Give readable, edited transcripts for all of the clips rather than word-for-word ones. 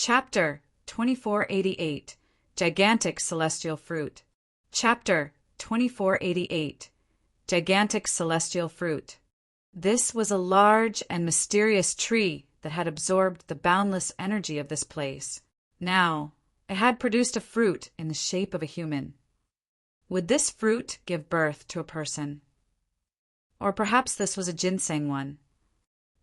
Chapter 2488 Gigantic Celestial Fruit. Chapter 2488 Gigantic Celestial Fruit. This was a large and mysterious tree that had absorbed the boundless energy of this place. Now, it had produced a fruit in the shape of a human. Would this fruit give birth to a person? Or perhaps this was a ginseng one.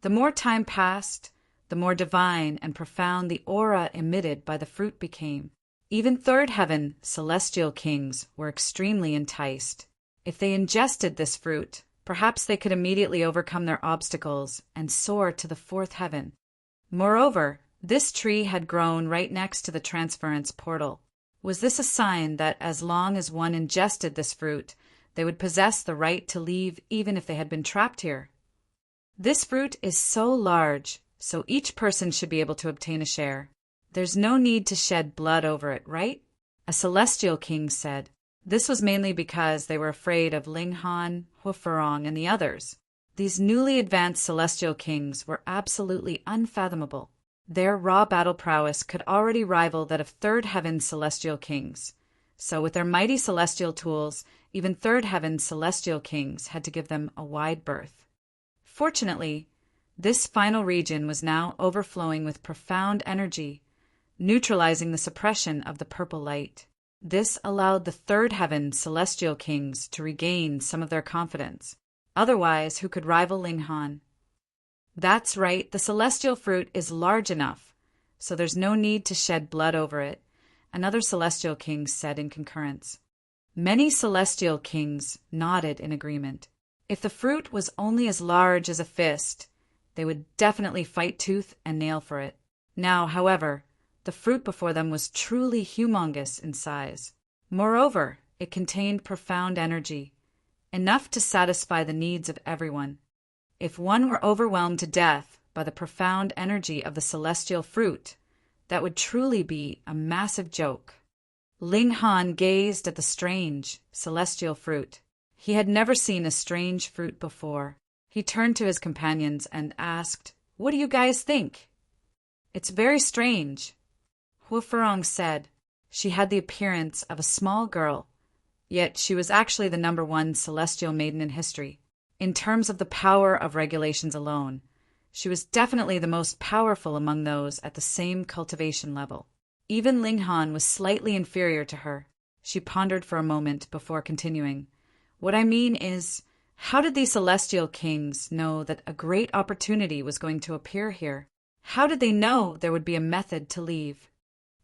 The more time passed, the more divine and profound the aura emitted by the fruit became. Even third heaven celestial kings were extremely enticed. If they ingested this fruit, perhaps they could immediately overcome their obstacles and soar to the fourth heaven. Moreover, this tree had grown right next to the transference portal. Was this a sign that as long as one ingested this fruit, they would possess the right to leave even if they had been trapped here? This fruit is so large, so each person should be able to obtain a share. There's no need to shed blood over it, right? A celestial king said. This was mainly because they were afraid of Linghan, Huifurong, and the others. These newly advanced celestial kings were absolutely unfathomable. Their raw battle prowess could already rival that of third heaven celestial kings. So with their mighty celestial tools, even third heaven celestial kings had to give them a wide berth. Fortunately, this final region was now overflowing with profound energy, neutralizing the suppression of the purple light. This allowed the third heaven celestial kings to regain some of their confidence. Otherwise, who could rival Linghan? That's right, the celestial fruit is large enough, so there's no need to shed blood over it, another celestial king said in concurrence. Many celestial kings nodded in agreement. If the fruit was only as large as a fist, they would definitely fight tooth and nail for it. Now, however, the fruit before them was truly humongous in size. Moreover, it contained profound energy, enough to satisfy the needs of everyone. If one were overwhelmed to death by the profound energy of the celestial fruit, that would truly be a massive joke. Linghan gazed at the strange, celestial fruit. He had never seen a strange fruit before. He turned to his companions and asked, "What do you guys think?" "It's very strange," Huifurong said. She had the appearance of a small girl, yet she was actually the #1 celestial maiden in history. In terms of the power of regulations alone, she was definitely the most powerful among those at the same cultivation level. Even Linghan was slightly inferior to her. She pondered for a moment before continuing. "What I mean is, how did these celestial kings know that a great opportunity was going to appear here? How did they know there would be a method to leave?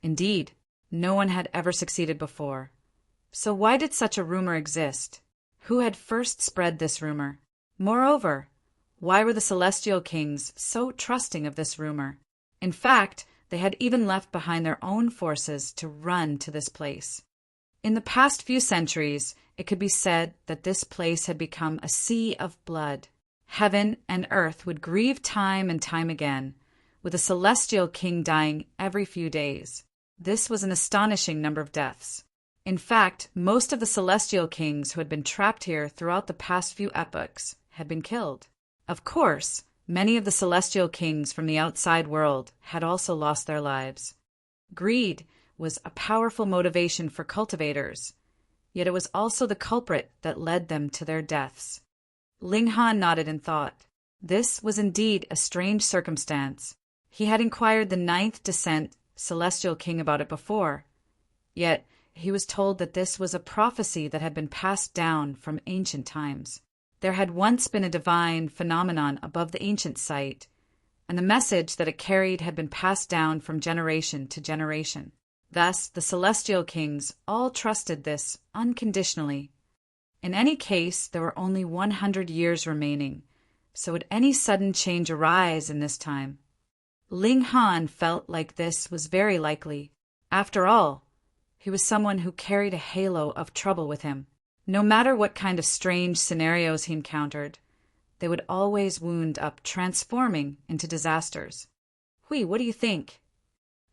Indeed, no one had ever succeeded before. So why did such a rumor exist? Who had first spread this rumor? Moreover, why were the celestial kings so trusting of this rumor? In fact, they had even left behind their own forces to run to this place. In the past few centuries, it could be said that this place had become a sea of blood. Heaven and earth would grieve time and time again, with a celestial king dying every few days. This was an astonishing number of deaths. In fact, most of the celestial kings who had been trapped here throughout the past few epochs had been killed. Of course, many of the celestial kings from the outside world had also lost their lives. Greed was a powerful motivation for cultivators, yet it was also the culprit that led them to their deaths. Linghan nodded in thought. This was indeed a strange circumstance. He had inquired the 9th descent celestial king about it before, yet he was told that this was a prophecy that had been passed down from ancient times. There had once been a divine phenomenon above the ancient site, and the message that it carried had been passed down from generation to generation. Thus, the celestial kings all trusted this unconditionally. In any case, there were only 100 years remaining, so would any sudden change arise in this time? Linghan felt like this was very likely. After all, he was someone who carried a halo of trouble with him. No matter what kind of strange scenarios he encountered, they would always wound up, transforming into disasters. "Hui, what do you think?"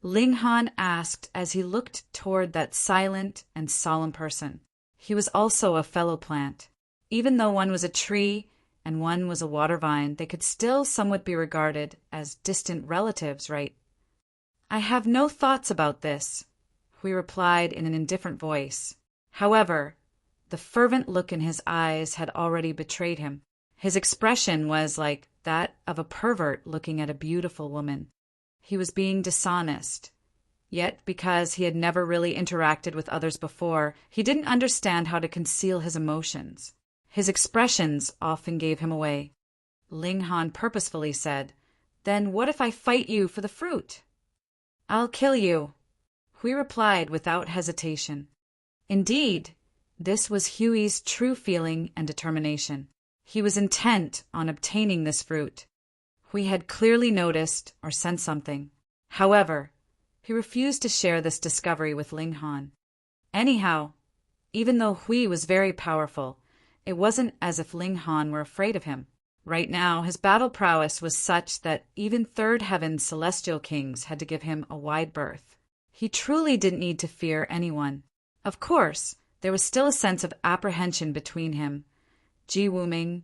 Linghan asked as he looked toward that silent and solemn person. He was also a fellow plant. Even though one was a tree and one was a water vine, they could still somewhat be regarded as distant relatives, right? "I have no thoughts about this," Hui replied in an indifferent voice. However, the fervent look in his eyes had already betrayed him. His expression was like that of a pervert looking at a beautiful woman. He was being dishonest. Yet, because he had never really interacted with others before, he didn't understand how to conceal his emotions. His expressions often gave him away. Ling Han purposefully said, "Then what if I fight you for the fruit?" "I'll kill you," Hui replied without hesitation. Indeed, this was Huey's true feeling and determination. He was intent on obtaining this fruit. Hui had clearly noticed or sensed something. However, he refused to share this discovery with Ling Han. Anyhow, even though Hui was very powerful, it wasn't as if Ling Han were afraid of him. Right now, his battle prowess was such that even third heaven celestial kings had to give him a wide berth. He truly didn't need to fear anyone. Of course, there was still a sense of apprehension between him, Ji Wuming,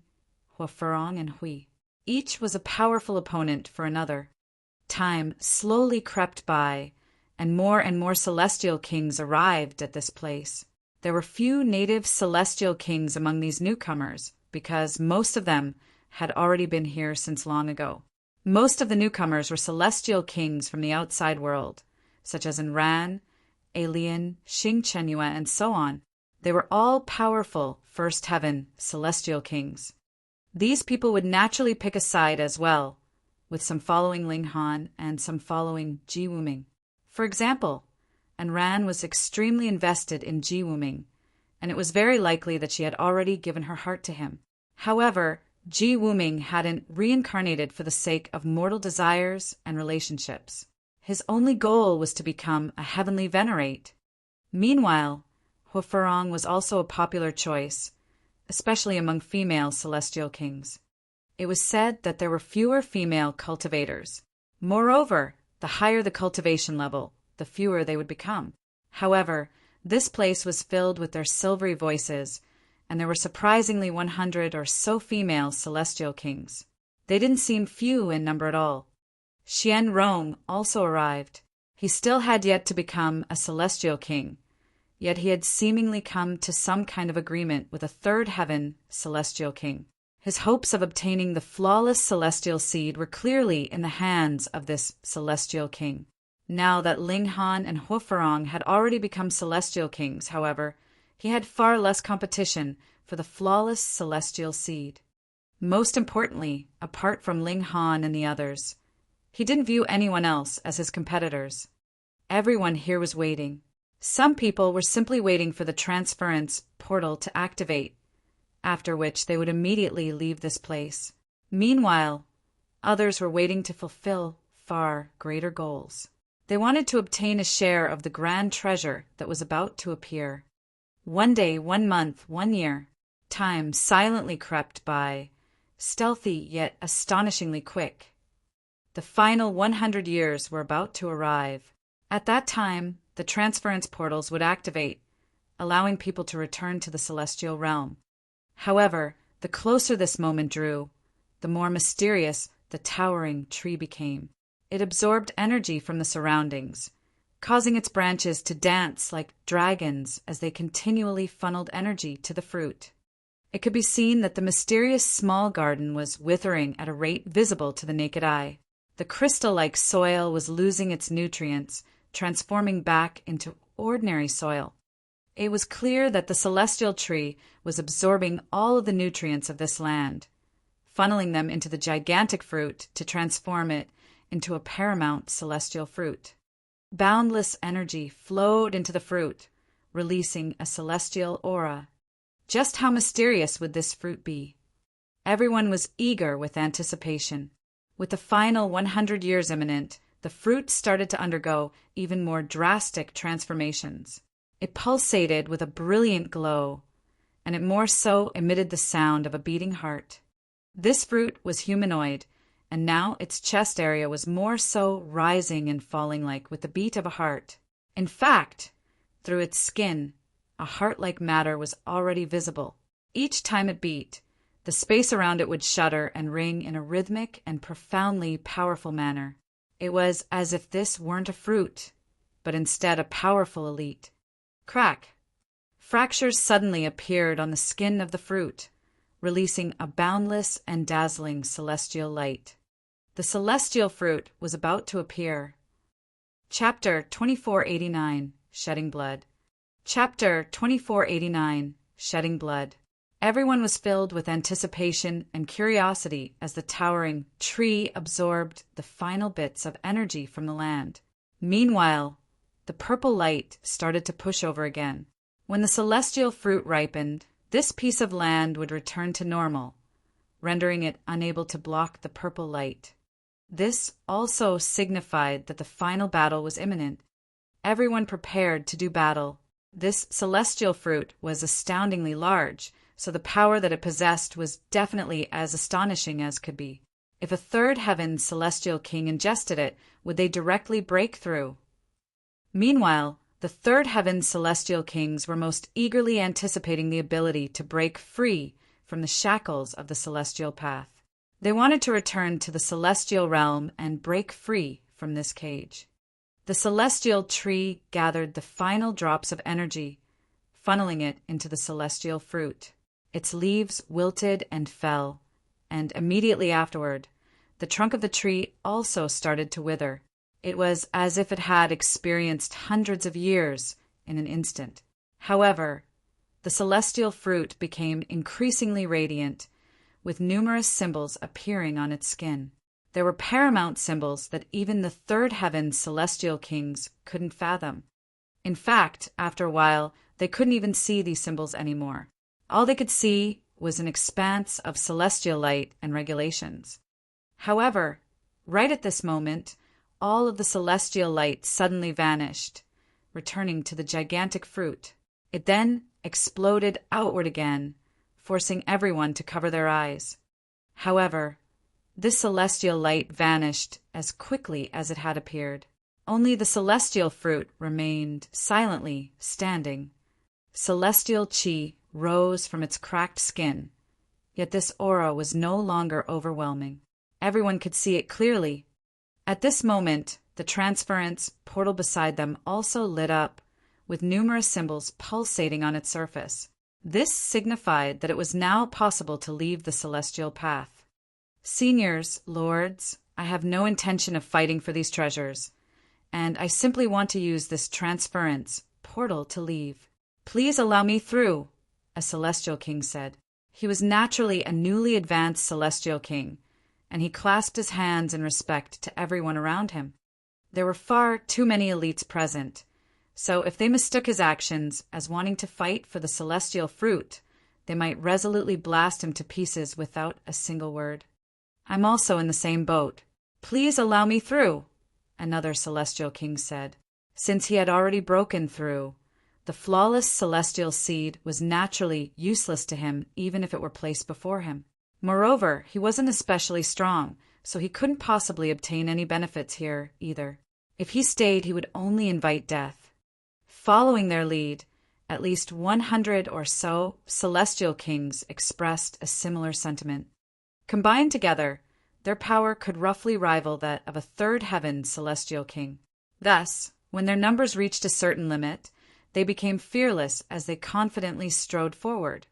Hua Ferong, and Hui. Each was a powerful opponent for another. Time slowly crept by, and more celestial kings arrived at this place. There were few native celestial kings among these newcomers, because most of them had already been here since long ago. Most of the newcomers were celestial kings from the outside world, such as Enran, Alien, Xing Chenyue, and so on. They were all powerful first heaven celestial kings. These people would naturally pick a side as well, with some following Ling Han and some following Ji Wuming. For example, Enran was extremely invested in Ji Wuming, and it was very likely that she had already given her heart to him. However, Ji Wuming hadn't reincarnated for the sake of mortal desires and relationships. His only goal was to become a heavenly venerate. Meanwhile, Hua Ferong was also a popular choice, especially among female celestial kings. It was said that there were fewer female cultivators. Moreover, the higher the cultivation level, the fewer they would become. However, this place was filled with their silvery voices, and there were surprisingly 100 or so female celestial kings. They didn't seem few in number at all. Xian Rong also arrived. He still had yet to become a celestial king, yet he had seemingly come to some kind of agreement with a third heaven celestial king. His hopes of obtaining the flawless celestial seed were clearly in the hands of this celestial king. Now that Ling Han and Hua Ferong had already become celestial kings, however, he had far less competition for the flawless celestial seed. Most importantly, apart from Ling Han and the others, he didn't view anyone else as his competitors. Everyone here was waiting. Some people were simply waiting for the transference portal to activate, after which they would immediately leave this place. Meanwhile, others were waiting to fulfill far greater goals. They wanted to obtain a share of the grand treasure that was about to appear. 1 day, 1 month, 1 year. Time silently crept by, stealthy yet astonishingly quick. The final 100 years were about to arrive. At that time, the transference portals would activate, allowing people to return to the celestial realm. However, the closer this moment drew, the more mysterious the towering tree became. It absorbed energy from the surroundings, causing its branches to dance like dragons as they continually funneled energy to the fruit. It could be seen that the mysterious small garden was withering at a rate visible to the naked eye. The crystal-like soil was losing its nutrients, transforming back into ordinary soil. It was clear that the celestial tree was absorbing all of the nutrients of this land, funneling them into the gigantic fruit to transform it into a paramount celestial fruit. Boundless energy flowed into the fruit, releasing a celestial aura. Just how mysterious would this fruit be? Everyone was eager with anticipation. With the final 100 years imminent, the fruit started to undergo even more drastic transformations. It pulsated with a brilliant glow, and it more so emitted the sound of a beating heart. This fruit was humanoid, and now its chest area was more so rising and falling like with the beat of a heart. In fact, through its skin, a heart-like matter was already visible. Each time it beat, the space around it would shudder and ring in a rhythmic and profoundly powerful manner. It was as if this weren't a fruit, but instead a powerful elite. Crack! Fractures suddenly appeared on the skin of the fruit, releasing a boundless and dazzling celestial light. The celestial fruit was about to appear. Chapter 2489, Shedding Blood. Chapter 2489, Shedding Blood. Everyone was filled with anticipation and curiosity as the towering tree absorbed the final bits of energy from the land. Meanwhile, the purple light started to push over again. When the celestial fruit ripened, this piece of land would return to normal, rendering it unable to block the purple light. This also signified that the final battle was imminent. Everyone prepared to do battle. This celestial fruit was astoundingly large, so the power that it possessed was definitely as astonishing as could be. If a third heaven celestial king ingested it, would they directly break through? Meanwhile, the third heaven celestial kings were most eagerly anticipating the ability to break free from the shackles of the celestial path. They wanted to return to the celestial realm and break free from this cage. The celestial tree gathered the final drops of energy, funneling it into the celestial fruit. Its leaves wilted and fell, and immediately afterward, the trunk of the tree also started to wither. It was as if it had experienced hundreds of years in an instant. However, the celestial fruit became increasingly radiant, with numerous symbols appearing on its skin. There were paramount symbols that even the third heaven celestial kings couldn't fathom. In fact, after a while, they couldn't even see these symbols anymore. All they could see was an expanse of celestial light and regulations. However, right at this moment, all of the celestial light suddenly vanished, returning to the gigantic fruit. It then exploded outward again, forcing everyone to cover their eyes. However, this celestial light vanished as quickly as it had appeared. Only the celestial fruit remained silently standing. Celestial chi rose from its cracked skin, yet this aura was no longer overwhelming. Everyone could see it clearly. At this moment, the transference portal beside them also lit up, with numerous symbols pulsating on its surface. This signified that it was now possible to leave the celestial path. Seniors, lords, I have no intention of fighting for these treasures, and I simply want to use this transference portal to leave. Please allow me through, a celestial king said. He was naturally a newly advanced celestial king, and he clasped his hands in respect to everyone around him. There were far too many elites present, so if they mistook his actions as wanting to fight for the celestial fruit, they might resolutely blast him to pieces without a single word. I'm also in the same boat. Please allow me through, another celestial king said. Since he had already broken through, the flawless celestial seed was naturally useless to him even if it were placed before him. Moreover, he wasn't especially strong, so he couldn't possibly obtain any benefits here either. If he stayed, he would only invite death. Following their lead, at least 100 or so celestial kings expressed a similar sentiment. Combined together, their power could roughly rival that of a third heaven celestial king. Thus, when their numbers reached a certain limit, they became fearless as they confidently strode forward,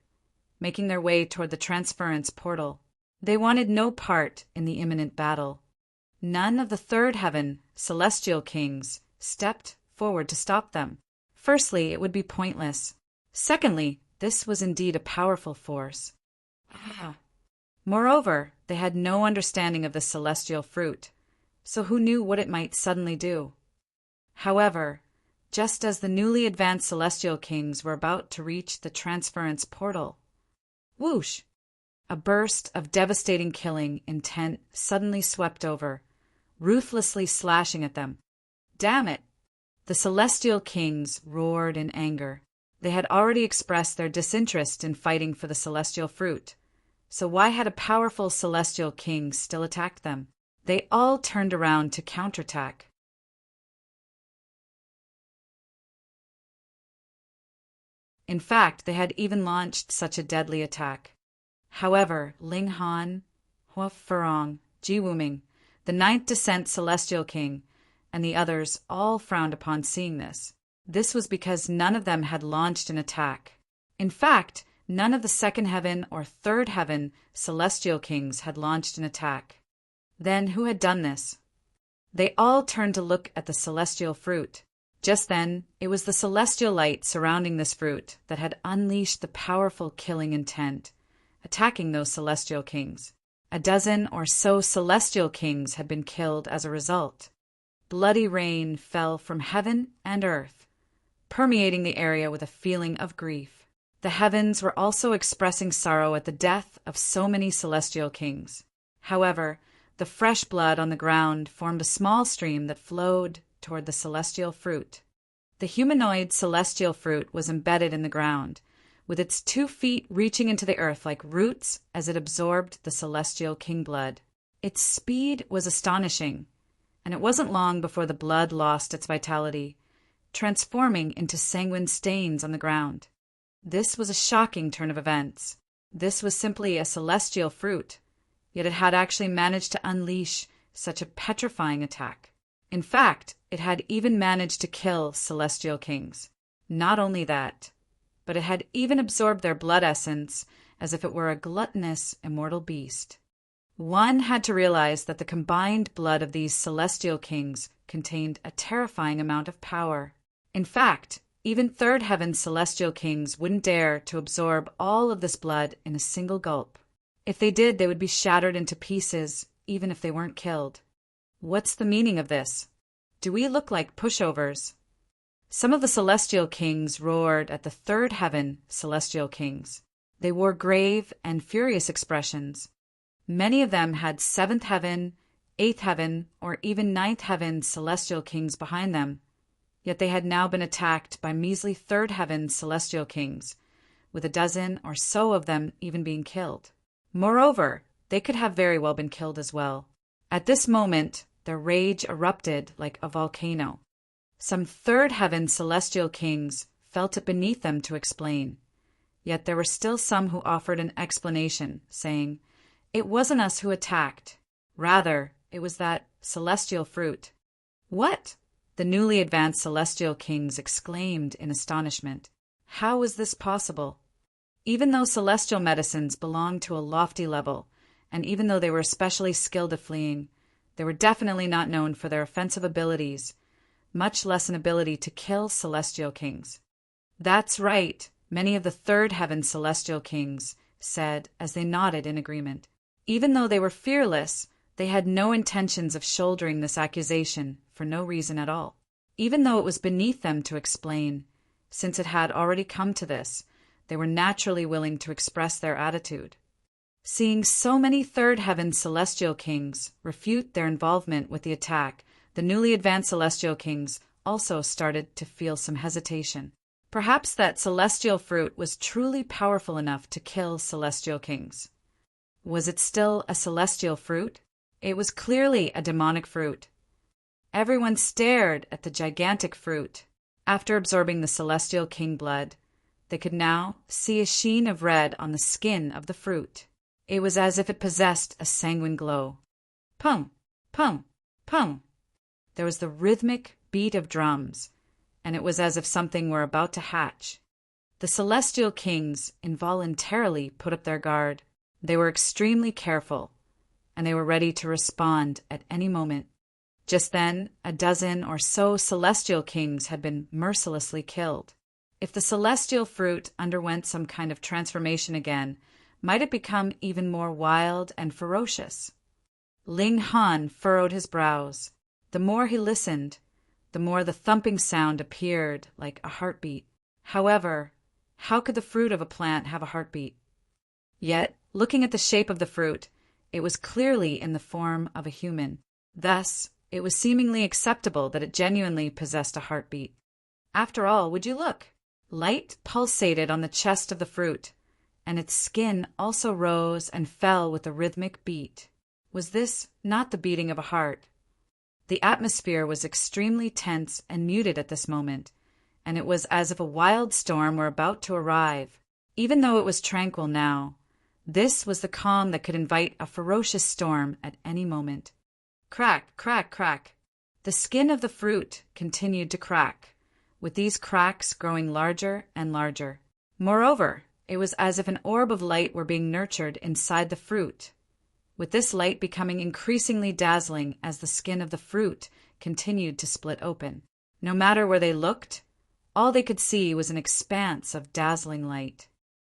making their way toward the transference portal. They wanted no part in the imminent battle. None of the third heaven celestial kings stepped forward to stop them. Firstly, it would be pointless. Secondly, this was indeed a powerful force. Moreover, they had no understanding of the celestial fruit, so who knew what it might suddenly do? However, just as the newly advanced celestial kings were about to reach the transference portal, whoosh! A burst of devastating killing intent suddenly swept over, ruthlessly slashing at them. Damn it! The celestial kings roared in anger. They had already expressed their disinterest in fighting for the celestial fruit, so why had a powerful celestial king still attacked them? They all turned around to counterattack. In fact, they had even launched such a deadly attack. However, Ling Han, Hua Ferong, Ji Wuming, The ninth descent celestial king and the others all frowned upon seeing this. This was because none of them had launched an attack. In fact, none of the second heaven or third heaven celestial kings had launched an attack. Then who had done this? They all turned to look at the celestial fruit. Just then, it was the celestial light surrounding this fruit that had unleashed the powerful killing intent, attacking those celestial kings. A dozen or so celestial kings had been killed as a result. Bloody rain fell from heaven and earth, permeating the area with a feeling of grief. The heavens were also expressing sorrow at the death of so many celestial kings. However, the fresh blood on the ground formed a small stream that flowed toward the celestial fruit. The humanoid celestial fruit was embedded in the ground, with its 2 feet reaching into the earth like roots as it absorbed the celestial king blood. Its speed was astonishing, and it wasn't long before the blood lost its vitality, transforming into sanguine stains on the ground. This was a shocking turn of events. This was simply a celestial fruit, yet it had actually managed to unleash such a petrifying attack. In fact, it had even managed to kill celestial kings. Not only that, but it had even absorbed their blood essence as if it were a gluttonous, immortal beast. One had to realize that the combined blood of these celestial kings contained a terrifying amount of power. In fact, even third heaven celestial kings wouldn't dare to absorb all of this blood in a single gulp. If they did, they would be shattered into pieces, even if they weren't killed. What's the meaning of this? Do we look like pushovers? Some of the celestial kings roared at the third heaven celestial kings. They wore grave and furious expressions. Many of them had seventh heaven, eighth heaven, or even ninth heaven celestial kings behind them. Yet they had now been attacked by measly third heaven celestial kings, with a dozen or so of them even being killed. Moreover, they could have very well been killed as well. At this moment, their rage erupted like a volcano. Some third heaven celestial kings felt it beneath them to explain. Yet there were still some who offered an explanation, saying, "It wasn't us who attacked. Rather, it was that celestial fruit." "What?" the newly advanced celestial kings exclaimed in astonishment. How was this possible? Even though celestial medicines belonged to a lofty level, and even though they were especially skilled at fleeing, they were definitely not known for their offensive abilities, much less an ability to kill celestial kings. "That's right," many of the third heaven celestial kings said as they nodded in agreement. Even though they were fearless, they had no intentions of shouldering this accusation for no reason at all. Even though it was beneath them to explain, since it had already come to this, they were naturally willing to express their attitude. Seeing so many third heaven celestial kings refute their involvement with the attack, the newly advanced celestial kings also started to feel some hesitation. Perhaps that celestial fruit was truly powerful enough to kill celestial kings. Was it still a celestial fruit? It was clearly a demonic fruit. Everyone stared at the gigantic fruit. After absorbing the celestial king blood, they could now see a sheen of red on the skin of the fruit. It was as if it possessed a sanguine glow. Pum, pum, pum. There was the rhythmic beat of drums, and it was as if something were about to hatch. The celestial kings involuntarily put up their guard. They were extremely careful, and they were ready to respond at any moment. Just then, a dozen or so celestial kings had been mercilessly killed. If the celestial fruit underwent some kind of transformation again, might it become even more wild and ferocious? Ling Han furrowed his brows. The more he listened, the more the thumping sound appeared like a heartbeat. However, how could the fruit of a plant have a heartbeat? Yet, looking at the shape of the fruit, it was clearly in the form of a human. Thus, it was seemingly acceptable that it genuinely possessed a heartbeat. After all, would you look? Light pulsated on the chest of the fruit, and its skin also rose and fell with a rhythmic beat. Was this not the beating of a heart? The atmosphere was extremely tense and muted at this moment, and it was as if a wild storm were about to arrive. Even though it was tranquil now, this was the calm that could invite a ferocious storm at any moment. Crack, crack, crack. The skin of the fruit continued to crack, with these cracks growing larger and larger. Moreover, it was as if an orb of light were being nurtured inside the fruit, with this light becoming increasingly dazzling as the skin of the fruit continued to split open. No matter where they looked, all they could see was an expanse of dazzling light.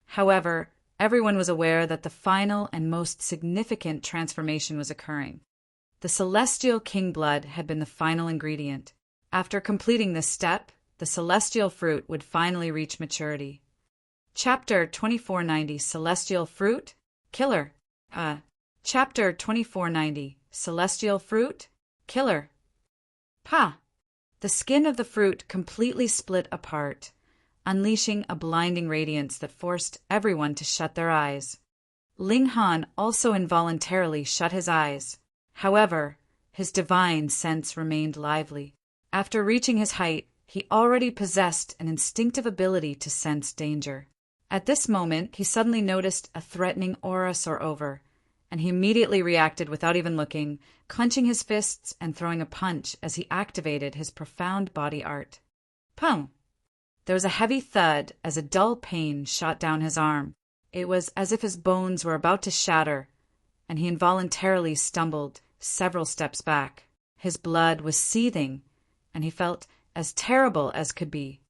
However, everyone was aware that the final and most significant transformation was occurring. The celestial king blood had been the final ingredient. After completing this step, the celestial fruit would finally reach maturity. Chapter 2490 Celestial Fruit? Killer. Chapter 2490 Celestial Fruit? Killer. Pa! The skin of the fruit completely split apart, unleashing a blinding radiance that forced everyone to shut their eyes. Ling Han also involuntarily shut his eyes. However, his divine sense remained lively. After reaching his height, he already possessed an instinctive ability to sense danger. At this moment, he suddenly noticed a threatening aura soar over, and he immediately reacted without even looking, clenching his fists and throwing a punch as he activated his profound body art. Pum! There was a heavy thud as a dull pain shot down his arm. It was as if his bones were about to shatter, and he involuntarily stumbled several steps back. His blood was seething, and he felt as terrible as could be.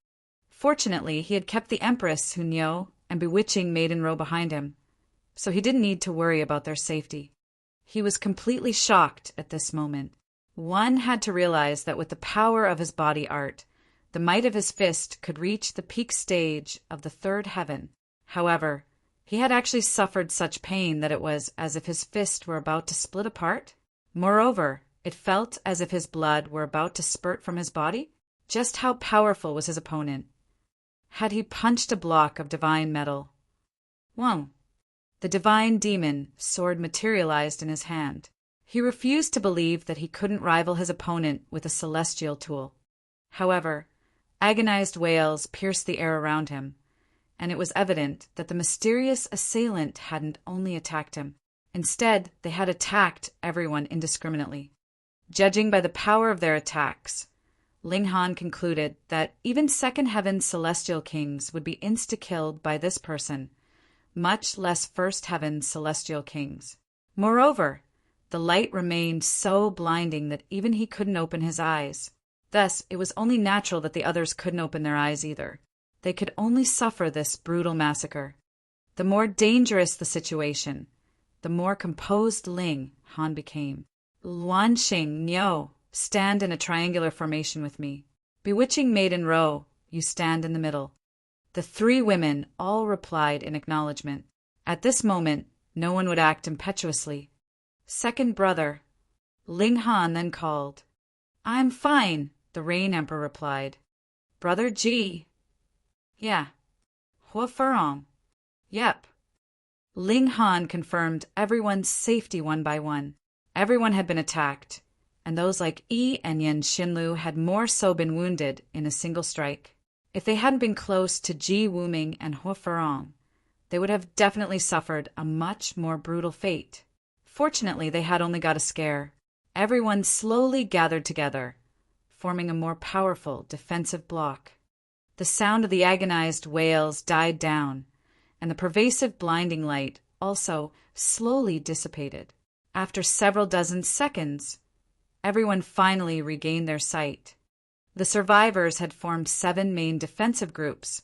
Fortunately, he had kept the Empress Hunyo and bewitching Maiden Row behind him, so he didn't need to worry about their safety. He was completely shocked at this moment. One had to realize that with the power of his body art, the might of his fist could reach the peak stage of the third heaven. However, he had actually suffered such pain that it was as if his fist were about to split apart. Moreover, it felt as if his blood were about to spurt from his body. Just how powerful was his opponent? Had he punched a block of divine metal? Whoa! The divine demon sword materialized in his hand. He refused to believe that he couldn't rival his opponent with a celestial tool. However, agonized wails pierced the air around him, and it was evident that the mysterious assailant hadn't only attacked him. Instead, they had attacked everyone indiscriminately. Judging by the power of their attacks, Ling Han concluded that even Second Heaven celestial kings would be insta-killed by this person, much less First Heaven celestial kings. Moreover, the light remained so blinding that even he couldn't open his eyes. Thus, it was only natural that the others couldn't open their eyes either. They could only suffer this brutal massacre. The more dangerous the situation, the more composed Ling Han became. Luanxing Niu, stand in a triangular formation with me. Bewitching Maiden Row, you stand in the middle. The three women all replied in acknowledgement. At this moment, no one would act impetuously. Second brother, Ling Han then called. I'm fine, the Rain Emperor replied. Brother Ji. Yeah. Hua Furong. Yep. Ling Han confirmed everyone's safety one by one. Everyone had been attacked, and those like Yi and Yen Xinlu had more so been wounded in a single strike. If they hadn't been close to Ji Wuming and Hua Furong, they would have definitely suffered a much more brutal fate. Fortunately, they had only got a scare. Everyone slowly gathered together, forming a more powerful defensive block. The sound of the agonized wails died down, and the pervasive blinding light also slowly dissipated. After several dozen seconds, everyone finally regained their sight. The survivors had formed 7 main defensive groups,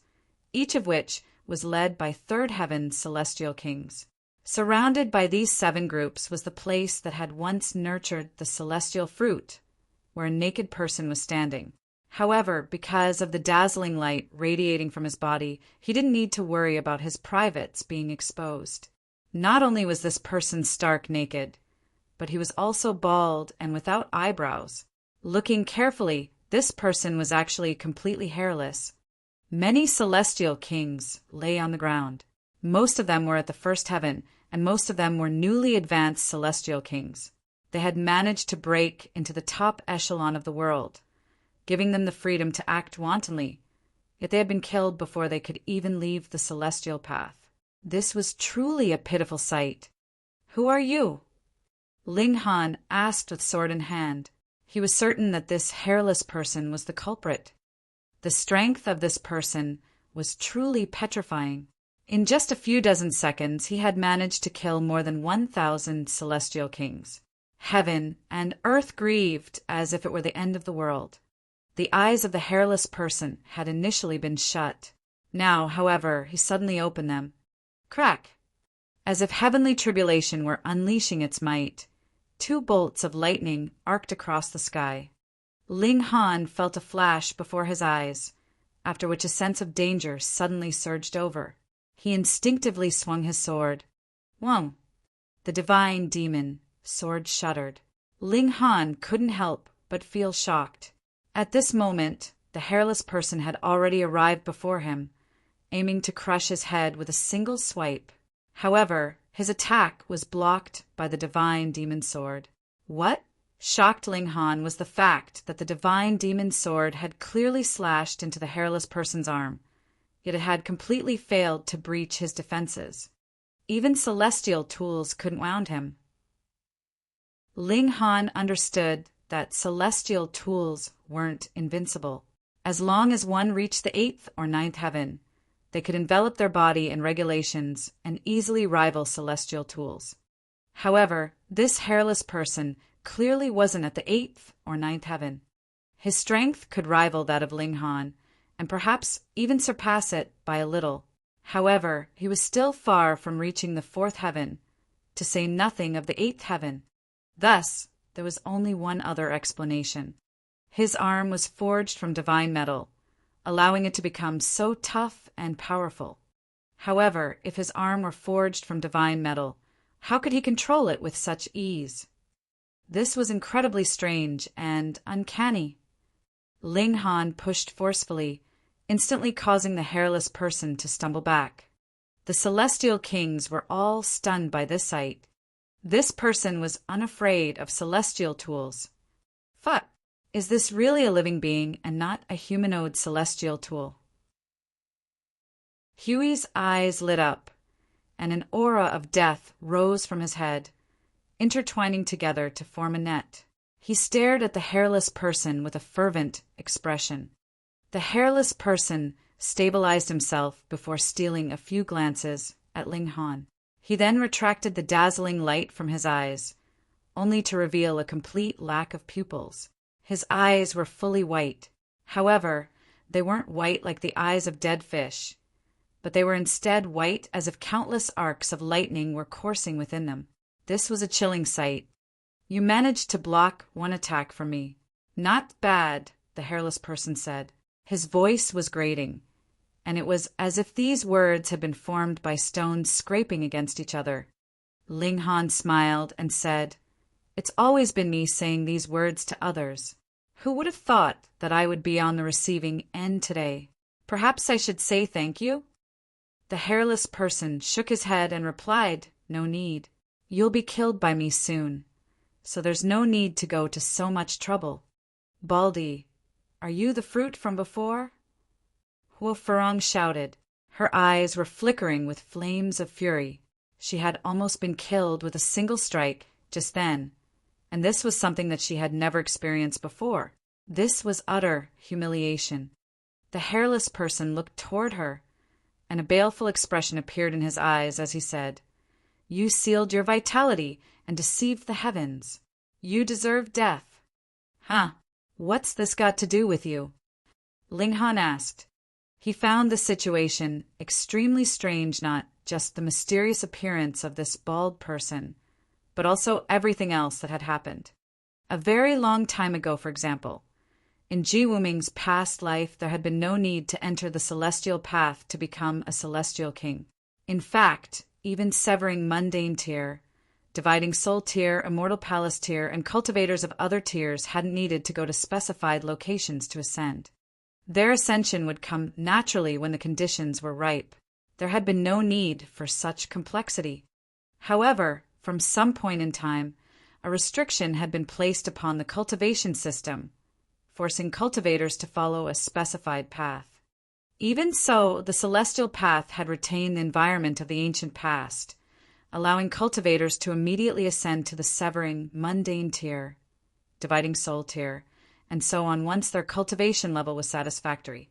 each of which was led by Third Heaven celestial kings. Surrounded by these 7 groups was the place that had once nurtured the celestial fruit, where a naked person was standing. However, because of the dazzling light radiating from his body, he didn't need to worry about his privates being exposed. Not only was this person stark naked, but he was also bald and without eyebrows. Looking carefully, this person was actually completely hairless. Many celestial kings lay on the ground. Most of them were at the first heaven, and most of them were newly advanced celestial kings. They had managed to break into the top echelon of the world, giving them the freedom to act wantonly, yet they had been killed before they could even leave the celestial path. This was truly a pitiful sight. Who are you? Ling Han asked with sword in hand. He was certain that this hairless person was the culprit. The strength of this person was truly petrifying. In just a few dozen seconds, he had managed to kill more than 1,000 celestial kings. Heaven and earth grieved as if it were the end of the world. The eyes of the hairless person had initially been shut. Now, however, he suddenly opened them. Crack! As if heavenly tribulation were unleashing its might, 2 bolts of lightning arced across the sky. Ling Han felt a flash before his eyes, after which a sense of danger suddenly surged over. He instinctively swung his sword. Whoa! The divine demon sword shuddered. Ling Han couldn't help but feel shocked. At this moment, the hairless person had already arrived before him, aiming to crush his head with a single swipe. However, his attack was blocked by the divine demon sword. What shocked Ling Han was the fact that the divine demon sword had clearly slashed into the hairless person's arm, yet it had completely failed to breach his defenses. Even celestial tools couldn't wound him. Ling Han understood that celestial tools weren't invincible. As long as one reached the 8th or 9th heaven, they could envelop their body in regulations and easily rival celestial tools. However, this hairless person clearly wasn't at the 8th or 9th heaven. His strength could rival that of Ling Han, and perhaps even surpass it by a little. However, he was still far from reaching the 4th heaven, to say nothing of the 8th heaven. Thus, there was only one other explanation. His arm was forged from divine metal, allowing it to become so tough and powerful. However, if his arm were forged from divine metal, how could he control it with such ease? This was incredibly strange and uncanny. Ling Han pushed forcefully, instantly causing the hairless person to stumble back. The celestial kings were all stunned by this sight. This person was unafraid of celestial tools. Fuck! Is this really a living being and not a humanoid celestial tool? Huey's eyes lit up, and an aura of death rose from his head, intertwining together to form a net. He stared at the hairless person with a fervent expression. The hairless person stabilized himself before stealing a few glances at Ling Han. He then retracted the dazzling light from his eyes, only to reveal a complete lack of pupils. His eyes were fully white. However, they weren't white like the eyes of dead fish, but they were instead white as if countless arcs of lightning were coursing within them. This was a chilling sight. You managed to block one attack from me. Not bad, the hairless person said. His voice was grating, and it was as if these words had been formed by stones scraping against each other. Ling Han smiled and said, "It's always been me saying these words to others. Who would have thought that I would be on the receiving end today? Perhaps I should say thank you?" The hairless person shook his head and replied, "No need. You'll be killed by me soon, so there's no need to go to so much trouble." "Baldy, are you the fruit from before?" Huo Farong shouted. Her eyes were flickering with flames of fury. She had almost been killed with a single strike just then, and this was something that she had never experienced before. This was utter humiliation. The hairless person looked toward her, and a baleful expression appeared in his eyes as he said, "You sealed your vitality and deceived the heavens. You deserve death." "Huh, what's this got to do with you?" Ling Han asked. He found the situation extremely strange, not just the mysterious appearance of this bald person, but also everything else that had happened. A very long time ago, for example, in Ji Wuming's past life, there had been no need to enter the celestial path to become a celestial king. In fact, even severing mundane tier, dividing soul tier, immortal palace tier, and cultivators of other tiers hadn't needed to go to specified locations to ascend. Their ascension would come naturally when the conditions were ripe. There had been no need for such complexity. However, from some point in time, a restriction had been placed upon the cultivation system, forcing cultivators to follow a specified path. Even so, the celestial path had retained the environment of the ancient past, allowing cultivators to immediately ascend to the severing mundane tier, dividing soul tier, and so on once their cultivation level was satisfactory.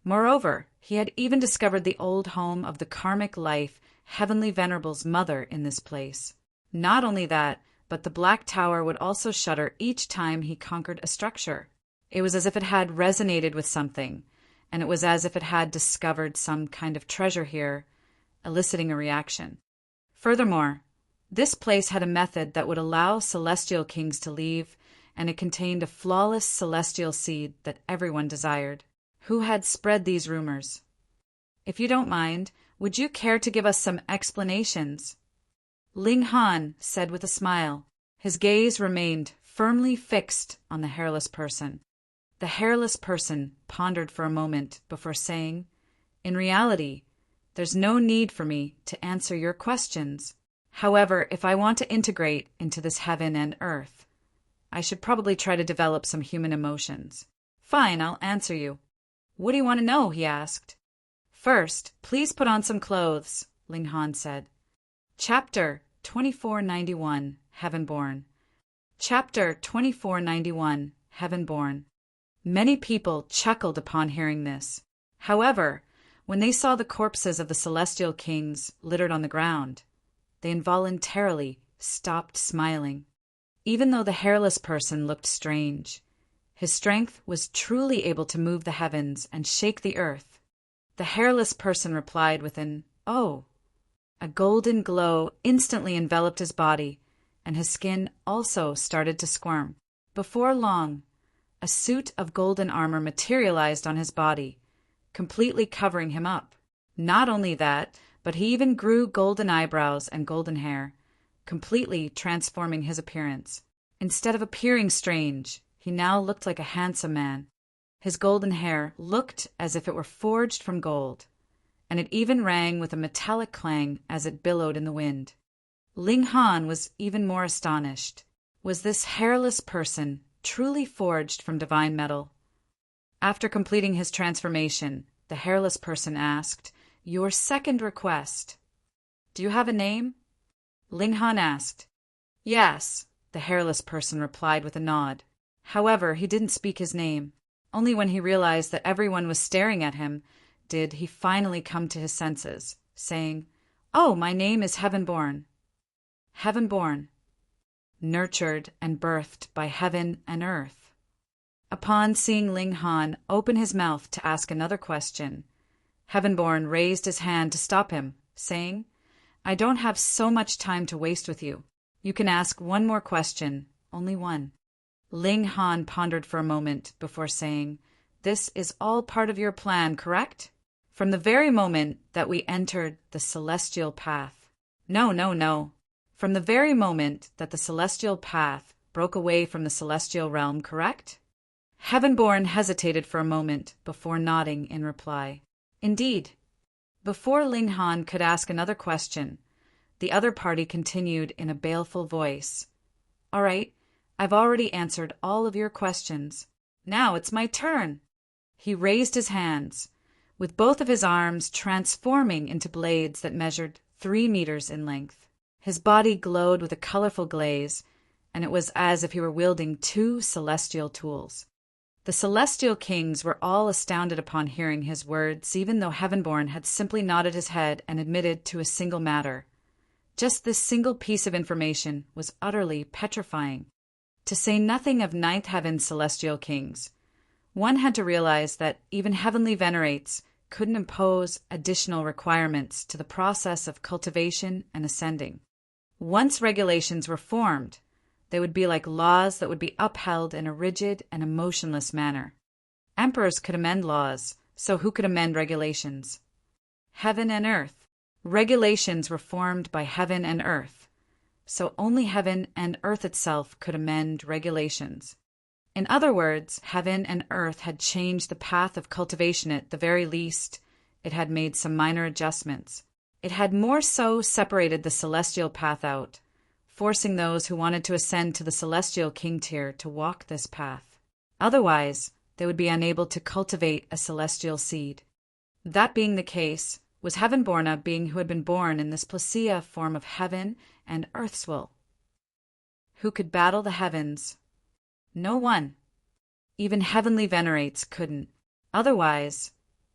Moreover, he had even discovered the old home of the karmic life Heavenly Venerable's mother in this place. Not only that, but the Black Tower would also shudder each time he conquered a structure. It was as if it had resonated with something, and it was as if it had discovered some kind of treasure here, eliciting a reaction. Furthermore, this place had a method that would allow celestial kings to leave, and it contained a flawless celestial seed that everyone desired. Who had spread these rumors? If you don't mind, would you care to give us some explanations? Ling Han said with a smile. His gaze remained firmly fixed on the hairless person. The hairless person pondered for a moment before saying, "In reality, there's no need for me to answer your questions. However, if I want to integrate into this heaven and earth, I should probably try to develop some human emotions." "Fine, I'll answer you." "What do you want to know?" he asked. "First, please put on some clothes," Ling Han said. Chapter 2491, Heavenborn. Chapter 2491, Heavenborn. Many people chuckled upon hearing this. However, when they saw the corpses of the celestial kings littered on the ground, they involuntarily stopped smiling. Even though the hairless person looked strange, his strength was truly able to move the heavens and shake the earth. The hairless person replied with an "Oh." A golden glow instantly enveloped his body, and his skin also started to squirm. Before long, a suit of golden armor materialized on his body, completely covering him up. Not only that, but he even grew golden eyebrows and golden hair, completely transforming his appearance. Instead of appearing strange, he now looked like a handsome man. His golden hair looked as if it were forged from gold, and it even rang with a metallic clang as it billowed in the wind. Ling Han was even more astonished. Was this hairless person truly forged from divine metal? After completing his transformation, the hairless person asked, "Your second request. Do you have a name?" Ling Han asked. "Yes," the hairless person replied with a nod. However, he didn't speak his name. Only when he realized that everyone was staring at him did he finally come to his senses, saying, "Oh, my name is Heavenborn." Heavenborn. Nurtured and birthed by heaven and earth. Upon seeing Ling Han open his mouth to ask another question, Heavenborn raised his hand to stop him, saying, "I don't have so much time to waste with you. You can ask one more question, only one." Ling Han pondered for a moment before saying, "This is all part of your plan, correct? From the very moment that we entered the celestial path." No. From the very moment that the celestial path broke away from the celestial realm, correct? Heavenborn hesitated for a moment before nodding in reply. Indeed. Before Ling Han could ask another question, the other party continued in a baleful voice. "All right, I've already answered all of your questions. Now it's my turn." He raised his hands, with both of his arms transforming into blades that measured 3 meters in length. His body glowed with a colorful glaze, and it was as if he were wielding 2 celestial tools. The celestial kings were all astounded upon hearing his words, even though Heavenborn had simply nodded his head and admitted to a single matter. Just this single piece of information was utterly petrifying. To say nothing of ninth heaven's celestial kings, one had to realize that even heavenly venerates couldn't impose additional requirements to the process of cultivation and ascending. Once regulations were formed, they would be like laws that would be upheld in a rigid and emotionless manner. Emperors could amend laws, so who could amend regulations? Heaven and earth. Regulations were formed by heaven and earth, so only heaven and earth itself could amend regulations. In other words, heaven and earth had changed the path of cultivation. At the very least, it had made some minor adjustments. It had more so separated the celestial path out, forcing those who wanted to ascend to the celestial king tier to walk this path. Otherwise, they would be unable to cultivate a celestial seed. That being the case, Was Heavenborn a being who had been born in this Placia form of heaven and earth's will? Who could battle the heavens? No one. Even heavenly venerates couldn't. Otherwise,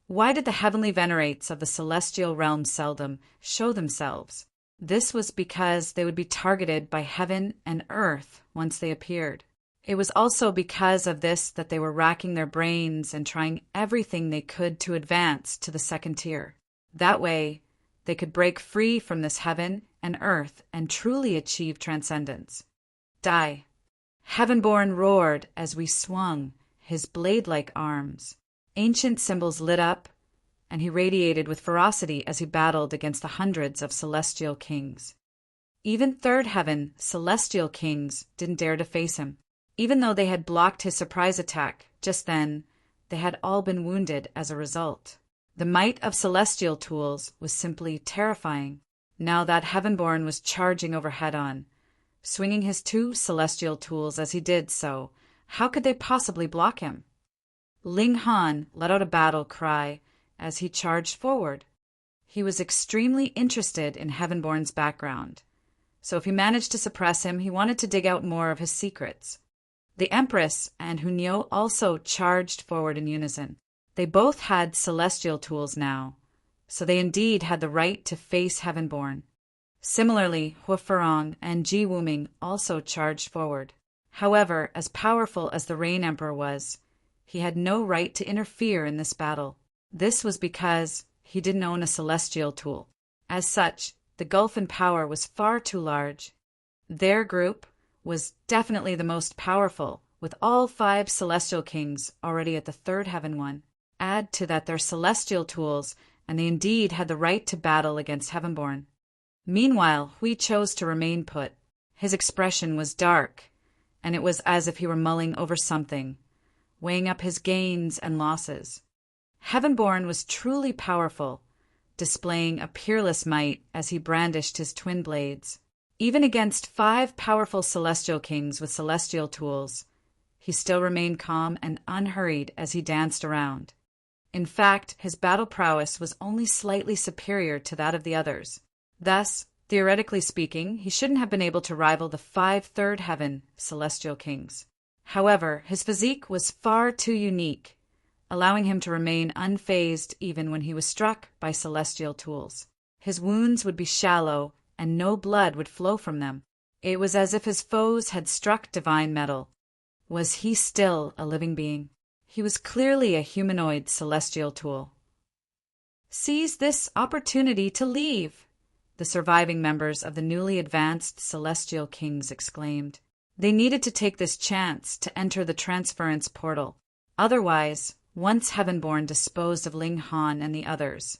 why did the heavenly venerates of the celestial realm seldom show themselves? This was because they would be targeted by heaven and earth once they appeared. It was also because of this that they were racking their brains and trying everything they could to advance to the second tier. That way, they could break free from this heaven and earth and truly achieve transcendence. Die. Heavenborn roared as we swung his blade-like arms. Ancient symbols lit up, and he radiated with ferocity as he battled against the hundreds of celestial kings. Even third heaven celestial kings didn't dare to face him. Even though they had blocked his surprise attack just then, they had all been wounded as a result. The might of celestial tools was simply terrifying. Now that Heavenborn was charging over head-on, swinging his two celestial tools as he did so. How could they possibly block him? Ling Han let out a battle cry as he charged forward. He was extremely interested in Heavenborn's background, so if he managed to suppress him, he wanted to dig out more of his secrets. The Empress and Hunyo also charged forward in unison. They both had celestial tools now, so they indeed had the right to face Heavenborn. Similarly, Huifurong and Ji Wuming also charged forward. However, as powerful as the Rain Emperor was, he had no right to interfere in this battle. This was because he didn't own a celestial tool. As such, the gulf in power was far too large. Their group was definitely the most powerful, with all 5 celestial kings already at the third heaven one. Add to that their celestial tools, and they indeed had the right to battle against Heavenborn. Meanwhile, Hui chose to remain put. His expression was dark, and it was as if he were mulling over something, weighing up his gains and losses. Heavenborn was truly powerful, displaying a peerless might as he brandished his twin blades. Even against 5 powerful celestial kings with celestial tools, he still remained calm and unhurried as he danced around. In fact, his battle prowess was only slightly superior to that of the others. Thus, theoretically speaking, he shouldn't have been able to rival the 5 third heaven celestial kings. However, his physique was far too unique, allowing him to remain unfazed even when he was struck by celestial tools. His wounds would be shallow, and no blood would flow from them. It was as if his foes had struck divine metal. Was he still a living being? He was clearly a humanoid celestial tool. Seize this opportunity to leave, the surviving members of the newly advanced celestial kings exclaimed. They needed to take this chance to enter the transference portal. Otherwise, once Heavenborn disposed of Ling Han and the others,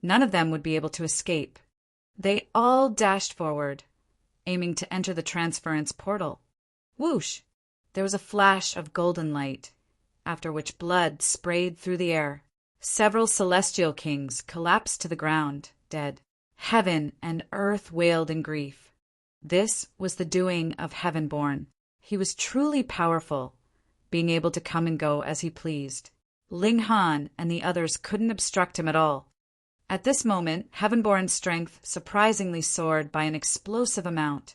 none of them would be able to escape. They all dashed forward, aiming to enter the transference portal. Whoosh! There was a flash of golden light, after which blood sprayed through the air. Several celestial kings collapsed to the ground, dead. Heaven and earth wailed in grief. This was the doing of Heavenborn. He was truly powerful, being able to come and go as he pleased. Ling Han and the others couldn't obstruct him at all. At this moment, Heavenborn's strength surprisingly soared by an explosive amount.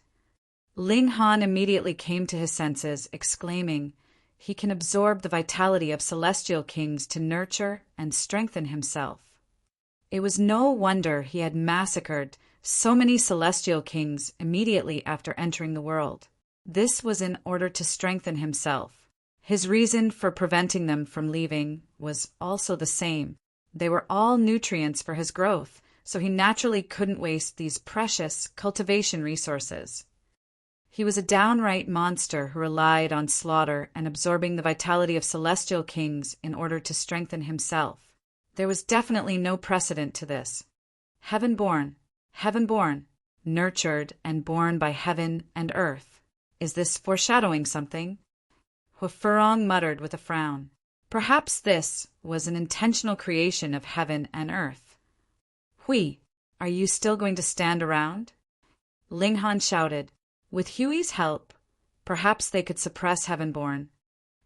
Ling Han immediately came to his senses, exclaiming, "He can absorb the vitality of celestial kings to nurture and strengthen himself." It was no wonder he had massacred so many celestial kings immediately after entering the world. This was in order to strengthen himself. His reason for preventing them from leaving was also the same. They were all nutrients for his growth, so he naturally couldn't waste these precious cultivation resources. He was a downright monster who relied on slaughter and absorbing the vitality of celestial kings in order to strengthen himself. There was definitely no precedent to this. Heavenborn, nurtured and born by heaven and earth. Is this foreshadowing something? Huifurong muttered with a frown. Perhaps this was an intentional creation of heaven and earth. Hui, are you still going to stand around? Ling Han shouted. With Huey's help, perhaps they could suppress Heavenborn.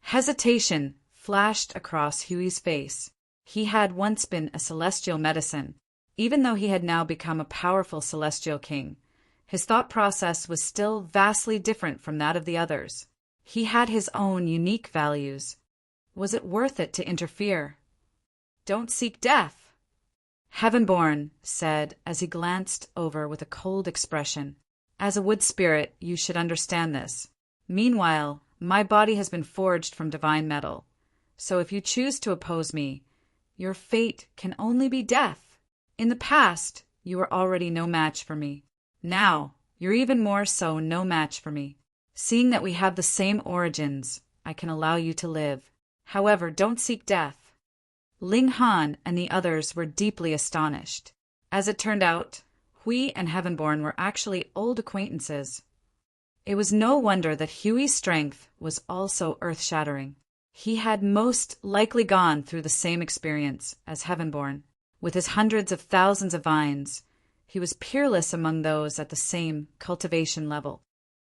Hesitation flashed across Huey's face. He had once been a celestial medicine, Even though he had now become a powerful celestial king, his thought process was still vastly different from that of the others. He had his own unique values. Was it worth it to interfere? "Don't seek death," Heavenborn said as he glanced over with a cold expression. "As a wood spirit, you should understand this. Meanwhile, my body has been forged from divine metal. So if you choose to oppose me, your fate can only be death. In the past, you were already no match for me. Now, you're even more so no match for me. Seeing that we have the same origins, I can allow you to live. However, don't seek death." Ling Han and the others were deeply astonished. As it turned out, Hui and Heavenborn were actually old acquaintances. It was no wonder that Hui's strength was also earth-shattering. He had most likely gone through the same experience as Heavenborn. With his hundreds of thousands of vines, he was peerless among those at the same cultivation level.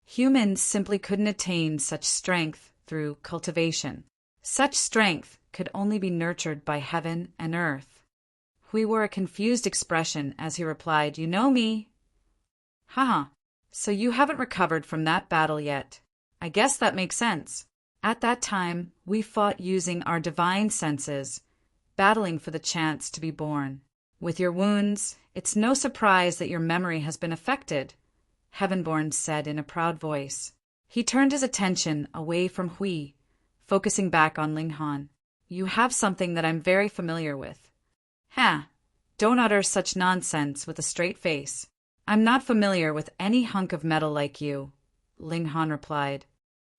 Humans simply couldn't attain such strength through cultivation. Such strength could only be nurtured by heaven and earth. Hui wore a confused expression as he replied, "You know me." "Haha, so you haven't recovered from that battle yet. I guess that makes sense. At that time, we fought using our divine senses, battling for the chance to be born. With your wounds, it's no surprise that your memory has been affected," Heavenborn said in a proud voice. He turned his attention away from Hui, focusing back on Ling Han. "You have something that I'm very familiar with." Don't utter such nonsense with a straight face. "I'm not familiar with any hunk of metal like you," Ling Han replied.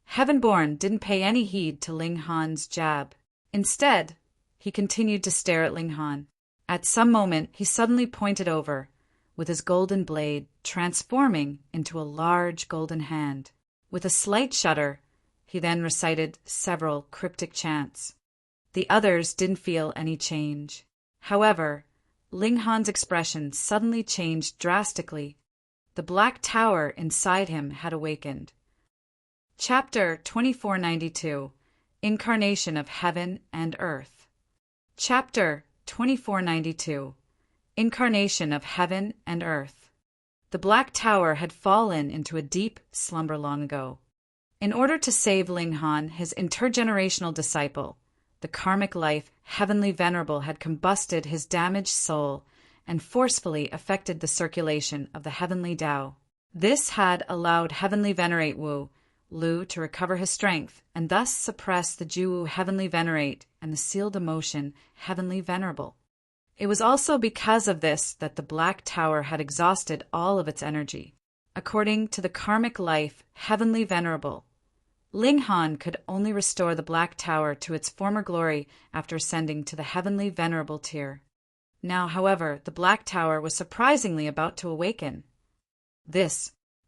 Heavenborn didn't pay any heed to Ling Han's jab. Instead, he continued to stare at Ling Han. At some moment, he suddenly pointed over, with his golden blade transforming into a large golden hand. With a slight shudder, he then recited several cryptic chants. The others didn't feel any change. However, Ling Han's expression suddenly changed drastically. The black tower inside him had awakened. Chapter 2492 Incarnation of Heaven and Earth. Chapter 2492 Incarnation of Heaven and Earth. The Black Tower had fallen into a deep slumber long ago. In order to save Ling Han, his intergenerational disciple, the karmic life Heavenly Venerable had combusted his damaged soul and forcefully affected the circulation of the Heavenly Tao. This had allowed Heavenly Venerate Wu Lu to recover his strength and thus suppress the Jiwu Heavenly Venerate and the sealed emotion Heavenly Venerable. It was also because of this that the Black Tower had exhausted all of its energy. According to the karmic life Heavenly Venerable, Ling Han could only restore the Black Tower to its former glory after ascending to the Heavenly Venerable tier. Now, however, the Black Tower was surprisingly about to awaken.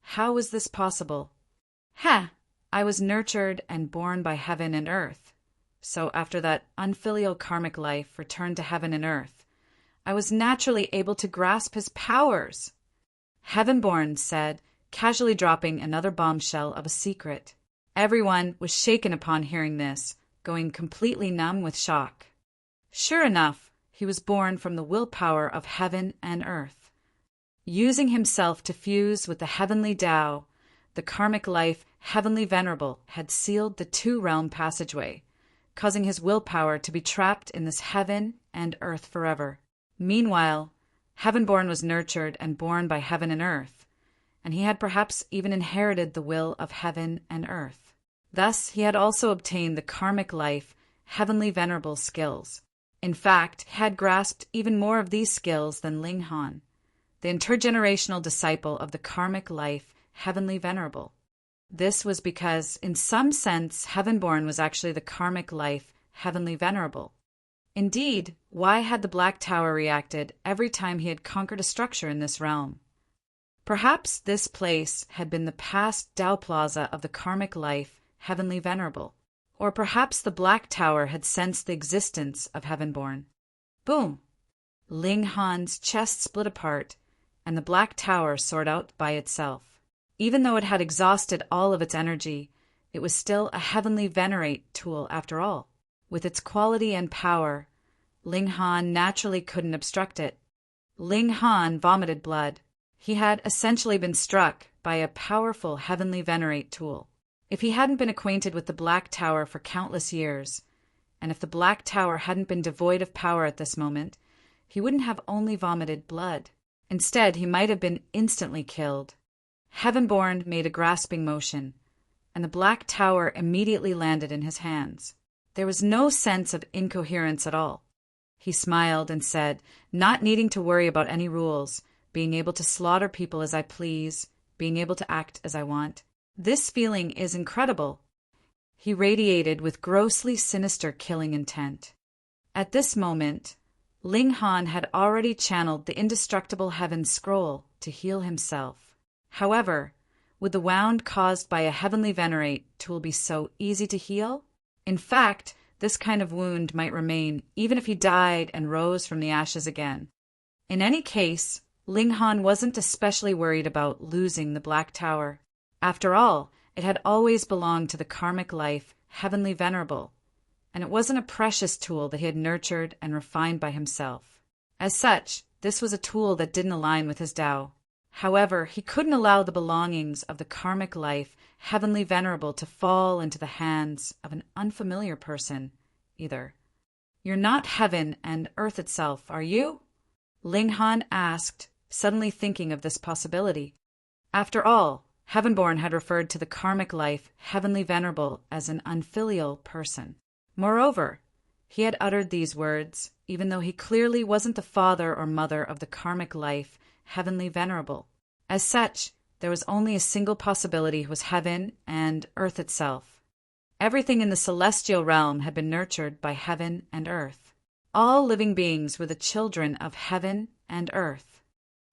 How was this possible? I was nurtured and born by heaven and earth. So after that unfilial karmic life returned to heaven and earth, I was naturally able to grasp his powers, Heavenborn said, casually dropping another bombshell of a secret. Everyone was shaken upon hearing this, going completely numb with shock. Sure enough, he was born from the willpower of heaven and earth. Using himself to fuse with the heavenly Tao, the karmic life Heavenly Venerable had sealed the two-realm passageway, causing his willpower to be trapped in this heaven and earth forever. Meanwhile, Heavenborn was nurtured and born by heaven and earth, and he had perhaps even inherited the will of heaven and earth. Thus, he had also obtained the karmic life Heavenly Venerable skills. In fact, he had grasped even more of these skills than Ling Han, the intergenerational disciple of the karmic life Heavenly Venerable. This was because, in some sense, Heavenborn was actually the karmic life Heavenly Venerable. Indeed, why had the Black Tower reacted every time he had conquered a structure in this realm? Perhaps this place had been the past Tao Plaza of the karmic life Heavenly Venerable. Or perhaps the Black Tower had sensed the existence of Heavenborn. Boom! Ling Han's chest split apart, and the Black Tower soared out by itself. Even though it had exhausted all of its energy, it was still a Heavenly Venerate tool after all. With its quality and power, Ling Han naturally couldn't obstruct it. Ling Han vomited blood. He had essentially been struck by a powerful heavenly venerate tool. If he hadn't been acquainted with the Black Tower for countless years, and if the Black Tower hadn't been devoid of power at this moment, he wouldn't have only vomited blood. Instead, he might have been instantly killed. Heavenborn made a grasping motion, and the Black Tower immediately landed in his hands. There was no sense of incoherence at all. He smiled and said, not needing to worry about any rules, being able to slaughter people as I please, being able to act as I want. This feeling is incredible. He radiated with grossly sinister killing intent. At this moment, Ling Han had already channeled the indestructible heaven scroll to heal himself. However, would the wound caused by a heavenly venerate tool be so easy to heal? In fact, this kind of wound might remain even if he died and rose from the ashes again. In any case, Ling Han wasn't especially worried about losing the Black Tower. After all, it had always belonged to the karmic life, heavenly venerable, and it wasn't a precious tool that he had nurtured and refined by himself. As such, this was a tool that didn't align with his Tao. However, he couldn't allow the belongings of the karmic life, heavenly venerable, to fall into the hands of an unfamiliar person, either. You're not heaven and earth itself, are you? Ling Han asked, suddenly thinking of this possibility. After all, Heavenborn had referred to the karmic life, heavenly venerable, as an unfilial person. Moreover, he had uttered these words, even though he clearly wasn't the father or mother of the karmic life, heavenly venerable. As such, there was only a single possibility, was heaven and earth itself. Everything in the celestial realm had been nurtured by heaven and earth. All living beings were the children of heaven and earth.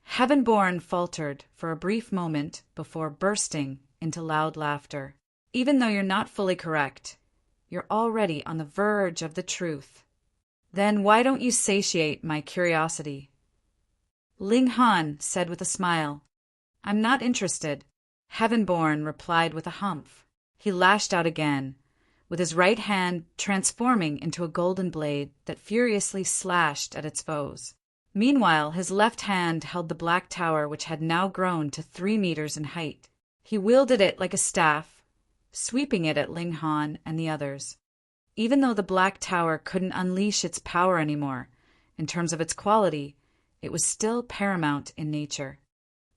Heavenborn faltered for a brief moment before bursting into loud laughter. Even though you're not fully correct, you're already on the verge of the truth. Then why don't you satiate my curiosity? Ling Han said with a smile. I'm not interested. Heavenborn replied with a humph. He lashed out again, with his right hand transforming into a golden blade that furiously slashed at its foes. Meanwhile, his left hand held the Black Tower, which had now grown to 3 meters in height. He wielded it like a staff, sweeping it at Ling Han and the others. Even though the Black Tower couldn't unleash its power anymore, in terms of its quality, it was still paramount in nature.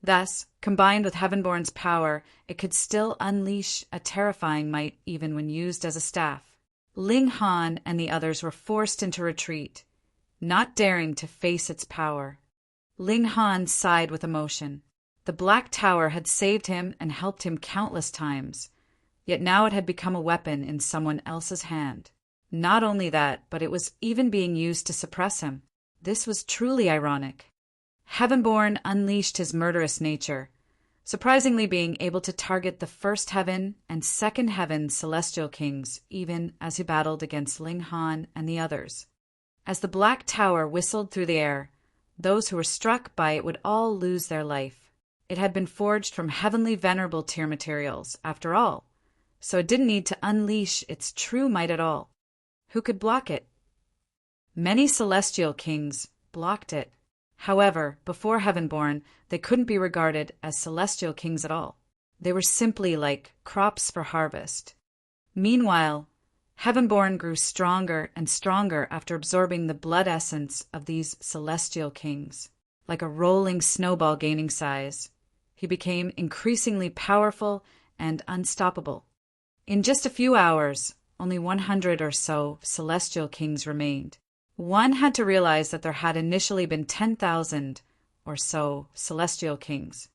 Thus, combined with Heavenborn's power, it could still unleash a terrifying might even when used as a staff. Ling Han and the others were forced into retreat, not daring to face its power. Ling Han sighed with emotion. The Black Tower had saved him and helped him countless times, yet now it had become a weapon in someone else's hand. Not only that, but it was even being used to suppress him. This was truly ironic. Heavenborn unleashed his murderous nature, surprisingly being able to target the first heaven and second heaven celestial kings, even as he battled against Ling Han and the others. As the Black Tower whistled through the air, those who were struck by it would all lose their life. It had been forged from heavenly venerable tier materials, after all, so it didn't need to unleash its true might at all. Who could block it? Many celestial kings blocked it. However, before Heavenborn, they couldn't be regarded as celestial kings at all. They were simply like crops for harvest. Meanwhile, Heavenborn grew stronger and stronger after absorbing the blood essence of these celestial kings. Like a rolling snowball gaining size, he became increasingly powerful and unstoppable. In just a few hours, only 100 or so celestial kings remained. One had to realize that there had initially been 10,000 or so celestial kings.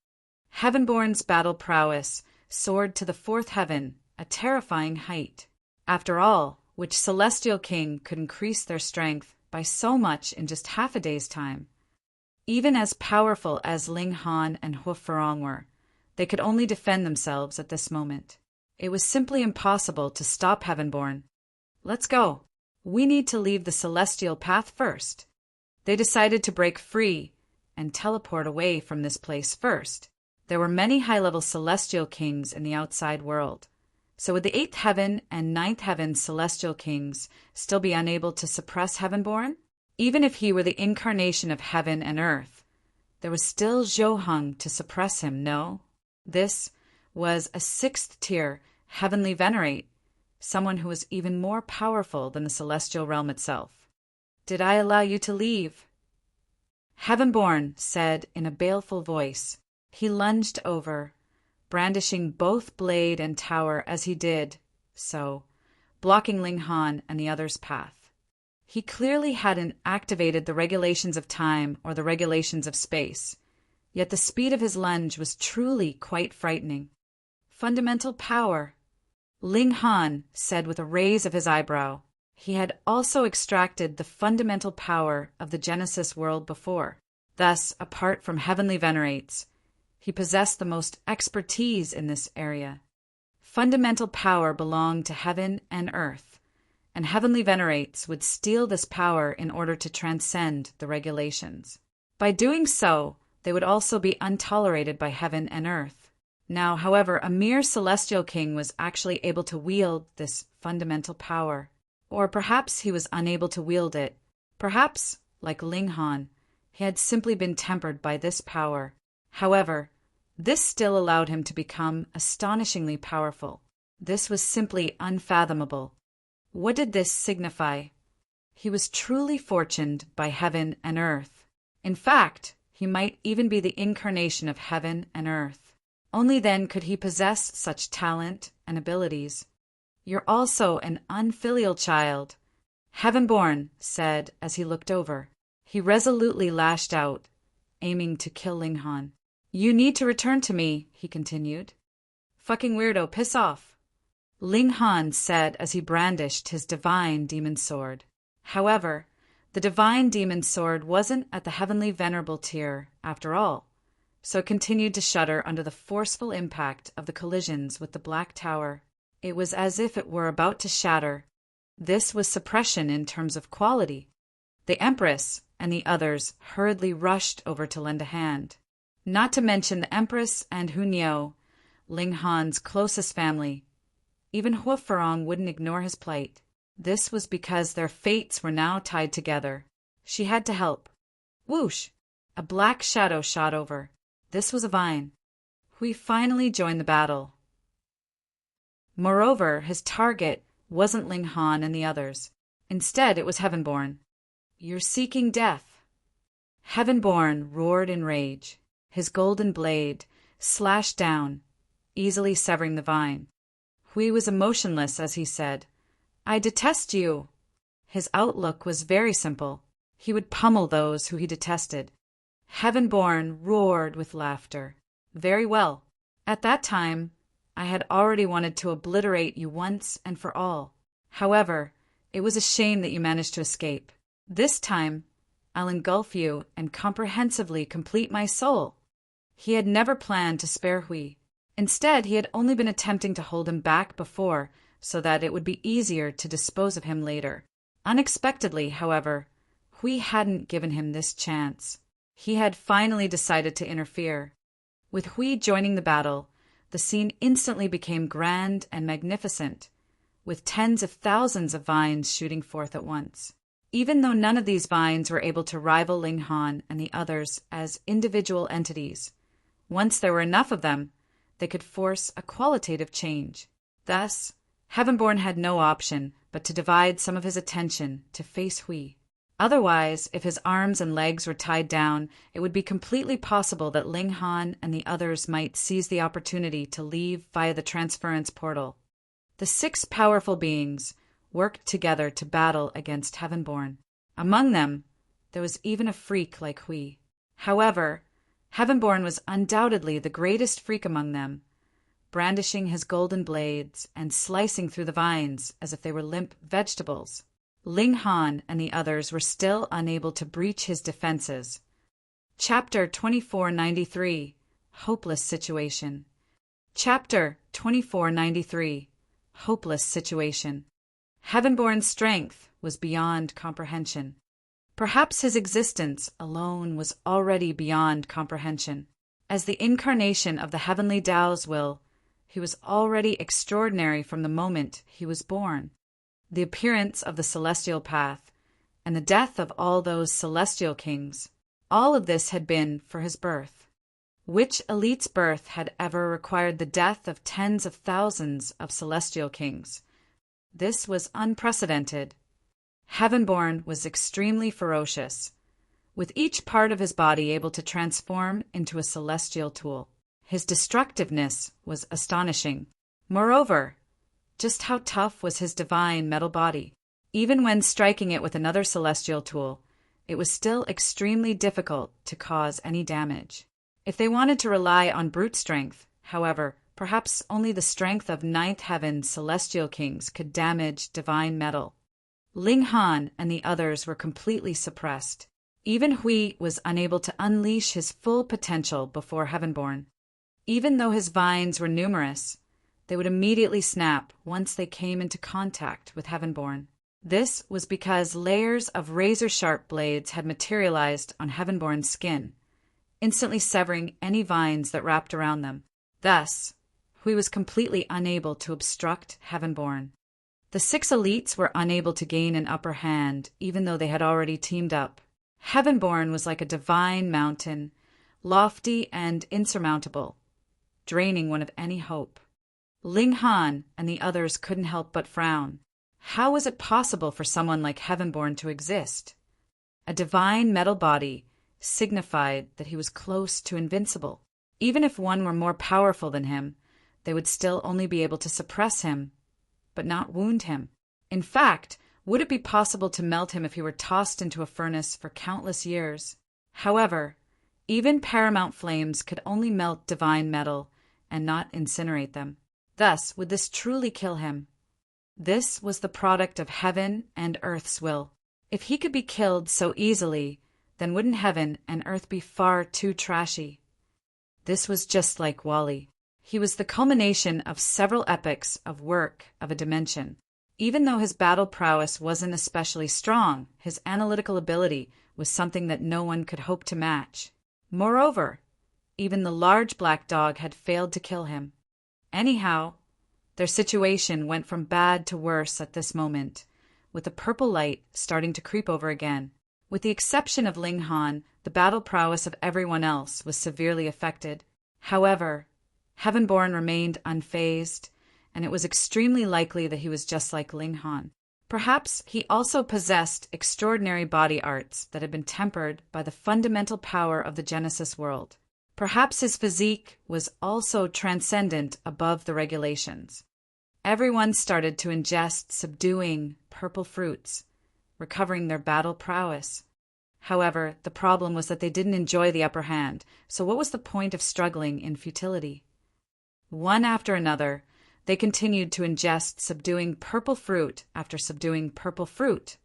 Heavenborn's battle prowess soared to the 4th heaven, a terrifying height. After all, which celestial king could increase their strength by so much in just half a day's time? Even as powerful as Ling Han and Hu Farong were, they could only defend themselves at this moment. It was simply impossible to stop Heavenborn. Let's go. We need to leave the celestial path first. They decided to break free and teleport away from this place first. There were many high-level celestial kings in the outside world. So would the 8th heaven and 9th heaven celestial kings still be unable to suppress Heavenborn? Even if he were the incarnation of heaven and earth, there was still Zhou to suppress him, no? This was a sixth-tier heavenly venerate, someone who was even more powerful than the celestial realm itself. Did I allow you to leave? Heavenborn said in a baleful voice. He lunged over, brandishing both blade and tower as he did so, blocking Ling Han and the other's path. He clearly hadn't activated the regulations of time or the regulations of space, yet the speed of his lunge was truly quite frightening. Fundamental power, Ling Han said with a raise of his eyebrow. He had also extracted the fundamental power of the Genesis world before. Thus, apart from heavenly venerates, he possessed the most expertise in this area. Fundamental power belonged to heaven and earth, and heavenly venerates would steal this power in order to transcend the regulations. By doing so, they would also be untolerated by heaven and earth. Now, however, a mere celestial king was actually able to wield this fundamental power. Or perhaps he was unable to wield it. Perhaps, like Ling Han, he had simply been tempered by this power. However, this still allowed him to become astonishingly powerful. This was simply unfathomable. What did this signify? He was truly fortuned by heaven and earth. In fact, he might even be the incarnation of heaven and earth. Only then could he possess such talent and abilities. You're also an unfilial child, Heavenborn said as he looked over. He resolutely lashed out, aiming to kill Ling Han. You need to return to me, he continued. Fucking weirdo, piss off, Ling Han said as he brandished his divine demon sword. However, the divine demon sword wasn't at the heavenly venerable tier, after all, so it continued to shudder under the forceful impact of the collisions with the Black Tower. It was as if it were about to shatter. This was suppression in terms of quality. The Empress and the others hurriedly rushed over to lend a hand. Not to mention the Empress and Hunyao, Ling Han's closest family. Even Huofarong wouldn't ignore his plight. This was because their fates were now tied together. She had to help. Whoosh! A black shadow shot over. This was a vine. Hui finally joined the battle. Moreover, his target wasn't Ling Han and the others. Instead, it was Heavenborn. You're seeking death. Heavenborn roared in rage. His golden blade slashed down, easily severing the vine. Hui was emotionless as he said, I detest you. His outlook was very simple. He would pummel those who he detested. Heavenborn roared with laughter. Very well. At that time, I had already wanted to obliterate you once and for all. However, it was a shame that you managed to escape. This time, I'll engulf you and comprehensively complete my soul. He had never planned to spare Hui. Instead, he had only been attempting to hold him back before so that it would be easier to dispose of him later. Unexpectedly, however, Hui hadn't given him this chance. He had finally decided to interfere. With Hui joining the battle, the scene instantly became grand and magnificent, with tens of thousands of vines shooting forth at once. Even though none of these vines were able to rival Ling Han and the others as individual entities, once there were enough of them, they could force a qualitative change. Thus, Heavenborn had no option but to divide some of his attention to face Hui. Otherwise, if his arms and legs were tied down, it would be completely possible that Ling Han and the others might seize the opportunity to leave via the transference portal. The 6 powerful beings worked together to battle against Heavenborn. Among them, there was even a freak like Hui. However, Heavenborn was undoubtedly the greatest freak among them, brandishing his golden blades and slicing through the vines as if they were limp vegetables. Ling Han and the others were still unable to breach his defenses. Chapter 2493, Hopeless Situation. Chapter 2493, Hopeless Situation. Heavenborn's strength was beyond comprehension. Perhaps his existence alone was already beyond comprehension. As the incarnation of the heavenly Tao's will, he was already extraordinary from the moment he was born. The appearance of the celestial path, and the death of all those celestial kings, All of this had been for his birth. Which elite's birth had ever required the death of tens of thousands of celestial kings? This was unprecedented. Heavenborn was extremely ferocious, with each part of his body able to transform into a celestial tool. His destructiveness was astonishing. Moreover, just how tough was his divine metal body? Even when striking it with another celestial tool, it was still extremely difficult to cause any damage. If they wanted to rely on brute strength, however, perhaps only the strength of ninth heaven's celestial kings could damage divine metal. Ling Han and the others were completely suppressed. Even Hui was unable to unleash his full potential before Heavenborn. Even though his vines were numerous, they would immediately snap once they came into contact with Heavenborn. This was because layers of razor-sharp blades had materialized on Heavenborn's skin, instantly severing any vines that wrapped around them. Thus, Hui was completely unable to obstruct Heavenborn. The 6 elites were unable to gain an upper hand, even though they had already teamed up. Heavenborn was like a divine mountain, lofty and insurmountable, draining one of any hope. Ling Han and the others couldn't help but frown. How was it possible for someone like Heavenborn to exist? A divine metal body signified that he was close to invincible. Even if one were more powerful than him, they would still only be able to suppress him, but not wound him. In fact, would it be possible to melt him if he were tossed into a furnace for countless years? However, even paramount flames could only melt divine metal and not incinerate them. Thus, would this truly kill him? This was the product of heaven and earth's will. If he could be killed so easily, then wouldn't heaven and earth be far too trashy? This was just like Wally. He was the culmination of several epochs of work of a dimension. Even though his battle prowess wasn't especially strong, his analytical ability was something that no one could hope to match. Moreover, even the large black dog had failed to kill him. Anyhow, their situation went from bad to worse at this moment, with the purple light starting to creep over again. With the exception of Ling Han, the battle prowess of everyone else was severely affected. However, Heavenborn remained unfazed, and it was extremely likely that he was just like Ling Han. Perhaps he also possessed extraordinary body arts that had been tempered by the fundamental power of the Genesis world. Perhaps his physique was also transcendent above the regulations. Everyone started to ingest subduing purple fruits, recovering their battle prowess. However, the problem was that they didn't enjoy the upper hand, so what was the point of struggling in futility? One after another, they continued to ingest subduing purple fruit after subduing purple fruit,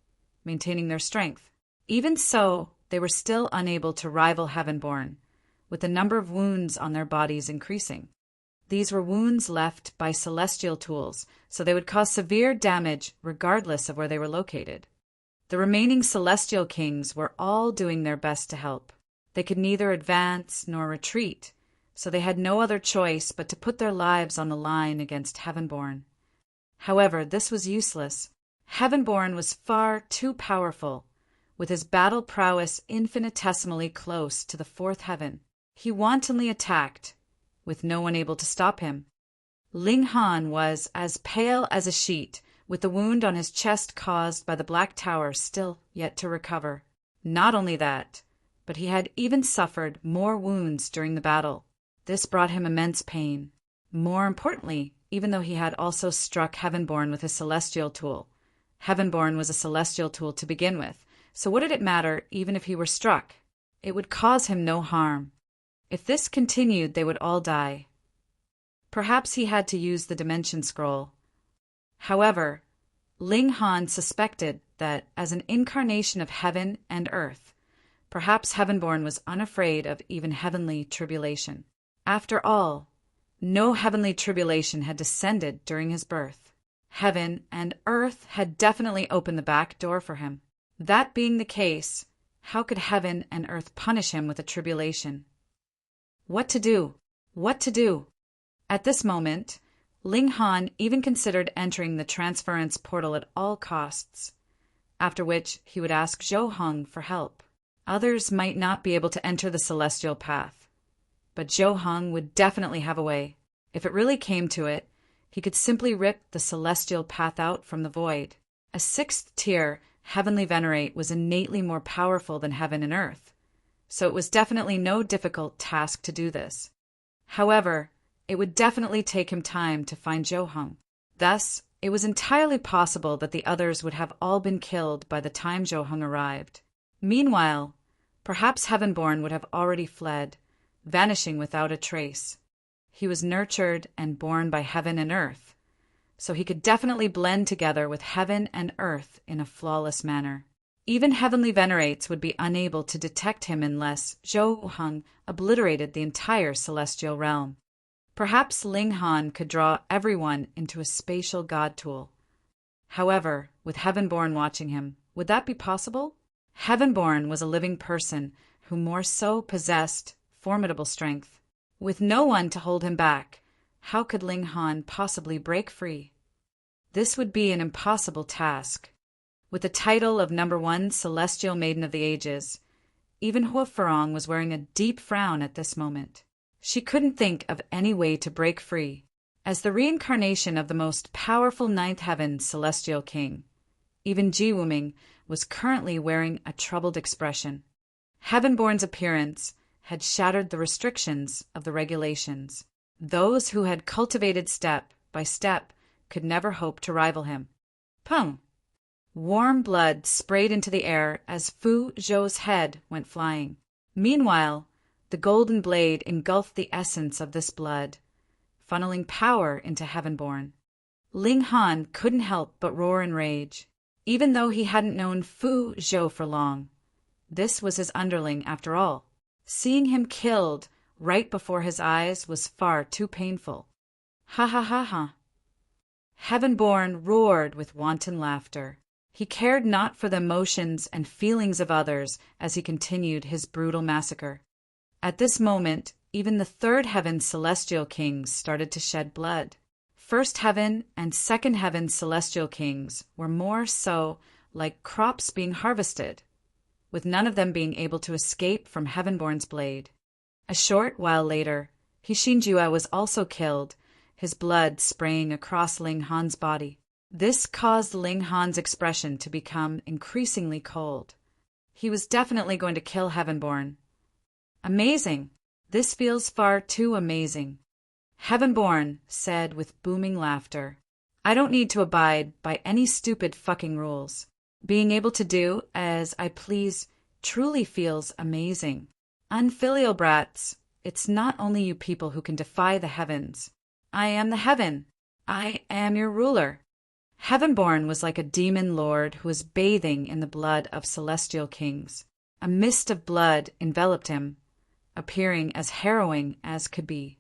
maintaining their strength. Even so, they were still unable to rival Heavenborn, with the number of wounds on their bodies increasing. These were wounds left by celestial tools, so they would cause severe damage regardless of where they were located. The remaining celestial kings were all doing their best to help. They could neither advance nor retreat, so they had no other choice but to put their lives on the line against Heavenborn. However, this was useless. Heavenborn was far too powerful, with his battle prowess infinitesimally close to the 4th heaven. He wantonly attacked, with no one able to stop him. Ling Han was as pale as a sheet, with the wound on his chest caused by the Black Tower still yet to recover. Not only that, but he had even suffered more wounds during the battle. This brought him immense pain. More importantly, even though he had also struck Heavenborn with his celestial tool. Heavenborn was a celestial tool to begin with, so what did it matter even if he were struck? It would cause him no harm. If this continued, they would all die. Perhaps he had to use the Dimension Scroll. However, Ling Han suspected that, as an incarnation of heaven and earth, perhaps Heavenborn was unafraid of even heavenly tribulation. After all, no heavenly tribulation had descended during his birth. Heaven and earth had definitely opened the back door for him. That being the case, how could heaven and earth punish him with a tribulation? What to do? What to do? At this moment, Ling Han even considered entering the transference portal at all costs, after which he would ask Zhou Heng for help. Others might not be able to enter the celestial path, but Zhou Heng would definitely have a way. If it really came to it, he could simply rip the celestial path out from the void. A sixth-tier heavenly venerate was innately more powerful than heaven and earth, so it was definitely no difficult task to do this. However, it would definitely take him time to find Zhou Heng. Thus, it was entirely possible that the others would have all been killed by the time Zhou Heng arrived. Meanwhile, perhaps Heavenborn would have already fled, vanishing without a trace. He was nurtured and born by heaven and earth, so he could definitely blend together with heaven and earth in a flawless manner. Even heavenly venerates would be unable to detect him unless Zhou Heng obliterated the entire celestial realm. Perhaps Ling Han could draw everyone into a spatial god tool. However, with Heavenborn watching him, would that be possible? Heavenborn was a living person who more so possessed formidable strength. With no one to hold him back, how could Ling Han possibly break free? This would be an impossible task. With the title of #1 Celestial Maiden of the Ages, even Hua Farong was wearing a deep frown at this moment. She couldn't think of any way to break free. As the reincarnation of the most powerful ninth heaven celestial king, even Ji Wuming was currently wearing a troubled expression. Heavenborn's appearance had shattered the restrictions of the regulations. Those who had cultivated step by step could never hope to rival him. Pum! Warm blood sprayed into the air as Fu Zhou's head went flying. Meanwhile, the golden blade engulfed the essence of this blood, funneling power into Heavenborn. Ling Han couldn't help but roar in rage. Even though he hadn't known Fu Zhou for long, this was his underling after all. Seeing him killed right before his eyes was far too painful. Ha ha ha ha. Heavenborn roared with wanton laughter. He cared not for the emotions and feelings of others as he continued his brutal massacre. At this moment, even the third heaven celestial kings started to shed blood. First heaven and second heaven celestial kings were more so like crops being harvested, with none of them being able to escape from Heavenborn's blade. A short while later, Hishinjua was also killed, his blood spraying across Ling Han's body. This caused Ling Han's expression to become increasingly cold. He was definitely going to kill Heavenborn. Amazing! This feels far too amazing. Heavenborn said with booming laughter, I don't need to abide by any stupid fucking rules. Being able to do as I please truly feels amazing. Unfilial brats, it's not only you people who can defy the heavens. I am the heaven. I am your ruler. Heavenborn was like a demon lord who was bathing in the blood of celestial kings. A mist of blood enveloped him, appearing as harrowing as could be.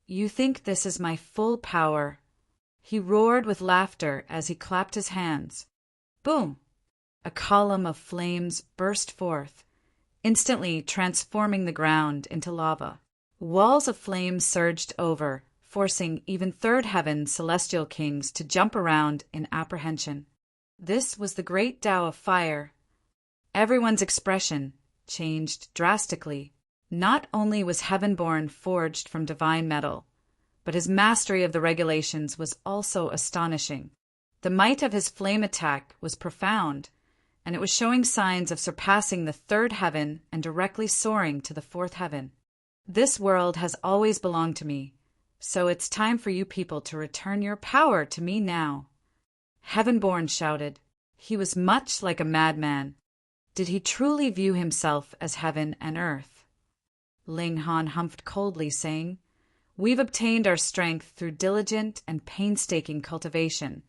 You think this is my full power? He roared with laughter as he clapped his hands. Boom! A column of flames burst forth, instantly transforming the ground into lava. Walls of flames surged over, forcing even third heaven celestial kings to jump around in apprehension. This was the great Tao of fire. Everyone's expression changed drastically. Not only was Heavenborn forged from divine metal, but his mastery of the regulations was also astonishing. The might of his flame attack was profound, and it was showing signs of surpassing the third heaven and directly soaring to the fourth heaven. This world has always belonged to me, so it's time for you people to return your power to me now. Heavenborn shouted. He was much like a madman. Did he truly view himself as heaven and earth? Ling Han humphed coldly, saying, We've obtained our strength through diligent and painstaking cultivation,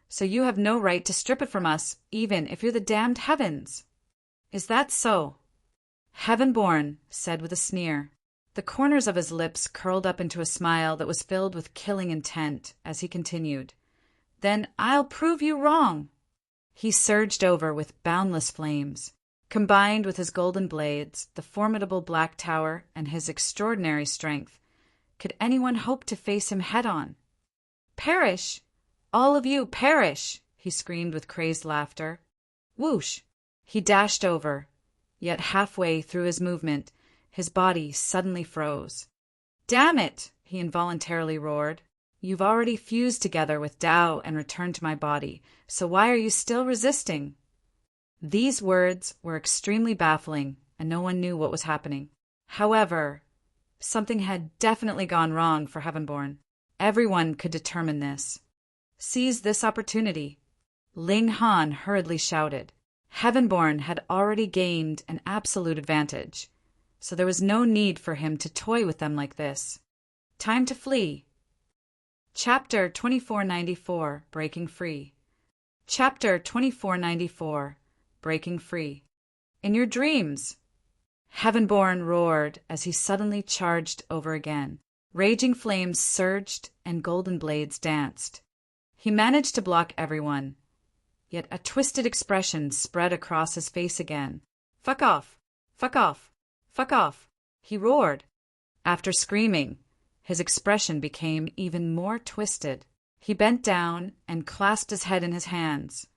so you have no right to strip it from us, even if you're the damned heavens. Is that so? Heavenborn said with a sneer. The corners of his lips curled up into a smile that was filled with killing intent as he continued. Then I'll prove you wrong. He surged over with boundless flames. Combined with his golden blades, the formidable Black Tower, and his extraordinary strength, could anyone hope to face him head-on? Perish! All of you perish! He screamed with crazed laughter. Whoosh! He dashed over, Yet halfway through his movement, his body suddenly froze. "Damn it!" he involuntarily roared. "You've already fused together with Tao and returned to my body, so why are you still resisting?" These words were extremely baffling, and no one knew what was happening. However, something had definitely gone wrong for Heavenborn. Everyone could determine this. "Seize this opportunity," Ling Han hurriedly shouted. Heavenborn had already gained an absolute advantage, so there was no need for him to toy with them like this. Time to flee. Chapter 2494, Breaking Free. Chapter 2494, Breaking Free. In your dreams! Heavenborn roared as he suddenly charged over again. Raging flames surged and golden blades danced. He managed to block everyone, yet a twisted expression spread across his face again. "Fuck off! Fuck off! Fuck off!" he roared. After screaming, his expression became even more twisted. He bent down and clasped his head in his hands,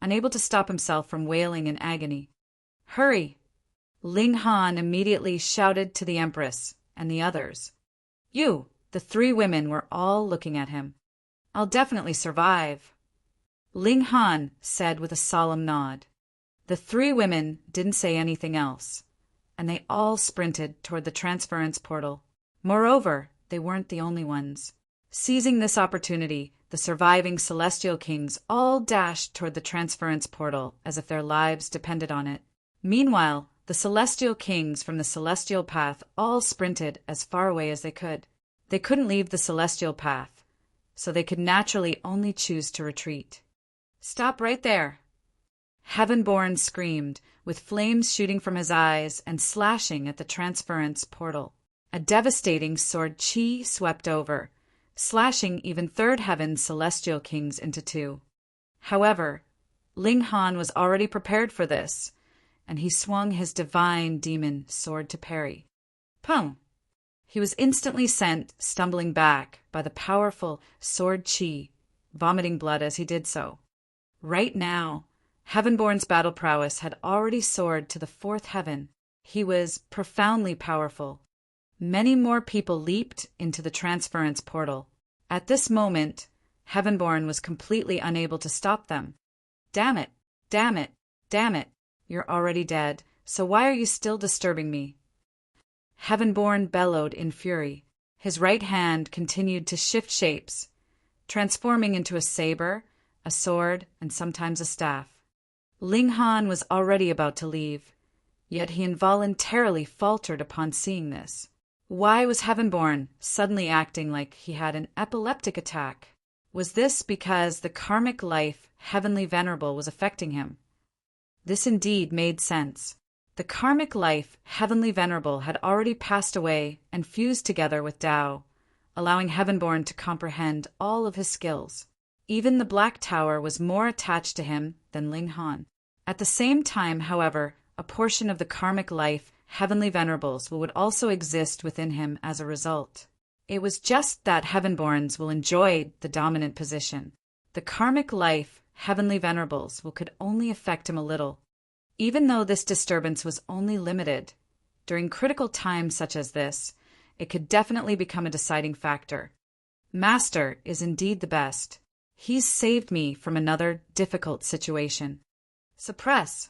unable to stop himself from wailing in agony. "Hurry!" Ling Han immediately shouted to the Empress and the others. The 3 women were all looking at him. "I'll definitely survive," Ling Han said with a solemn nod. The 3 women didn't say anything else, and they all sprinted toward the transference portal. Moreover, they weren't the only ones. Seizing this opportunity, the surviving Celestial Kings all dashed toward the transference portal as if their lives depended on it. Meanwhile, the Celestial Kings from the Celestial Path all sprinted as far away as they could. They couldn't leave the Celestial Path, so they could naturally only choose to retreat. "Stop right there!" Heavenborn screamed, with flames shooting from his eyes and slashing at the transference portal. A devastating sword chi swept over, slashing even Third Heaven's Celestial Kings into 2. However, Ling Han was already prepared for this, and he swung his divine demon sword to parry. Pum! He was instantly sent stumbling back by the powerful sword chi, vomiting blood as he did so. Right now, Heavenborn's battle prowess had already soared to the 4th heaven. He was profoundly powerful. Many more people leaped into the transference portal. At this moment, Heavenborn was completely unable to stop them. "Damn it! Damn it! Damn it! You're already dead, so why are you still disturbing me?" Heavenborn bellowed in fury. His right hand continued to shift shapes, transforming into a saber, a sword, and sometimes a staff. Ling Han was already about to leave, yet he involuntarily faltered upon seeing this. Why was Heavenborn suddenly acting like he had an epileptic attack? Was this because the karmic life Heavenly Venerable was affecting him? This indeed made sense. The karmic life Heavenly Venerable had already passed away and fused together with Tao, allowing Heavenborn to comprehend all of his skills. Even the Black Tower was more attached to him than Ling Han. At the same time, however, a portion of the karmic life Heavenly Venerables would also exist within him as a result. It was just that Heavenborns will enjoy the dominant position. The karmic life Heavenly Venerables could only affect him a little. Even though this disturbance was only limited, during critical times such as this, it could definitely become a deciding factor. Master is indeed the best. He's saved me from another difficult situation. "Suppress!"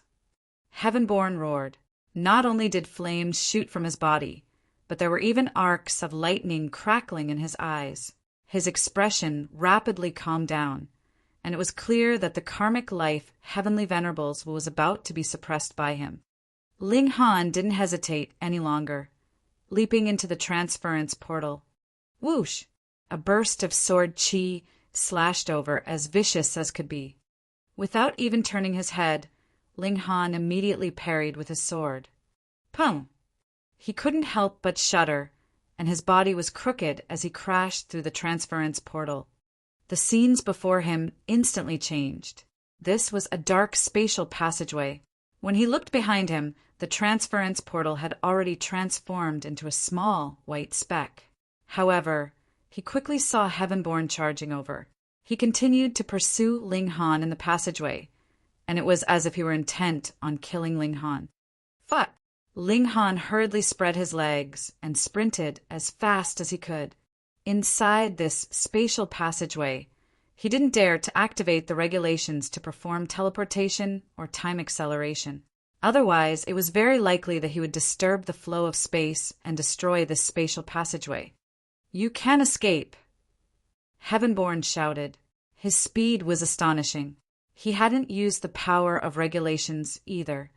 Heavenborn roared. Not only did flames shoot from his body, but there were even arcs of lightning crackling in his eyes. His expression rapidly calmed down, and it was clear that the karmic life Heavenly Venerables was about to be suppressed by him. Ling Han didn't hesitate any longer, leaping into the transference portal. Whoosh! A burst of sword chi slashed over, as vicious as could be. Without even turning his head, Ling Han immediately parried with his sword. Pum! He couldn't help but shudder, and his body was crooked as he crashed through the transference portal. The scenes before him instantly changed. This was a dark spatial passageway. When he looked behind him, the transference portal had already transformed into a small white speck. However, he quickly saw Heavenborn charging over. He continued to pursue Ling Han in the passageway, and it was as if he were intent on killing Ling Han. fuck? Ling Han hurriedly spread his legs and sprinted as fast as he could. Inside this spatial passageway, he didn't dare to activate the regulations to perform teleportation or time acceleration. Otherwise, it was very likely that he would disturb the flow of space and destroy this spatial passageway. "You can escape," Heavenborn shouted. His speed was astonishing. He hadn't used the power of regulations either,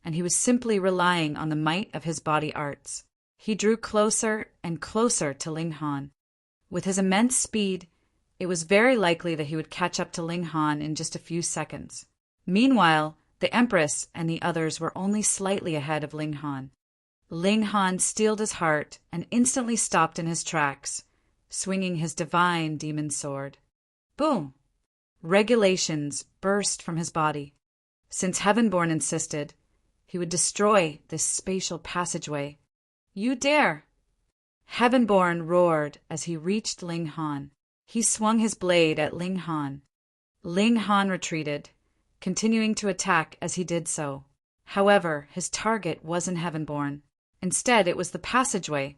and he was simply relying on the might of his body arts. He drew closer and closer to Ling Han. With his immense speed, it was very likely that he would catch up to Ling Han in just a few seconds. Meanwhile, the Empress and the others were only slightly ahead of Ling Han. Ling Han steeled his heart and instantly stopped in his tracks, swinging his divine demon sword. Boom! Regulations burst from his body. Since Heavenborn insisted, he would destroy this spatial passageway. "You dare!" Heavenborn roared as he reached Ling Han. He swung his blade at Ling Han. Ling Han retreated, continuing to attack as he did so. However, his target wasn't Heavenborn. Instead, it was the passageway.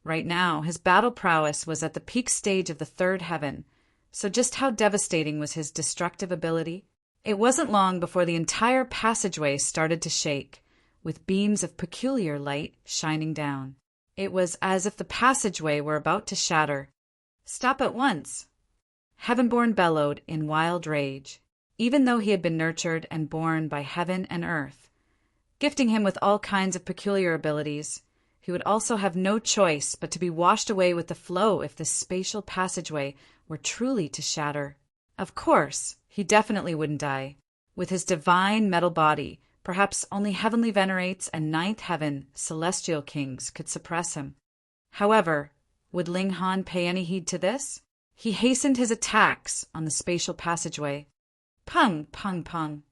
Right now, his battle prowess was at the peak stage of the third heaven, so just how devastating was his destructive ability? It wasn't long before the entire passageway started to shake, with beams of peculiar light shining down. It was as if the passageway were about to shatter. "Stop at once!" Heavenborn bellowed in wild rage. Even though he had been nurtured and born by heaven and earth, gifting him with all kinds of peculiar abilities, he would also have no choice but to be washed away with the flow if this spatial passageway were truly to shatter. Of course, he definitely wouldn't die. With his divine metal body, perhaps only heavenly venerates and ninth heaven celestial kings could suppress him. However, would Ling Han pay any heed to this? He hastened his attacks on the spatial passageway. Pung, pung, pung.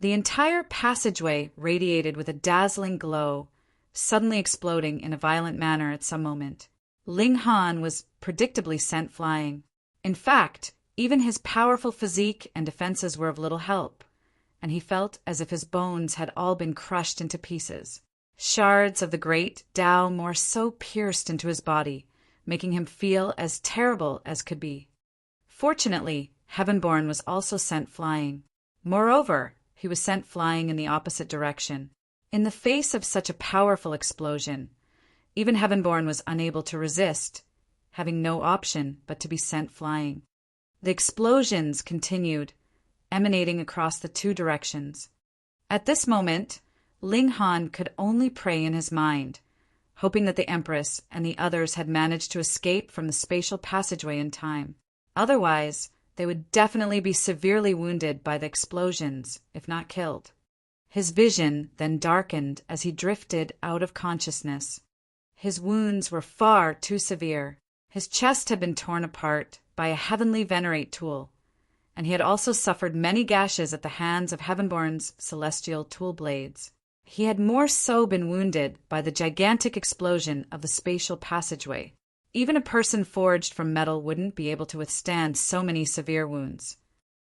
The entire passageway radiated with a dazzling glow, suddenly exploding in a violent manner at some moment. Ling Han was predictably sent flying. In fact, even his powerful physique and defenses were of little help, and he felt as if his bones had all been crushed into pieces. Shards of the great Tao more so pierced into his body, making him feel as terrible as could be. Fortunately, Heavenborn was also sent flying. Moreover, he was sent flying in the opposite direction. In the face of such a powerful explosion, even Heavenborn was unable to resist, having no option but to be sent flying. The explosions continued, emanating across the two directions. At this moment, Ling Han could only pray in his mind, hoping that the Empress and the others had managed to escape from the spatial passageway in time. Otherwise, they would definitely be severely wounded by the explosions, if not killed. His vision then darkened as he drifted out of consciousness. His wounds were far too severe. His chest had been torn apart by a heavenly venerate tool, and he had also suffered many gashes at the hands of Heavenborn's celestial tool blades. He had more so been wounded by the gigantic explosion of the spatial passageway. Even a person forged from metal wouldn't be able to withstand so many severe wounds.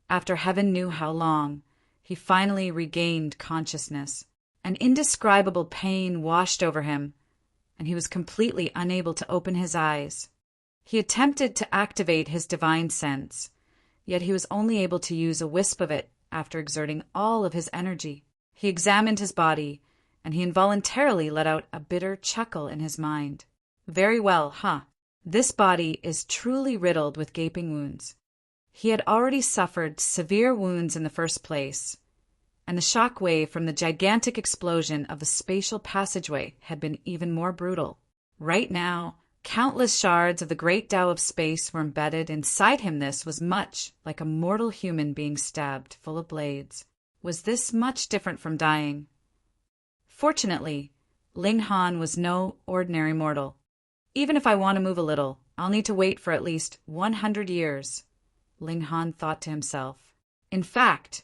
After heaven knew how long, he finally regained consciousness. An indescribable pain washed over him, and he was completely unable to open his eyes. He attempted to activate his divine sense, yet he was only able to use a wisp of it after exerting all of his energy. He examined his body, and he involuntarily let out a bitter chuckle in his mind. Very well, huh? This body is truly riddled with gaping wounds. He had already suffered severe wounds in the first place, and the shock wave from the gigantic explosion of the spatial passageway had been even more brutal. Right now, countless shards of the great Tao of space were embedded inside him. This was much like a mortal human being stabbed full of blades. Was this much different from dying? Fortunately, Ling Han was no ordinary mortal. Even if I want to move a little, I'll need to wait for at least 100 years, Ling Han thought to himself. In fact,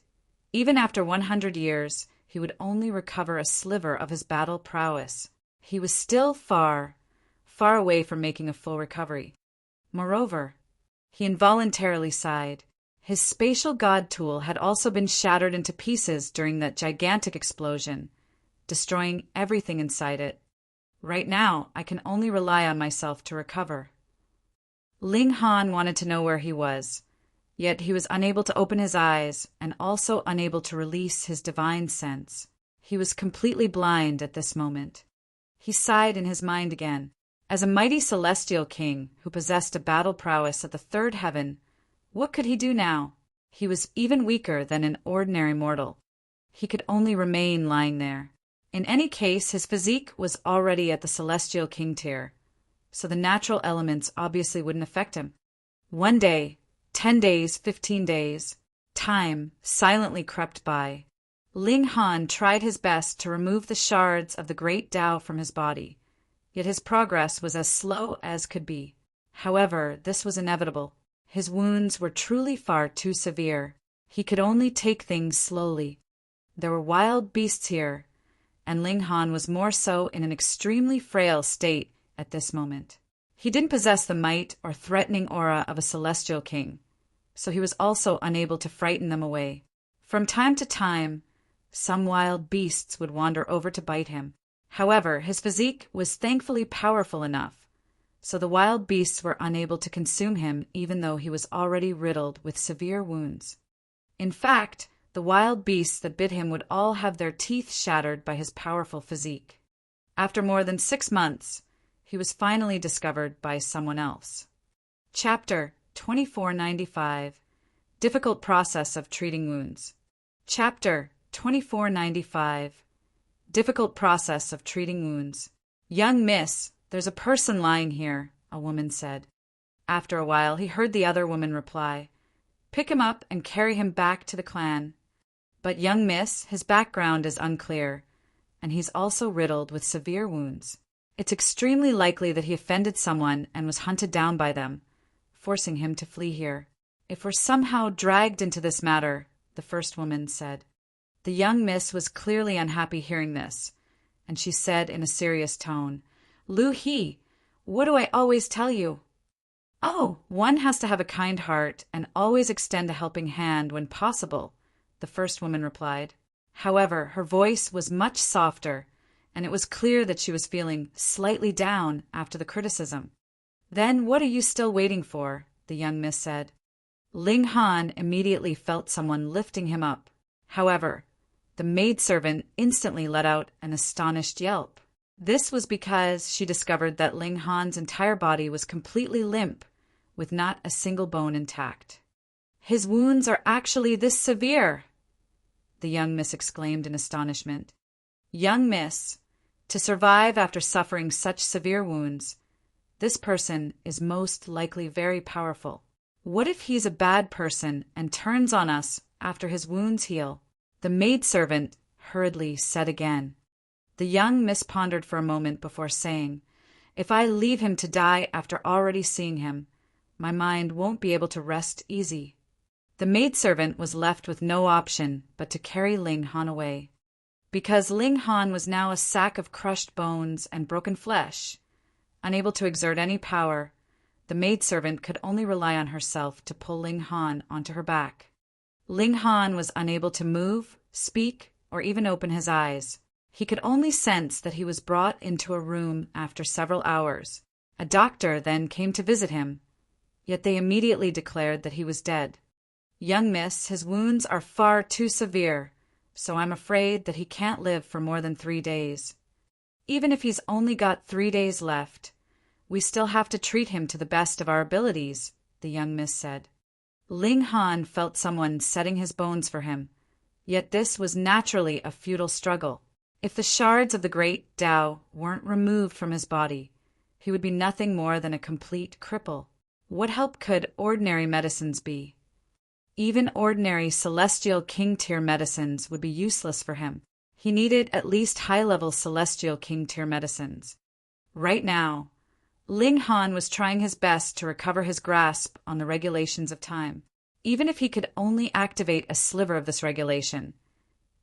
even after 100 years, he would only recover a sliver of his battle prowess. He was still far, far away from making a full recovery. Moreover, he involuntarily sighed. His spatial god tool had also been shattered into pieces during that gigantic explosion, destroying everything inside it. Right now, I can only rely on myself to recover. Ling Han wanted to know where he was, yet he was unable to open his eyes and also unable to release his divine sense. He was completely blind at this moment. He sighed in his mind again. As a mighty celestial king who possessed a battle prowess at the third heaven, what could he do now? He was even weaker than an ordinary mortal. He could only remain lying there. In any case, his physique was already at the celestial king tier, so the natural elements obviously wouldn't affect him. 1 day, 10 days, 15 days, time silently crept by. Ling Han tried his best to remove the shards of the great Tao from his body, yet his progress was as slow as could be. However, this was inevitable. His wounds were truly far too severe. He could only take things slowly. There were wild beasts here, and Ling Han was more so in an extremely frail state at this moment. He didn't possess the might or threatening aura of a celestial king, so he was also unable to frighten them away. From time to time, some wild beasts would wander over to bite him. However, his physique was thankfully powerful enough, so the wild beasts were unable to consume him even though he was already riddled with severe wounds. In fact, the wild beasts that bit him would all have their teeth shattered by his powerful physique. After more than 6 months, he was finally discovered by someone else. Chapter 2495. Difficult Process of Treating Wounds. Chapter 2495. Difficult Process of Treating Wounds. "Young miss, there's a person lying here," a woman said. After a while, he heard the other woman reply, "Pick him up and carry him back to the clan. But young miss, his background is unclear, and he's also riddled with severe wounds. It's extremely likely that he offended someone and was hunted down by them, forcing him to flee here. If we're somehow dragged into this matter," the first woman said. The young miss was clearly unhappy hearing this, and she said in a serious tone, "Lu He, what do I always tell you?" "Oh, one has to have a kind heart and always extend a helping hand when possible," the first woman replied. However, her voice was much softer, and it was clear that she was feeling slightly down after the criticism. "Then what are you still waiting for?" the young miss said. Ling Han immediately felt someone lifting him up. However, the maidservant instantly let out an astonished yelp. This was because she discovered that Ling Han's entire body was completely limp, with not a single bone intact. "His wounds are actually this severe!" the young miss exclaimed in astonishment. "Young miss, to survive after suffering such severe wounds, this person is most likely very powerful. What if he's a bad person and turns on us after his wounds heal?" the maidservant hurriedly said again. The young miss pondered for a moment before saying, "If I leave him to die after already seeing him, my mind won't be able to rest easy." The maidservant was left with no option but to carry Ling Han away. Because Ling Han was now a sack of crushed bones and broken flesh, unable to exert any power, the maidservant could only rely on herself to pull Ling Han onto her back. Ling Han was unable to move, speak, or even open his eyes. He could only sense that he was brought into a room after several hours. A doctor then came to visit him, yet they immediately declared that he was dead. "Young miss, his wounds are far too severe, so I'm afraid that he can't live for more than 3 days. Even if he's only got 3 days left, we still have to treat him to the best of our abilities," the young miss said. Ling Han felt someone setting his bones for him, yet this was naturally a futile struggle. If the shards of the great Tao weren't removed from his body, he would be nothing more than a complete cripple. What help could ordinary medicines be? Even ordinary celestial king-tier medicines would be useless for him. He needed at least high-level celestial king-tier medicines. Right now, Ling Han was trying his best to recover his grasp on the regulations of time. Even if he could only activate a sliver of this regulation,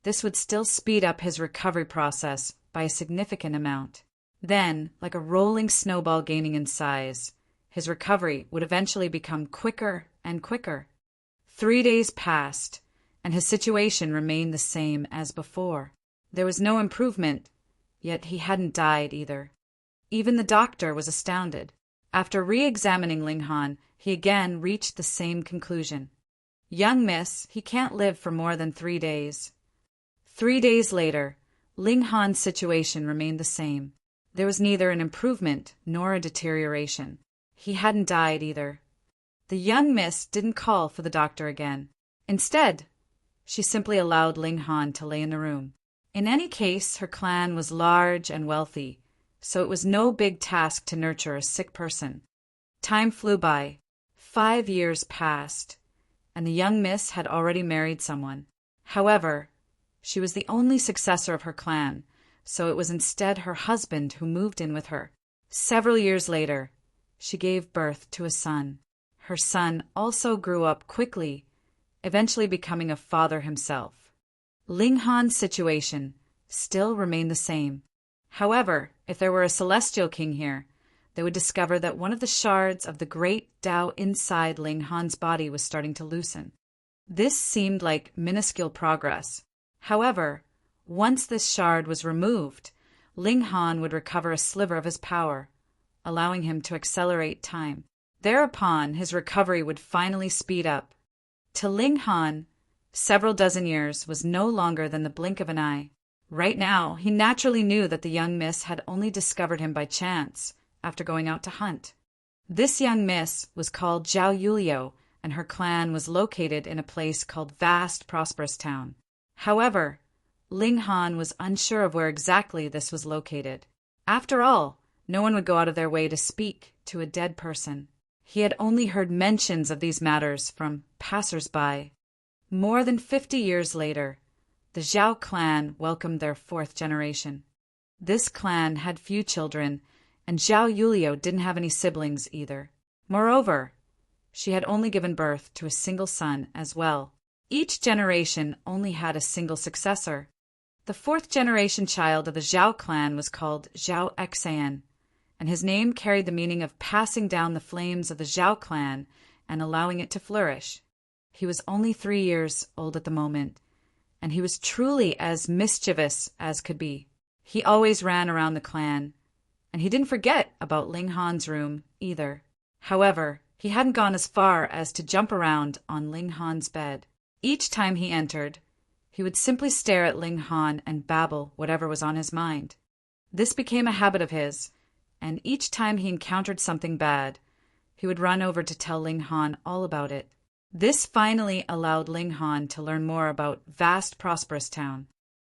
this would still speed up his recovery process by a significant amount. Then, like a rolling snowball gaining in size, his recovery would eventually become quicker and quicker. 3 days passed, and his situation remained the same as before. There was no improvement, yet he hadn't died either. Even the doctor was astounded. After re-examining Ling Han, he again reached the same conclusion. Young miss, he can't live for more than 3 days. 3 days later, Ling Han's situation remained the same. There was neither an improvement nor a deterioration. He hadn't died either. The young miss didn't call for the doctor again. Instead, she simply allowed Ling Han to lay in the room. In any case, her clan was large and wealthy, so it was no big task to nurture a sick person. Time flew by. 5 years passed, and the young miss had already married someone. However, she was the only successor of her clan, so it was instead her husband who moved in with her. Several years later, she gave birth to a son. Her son also grew up quickly, eventually becoming a father himself. Ling Han's situation still remained the same. However, if there were a celestial king here, they would discover that one of the shards of the great Tao inside Ling Han's body was starting to loosen. This seemed like minuscule progress. However, once this shard was removed, Ling Han would recover a sliver of his power, allowing him to accelerate time. Thereupon, his recovery would finally speed up. To Ling Han, several dozen years was no longer than the blink of an eye. Right now, he naturally knew that the young miss had only discovered him by chance after going out to hunt. This young miss was called Zhao Yulio, and her clan was located in a place called Vast Prosperous Town. However, Ling Han was unsure of where exactly this was located. After all, no one would go out of their way to speak to a dead person. He had only heard mentions of these matters from passers-by. More than 50 years later, the Zhao clan welcomed their 4th generation. This clan had few children, and Zhao Yulio didn't have any siblings either. Moreover, she had only given birth to a single son as well. Each generation only had a single successor. The 4th generation child of the Zhao clan was called Zhao Xan, and his name carried the meaning of passing down the flames of the Zhao clan and allowing it to flourish. He was only 3 years old at the moment, and he was truly as mischievous as could be. He always ran around the clan, and he didn't forget about Ling Han's room either. However, he hadn't gone as far as to jump around on Ling Han's bed. Each time he entered, he would simply stare at Ling Han and babble whatever was on his mind. This became a habit of his, and each time he encountered something bad, he would run over to tell Ling Han all about it. This finally allowed Ling Han to learn more about Vast Prosperous Town.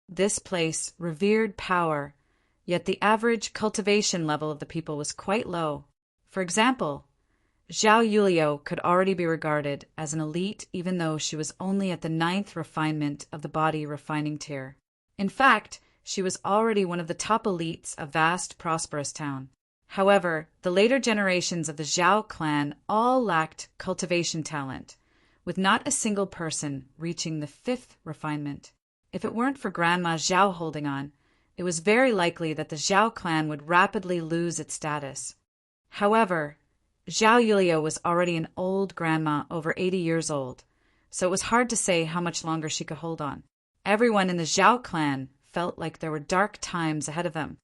This place revered power, yet the average cultivation level of the people was quite low. For example, Zhao Yulio could already be regarded as an elite even though she was only at the 9th refinement of the body refining tier. In fact, she was already one of the top elites of Vast Prosperous Town. However, the later generations of the Zhao clan all lacked cultivation talent, with not a single person reaching the 5th refinement. If it weren't for Grandma Zhao holding on, it was very likely that the Zhao clan would rapidly lose its status. However, Zhao Yulio was already an old grandma over 80 years old, so it was hard to say how much longer she could hold on. Everyone in the Zhao clan felt like there were dark times ahead of them.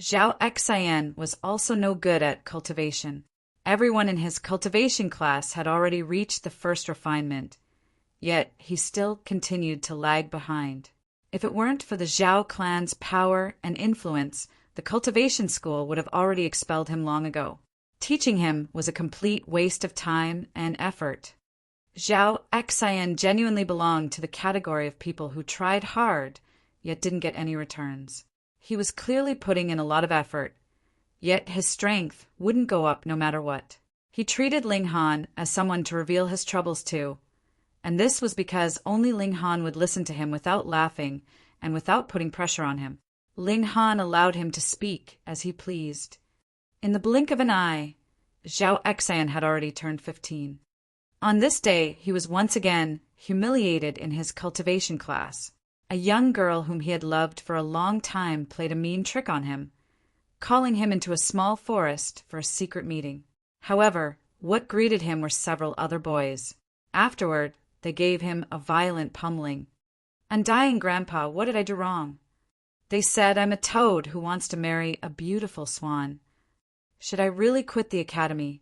Zhao Xan was also no good at cultivation. Everyone in his cultivation class had already reached the 1st refinement, yet he still continued to lag behind. If it weren't for the Zhao clan's power and influence, the cultivation school would have already expelled him long ago. Teaching him was a complete waste of time and effort. Zhao Xan genuinely belonged to the category of people who tried hard, yet didn't get any returns. He was clearly putting in a lot of effort, yet his strength wouldn't go up no matter what. He treated Ling Han as someone to reveal his troubles to, and this was because only Ling Han would listen to him without laughing and without putting pressure on him. Ling Han allowed him to speak as he pleased. In the blink of an eye, Zhao Xan had already turned 15. On this day, he was once again humiliated in his cultivation class. A young girl whom he had loved for a long time played a mean trick on him, calling him into a small forest for a secret meeting. However, what greeted him were several other boys. Afterward, they gave him a violent pummeling. "Undying Grandpa, what did I do wrong? They said I'm a toad who wants to marry a beautiful swan. Should I really quit the academy?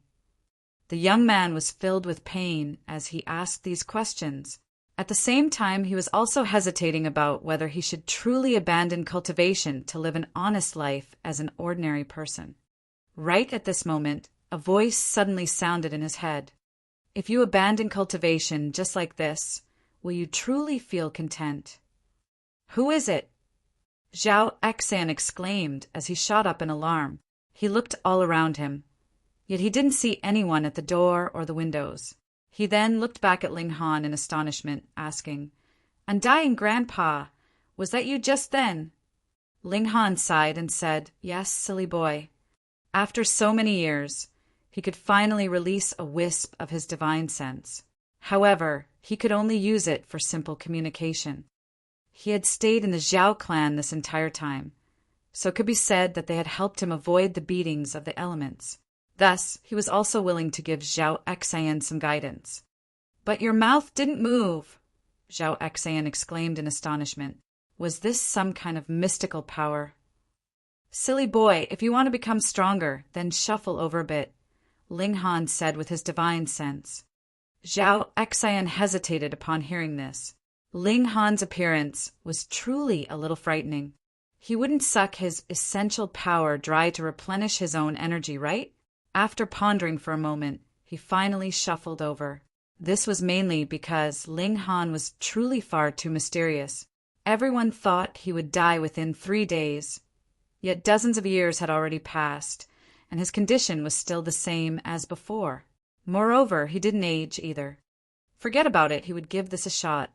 The young man was filled with pain as he asked these questions. At the same time, he was also hesitating about whether he should truly abandon cultivation to live an honest life as an ordinary person. Right at this moment, a voice suddenly sounded in his head. If you abandon cultivation just like this, will you truly feel content? Who is it? Zhao Exan exclaimed as he shot up in alarm. He looked all around him, yet he didn't see anyone at the door or the windows. He then looked back at Ling Han in astonishment, asking, "Undying Grandpa, was that you just then?" Ling Han sighed and said, "Yes, silly boy." After so many years, he could finally release a wisp of his divine sense. However, he could only use it for simple communication. He had stayed in the Zhao clan this entire time, so it could be said that they had helped him avoid the beatings of the elements. Thus, he was also willing to give Zhao Exayan some guidance. "But your mouth didn't move," Zhao Exayan exclaimed in astonishment. Was this some kind of mystical power? "Silly boy, if you want to become stronger, then shuffle over a bit," Ling Han said with his divine sense. Zhao Exayan hesitated upon hearing this. Ling Han's appearance was truly a little frightening. He wouldn't suck his essential power dry to replenish his own energy, right? After pondering for a moment, he finally shuffled over. This was mainly because Ling Han was truly far too mysterious. Everyone thought he would die within 3 days. Yet dozens of years had already passed, and his condition was still the same as before. Moreover, he didn't age either. Forget about it, he would give this a shot.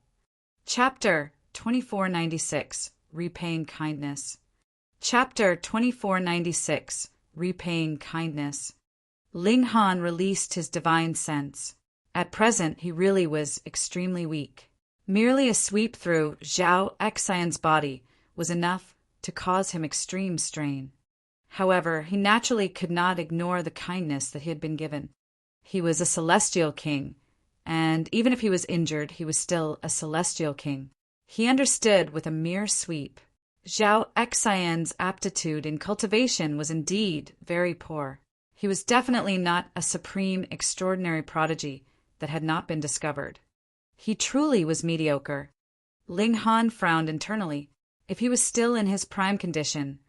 Chapter 2496, Repaying Kindness. Chapter 2496, Repaying Kindness. Ling Han released his divine sense. At present, he really was extremely weak. Merely a sweep through Zhao Exayan's body was enough to cause him extreme strain. However, he naturally could not ignore the kindness that he had been given. He was a celestial king, and even if he was injured, he was still a celestial king. He understood with a mere sweep. Zhao Exayan's aptitude in cultivation was indeed very poor. He was definitely not a supreme, extraordinary prodigy that had not been discovered. He truly was mediocre. Ling Han frowned internally. If he was still in his prime condition,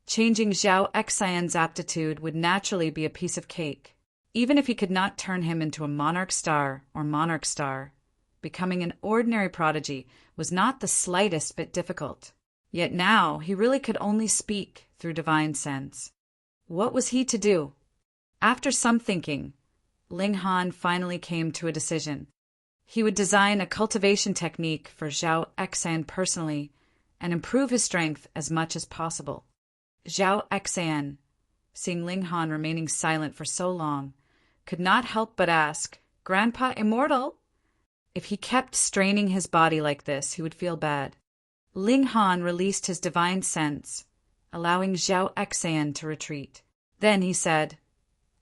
changing Zhao Exayan's aptitude would naturally be a piece of cake. Even if he could not turn him into a monarch star or monarch star, becoming an ordinary prodigy was not the slightest bit difficult. Yet now he really could only speak through divine sense. What was he to do? After some thinking, Ling Han finally came to a decision. He would design a cultivation technique for Zhao Exayan personally and improve his strength as much as possible. Zhao Exayan, seeing Ling Han remaining silent for so long, could not help but ask, "Grandpa immortal?" If he kept straining his body like this, he would feel bad. Ling Han released his divine sense, allowing Zhao Exayan to retreat. Then he said,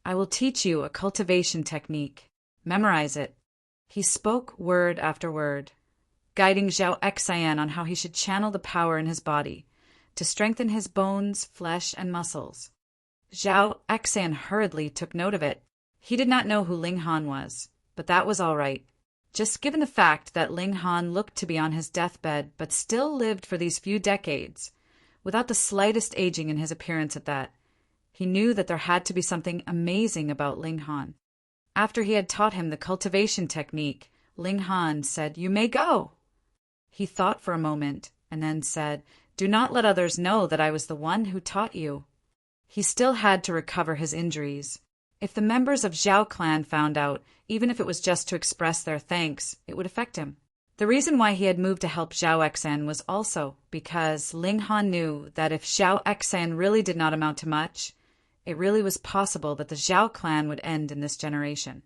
"I will teach you a cultivation technique. Memorize it." He spoke word after word, guiding Zhao Exayan on how he should channel the power in his body to strengthen his bones, flesh, and muscles. Zhao Exayan hurriedly took note of it. He did not know who Ling Han was, but that was all right. Just given the fact that Ling Han looked to be on his deathbed but still lived for these few decades, without the slightest aging in his appearance at that, he knew that there had to be something amazing about Ling Han. After he had taught him the cultivation technique, Ling Han said, "You may go." He thought for a moment and then said, "Do not let others know that I was the one who taught you." He still had to recover his injuries. If the members of Zhao clan found out, even if it was just to express their thanks, it would affect him. The reason why he had moved to help Zhao Exan was also because Ling Han knew that if Zhao Exan really did not amount to much, it really was possible that the Zhao clan would end in this generation.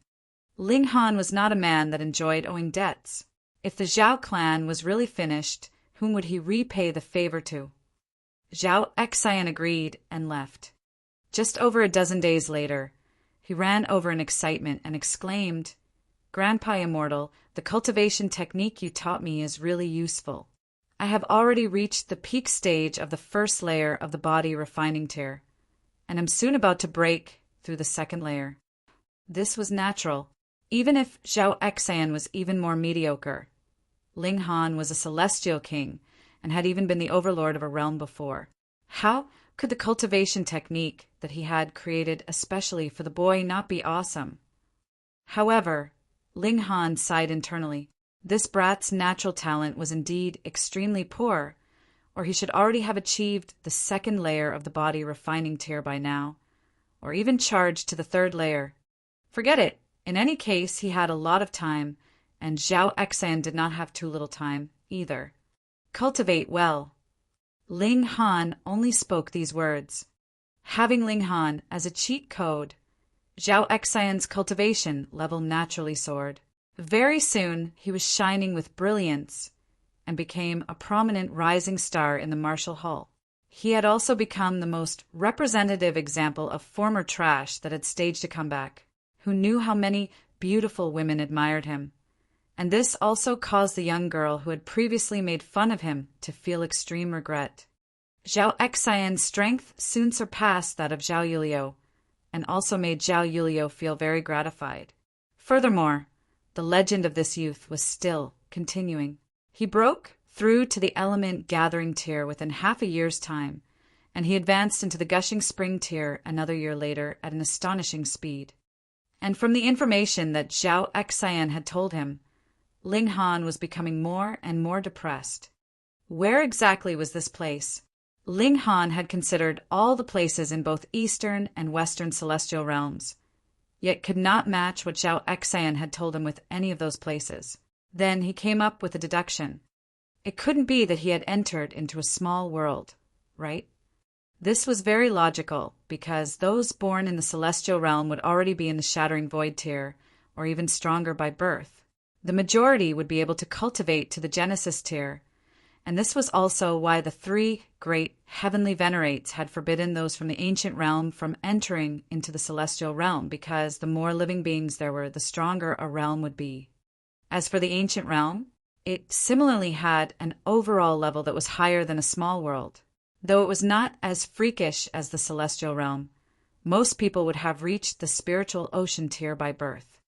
Ling Han was not a man that enjoyed owing debts. If the Zhao clan was really finished, whom would he repay the favor to? Zhao Exayan agreed and left. Just over a dozen days later, he ran over in excitement and exclaimed, "Grandpa Immortal, the cultivation technique you taught me is really useful. I have already reached the peak stage of the first layer of the body refining tier, and am soon about to break through the second layer. This was natural, even if Zhao Exan was even more mediocre. Ling Han was a celestial king, and had even been the overlord of a realm before. How could the cultivation technique that he had created especially for the boy not be awesome? However, Ling Han sighed internally. This brat's natural talent was indeed extremely poor, or he should already have achieved the second layer of the body refining tier by now, or even charged to the third layer. Forget it. In any case, he had a lot of time, and Zhao Exan did not have too little time, either. Cultivate well. Ling Han only spoke these words. Having Ling Han as a cheat code, Zhao Exan's cultivation level naturally soared. Very soon, he was shining with brilliance and became a prominent rising star in the martial hall. He had also become the most representative example of former trash that had staged a comeback, who knew how many beautiful women admired him. And this also caused the young girl who had previously made fun of him to feel extreme regret. Zhao Exan's strength soon surpassed that of Zhao Yulio, and also made Zhao Yulio feel very gratified. Furthermore, the legend of this youth was still continuing. He broke through to the element gathering tier within half a year's time, and he advanced into the gushing spring tier another year later at an astonishing speed. And from the information that Zhao Exan had told him, Ling Han was becoming more and more depressed. Where exactly was this place? Ling Han had considered all the places in both Eastern and Western celestial realms, yet could not match what Zhao Exan had told him with any of those places. Then he came up with a deduction. It couldn't be that he had entered into a small world, right? This was very logical, because those born in the celestial realm would already be in the shattering void tier, or even stronger by birth. The majority would be able to cultivate to the Genesis tier, and this was also why the three great heavenly venerates had forbidden those from the ancient realm from entering into the celestial realm, because the more living beings there were, the stronger a realm would be. As for the ancient realm, it similarly had an overall level that was higher than a small world. Though it was not as freakish as the celestial realm, most people would have reached the spiritual ocean tier by birth.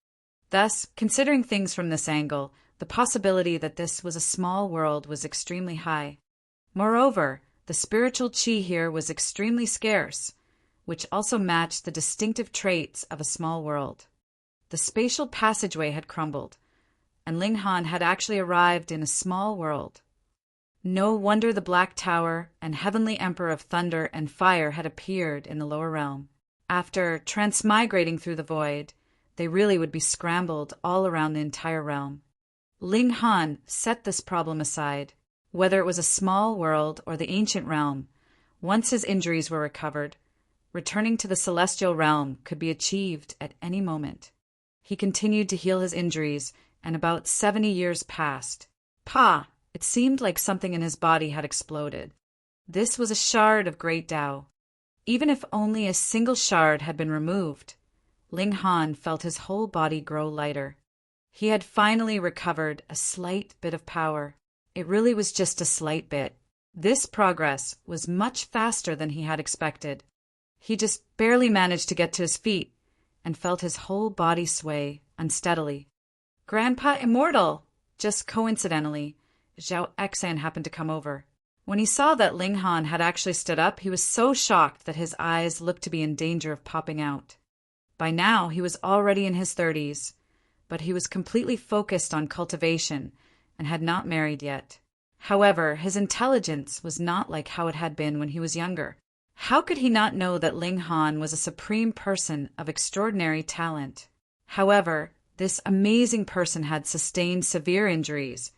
Thus, considering things from this angle, the possibility that this was a small world was extremely high. Moreover, the spiritual chi here was extremely scarce, which also matched the distinctive traits of a small world. The spatial passageway had crumbled, and Ling Han had actually arrived in a small world. No wonder the Black Tower and Heavenly Emperor of Thunder and Fire had appeared in the lower realm. After transmigrating through the void, they really would be scrambled all around the entire realm. Ling Han set this problem aside. Whether it was a small world or the ancient realm, once his injuries were recovered, returning to the celestial realm could be achieved at any moment. He continued to heal his injuries, and about 70 years passed. It seemed like something in his body had exploded. This was a shard of great Tao. Even if only a single shard had been removed, Ling Han felt his whole body grow lighter. He had finally recovered a slight bit of power. It really was just a slight bit. This progress was much faster than he had expected. He just barely managed to get to his feet and felt his whole body sway unsteadily. Grandpa Immortal! Just coincidentally, Zhao Exan happened to come over. When he saw that Ling Han had actually stood up, he was so shocked that his eyes looked to be in danger of popping out. By now, he was already in his 30s, but he was completely focused on cultivation and had not married yet. However, his intelligence was not like how it had been when he was younger. How could he not know that Ling Han was a supreme person of extraordinary talent? However, this amazing person had sustained severe injuries,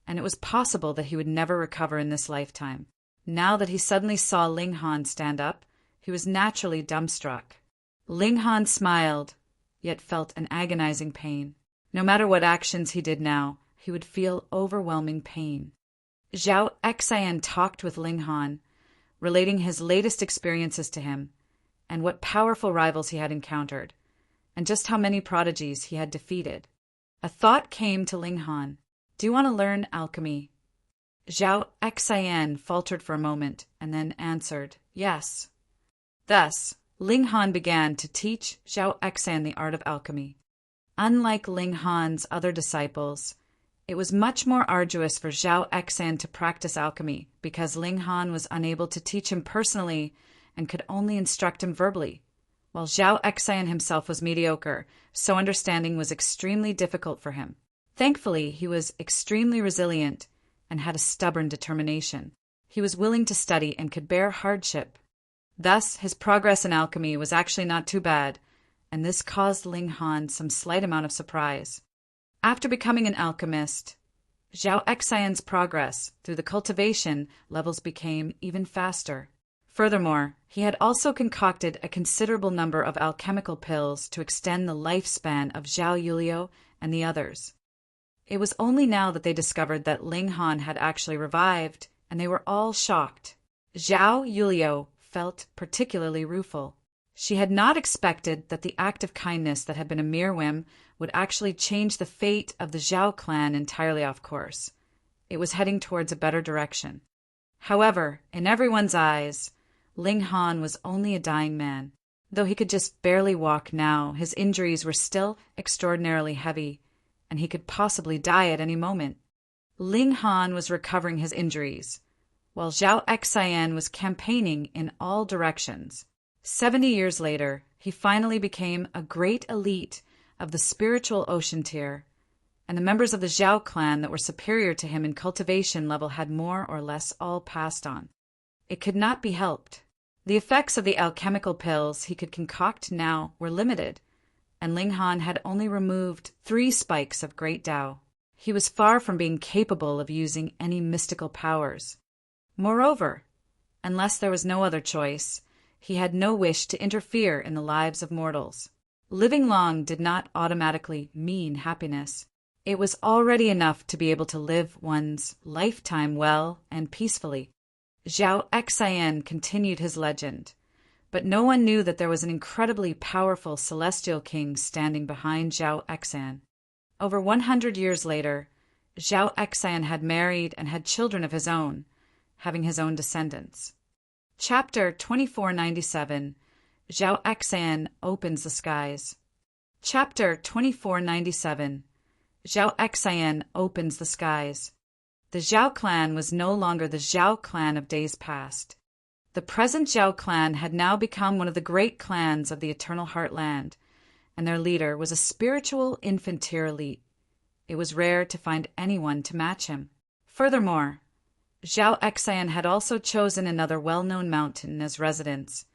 and it was possible that he would never recover in this lifetime. Now that he suddenly saw Ling Han stand up, he was naturally dumbstruck. Ling Han smiled, yet felt an agonizing pain. No matter what actions he did now, he would feel overwhelming pain. Zhao Exan talked with Ling Han, relating his latest experiences to him, and what powerful rivals he had encountered, and just how many prodigies he had defeated. A thought came to Ling Han. Do you want to learn alchemy? Zhao Xian faltered for a moment and then answered, yes. Thus, Ling Han began to teach Zhao Xian the art of alchemy. Unlike Ling Han's other disciples, it was much more arduous for Zhao Xian to practice alchemy because Ling Han was unable to teach him personally and could only instruct him verbally, while Zhao Xian himself was mediocre, so understanding was extremely difficult for him. Thankfully, he was extremely resilient and had a stubborn determination. He was willing to study and could bear hardship. Thus, his progress in alchemy was actually not too bad, and this caused Ling Han some slight amount of surprise. After becoming an alchemist, Zhao Xian's progress through the cultivation levels became even faster. Furthermore, he had also concocted a considerable number of alchemical pills to extend the lifespan of Zhao Yulio and the others. It was only now that they discovered that Ling Han had actually revived, and they were all shocked. Zhao Yulio felt particularly rueful. She had not expected that the act of kindness that had been a mere whim would actually change the fate of the Zhao clan entirely off course. It was heading towards a better direction. However, in everyone's eyes, Ling Han was only a dying man. Though he could just barely walk now, his injuries were still extraordinarily heavy, and he could possibly die at any moment. Ling Han was recovering his injuries, while Zhao Xian was campaigning in all directions. 70 years later, he finally became a great elite of the spiritual ocean tier, and the members of the Zhao clan that were superior to him in cultivation level had more or less all passed on. It could not be helped. The effects of the alchemical pills he could concoct now were limited, and Ling Han had only removed 3 spikes of great Tao. He was far from being capable of using any mystical powers. Moreover, unless there was no other choice, he had no wish to interfere in the lives of mortals. Living long did not automatically mean happiness. It was already enough to be able to live one's lifetime well and peacefully. Zhao Xian continued his legend, but no one knew that there was an incredibly powerful celestial king standing behind Zhao Xian. Over 100 years later, Zhao Xian had married and had children of his own, having his own descendants. Chapter 2497, Zhao Xian Opens the Skies. Chapter 2497, Zhao Xian Opens the Skies. The Zhao clan was no longer the Zhao clan of days past. The present Zhao clan had now become one of the great clans of the Eternal Heartland, and their leader was a spiritual infant tier elite. It was rare to find anyone to match him. Furthermore, Zhao Xian had also chosen another well-known mountain as residence,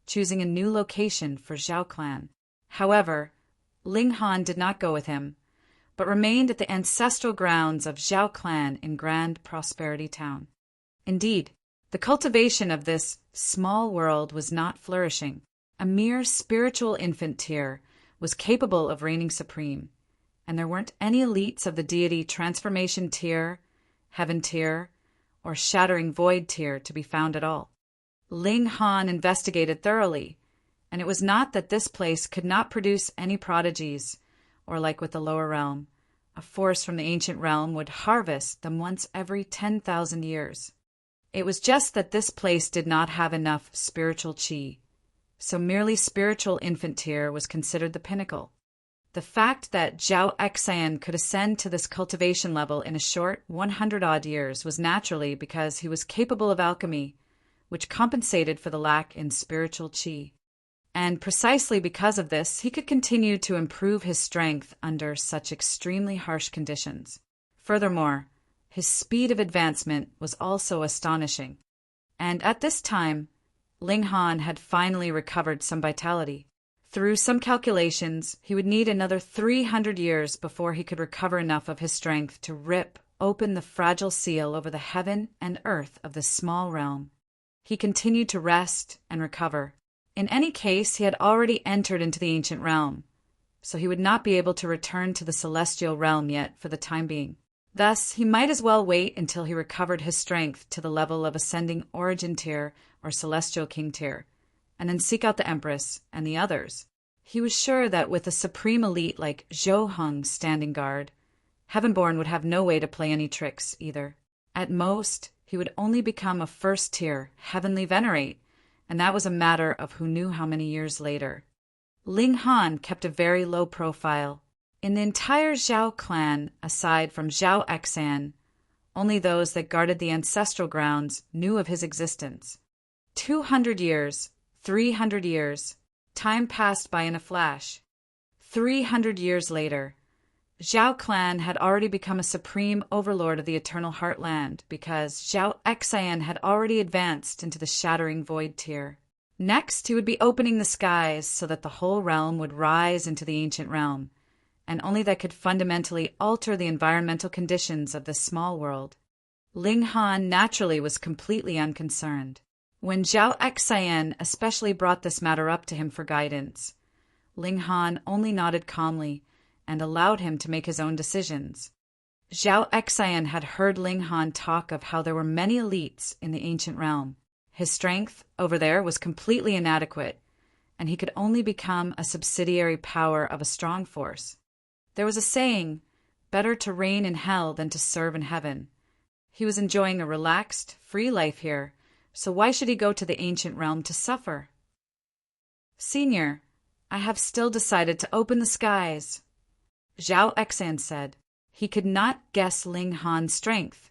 choosing a new location for Zhao clan. However, Ling Han did not go with him, but remained at the ancestral grounds of Zhao clan in Grand Prosperity Town. Indeed, the cultivation of this small world was not flourishing. A mere spiritual infant tier was capable of reigning supreme, and there weren't any elites of the deity transformation tier, heaven tier, or shattering void tier to be found at all. Ling Han investigated thoroughly, and it was not that this place could not produce any prodigies, or like with the lower realm, a force from the ancient realm would harvest them once every 10,000 years. It was just that this place did not have enough spiritual qi, so merely spiritual infant tier was considered the pinnacle. The fact that Zhao Xian could ascend to this cultivation level in a short 100-odd years was naturally because he was capable of alchemy, which compensated for the lack in spiritual qi. And precisely because of this, he could continue to improve his strength under such extremely harsh conditions. Furthermore, his speed of advancement was also astonishing. And at this time, Ling Han had finally recovered some vitality. Through some calculations, he would need another 300 years before he could recover enough of his strength to rip open the fragile seal over the heaven and earth of this small realm. He continued to rest and recover. In any case, he had already entered into the ancient realm, so he would not be able to return to the celestial realm yet for the time being. Thus, he might as well wait until he recovered his strength to the level of ascending origin tier or celestial king tier, and then seek out the Empress and the others. He was sure that with a supreme elite like Zhou Heng standing guard, Heavenborn would have no way to play any tricks either. At most, he would only become a first-tier, heavenly venerate, and that was a matter of who knew how many years later. Ling Han kept a very low profile. In the entire Zhao clan, aside from Zhao Exan, only those that guarded the ancestral grounds knew of his existence. 200 years, 300 years, time passed by in a flash. 300 years later, Zhao clan had already become a supreme overlord of the Eternal Heartland because Zhao Exan had already advanced into the Shattering Void tier. Next, he would be opening the skies so that the whole realm would rise into the ancient realm, and only that could fundamentally alter the environmental conditions of this small world. Ling Han naturally was completely unconcerned. When Zhao Exan especially brought this matter up to him for guidance, Ling Han only nodded calmly and allowed him to make his own decisions. Zhao Exan had heard Ling Han talk of how there were many elites in the ancient realm. His strength over there was completely inadequate, and he could only become a subsidiary power of a strong force. There was a saying, better to reign in hell than to serve in heaven. He was enjoying a relaxed, free life here, so why should he go to the ancient realm to suffer? Senior, I have still decided to open the skies, Zhao Exan said. He could not guess Ling Han's strength,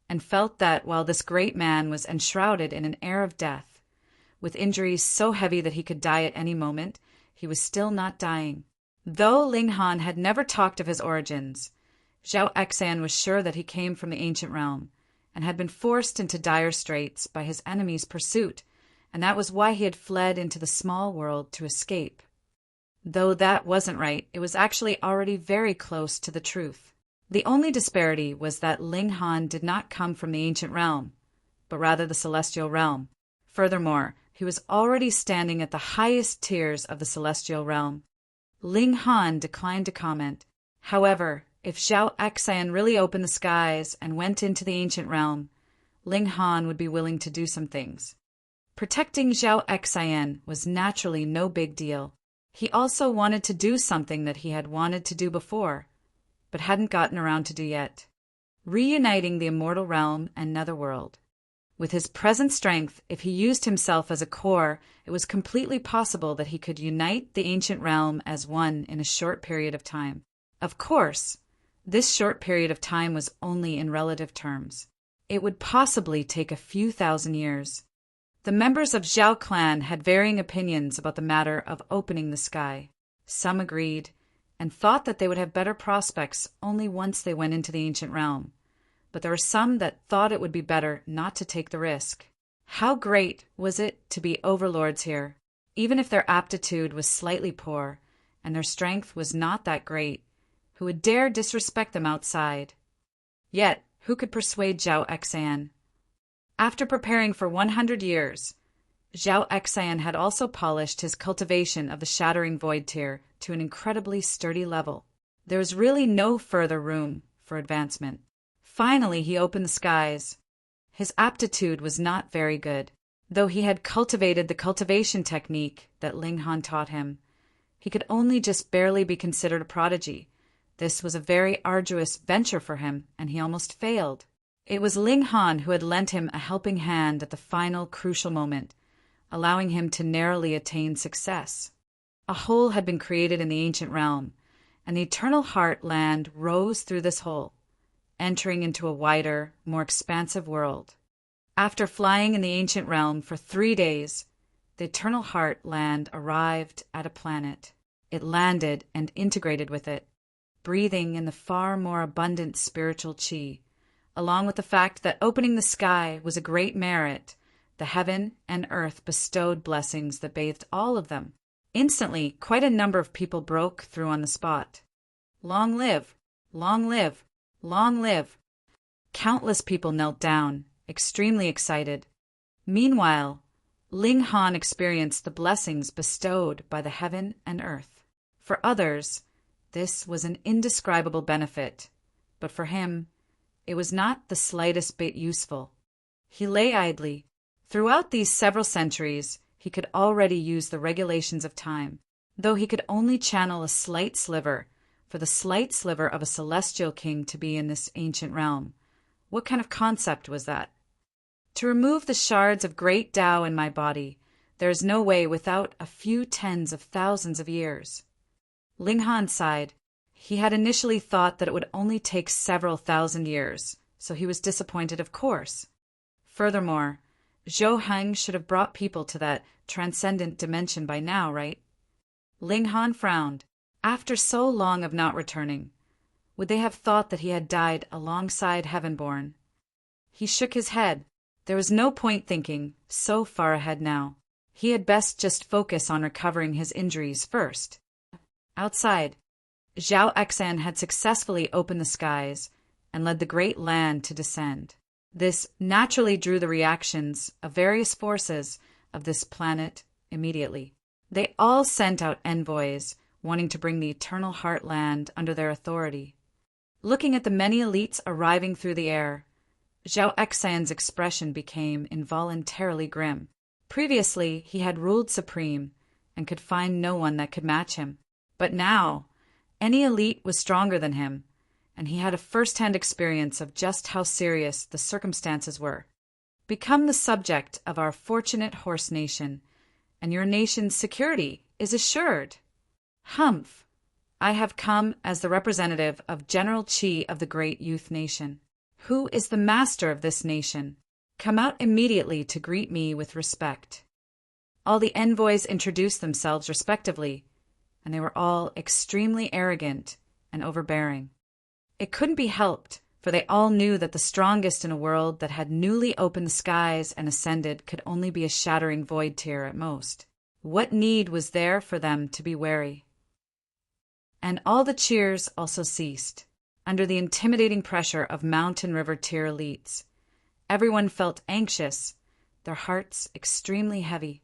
and felt that while this great man was enshrouded in an air of death, with injuries so heavy that he could die at any moment, he was still not dying. Though Ling Han had never talked of his origins, Zhao Exan was sure that he came from the ancient realm, and had been forced into dire straits by his enemy's pursuit, and that was why he had fled into the small world to escape. Though that wasn't right, it was actually already very close to the truth. The only disparity was that Ling Han did not come from the ancient realm, but rather the celestial realm. Furthermore, he was already standing at the highest tiers of the celestial realm. Ling Han declined to comment. However, if Zhao Exan really opened the skies and went into the ancient realm, Ling Han would be willing to do some things. Protecting Zhao Exan was naturally no big deal. He also wanted to do something that he had wanted to do before, but hadn't gotten around to do yet. Reuniting the immortal realm and netherworld. With his present strength, if he used himself as a core, it was completely possible that he could unite the ancient realm as one in a short period of time. Of course, this short period of time was only in relative terms. It would possibly take a few thousand years. The members of Zhao clan had varying opinions about the matter of opening the sky. Some agreed, and thought that they would have better prospects only once they went into the ancient realm. But there were some that thought it would be better not to take the risk. How great was it to be overlords here, even if their aptitude was slightly poor, and their strength was not that great, who would dare disrespect them outside? Yet, who could persuade Zhao Exan? After preparing for 100 years, Zhao Exan had also polished his cultivation of the Shattering Void tier to an incredibly sturdy level. There was really no further room for advancement. Finally, he opened the skies. His aptitude was not very good. Though he had cultivated the cultivation technique that Ling Han taught him, he could only just barely be considered a prodigy. This was a very arduous venture for him, and he almost failed. It was Ling Han who had lent him a helping hand at the final crucial moment, allowing him to narrowly attain success. A hole had been created in the ancient realm, and the Eternal Heart land rose through this hole, entering into a wider, more expansive world. After flying in the ancient realm for 3 days, the Eternal Heart land arrived at a planet. It landed and integrated with it, breathing in the far more abundant spiritual chi. Along with the fact that opening the sky was a great merit, the heaven and earth bestowed blessings that bathed all of them. Instantly, quite a number of people broke through on the spot. Long live! Long live! Long live! Countless people knelt down, extremely excited. Meanwhile, Ling Han experienced the blessings bestowed by the heaven and earth. For others, this was an indescribable benefit, but for him, it was not the slightest bit useful. He lay idly. Throughout these several centuries, he could already use the regulations of time, though he could only channel a slight sliver, for the slight sliver of a celestial king to be in this ancient realm. What kind of concept was that? To remove the shards of great Tao in my body, there is no way without a few tens of thousands of years. Ling Han sighed. He had initially thought that it would only take several thousand years, so he was disappointed, of course. Furthermore, Zhou Heng should have brought people to that transcendent dimension by now, right? Ling Han frowned. After so long of not returning, would they have thought that he had died alongside Heavenborn? He shook his head. There was no point thinking so far ahead now. He had best just focus on recovering his injuries first. Outside, Zhao Exan had successfully opened the skies and led the great land to descend. This naturally drew the reactions of various forces of this planet immediately. They all sent out envoys wanting to bring the Eternal Heartland under their authority. Looking at the many elites arriving through the air, Zhao Exan's expression became involuntarily grim. Previously, he had ruled supreme and could find no one that could match him. But now, any elite was stronger than him, and he had a first-hand experience of just how serious the circumstances were. Become the subject of our fortunate horse nation, and your nation's security is assured. Humph! I have come as the representative of General Qi of the great youth nation. Who is the master of this nation? Come out immediately to greet me with respect. All the envoys introduced themselves respectively, and they were all extremely arrogant and overbearing. It couldn't be helped, for they all knew that the strongest in a world that had newly opened the skies and ascended could only be a shattering void tear at most. What need was there for them to be wary? And all the cheers also ceased. Under the intimidating pressure of mountain river tier elites, everyone felt anxious, their hearts extremely heavy.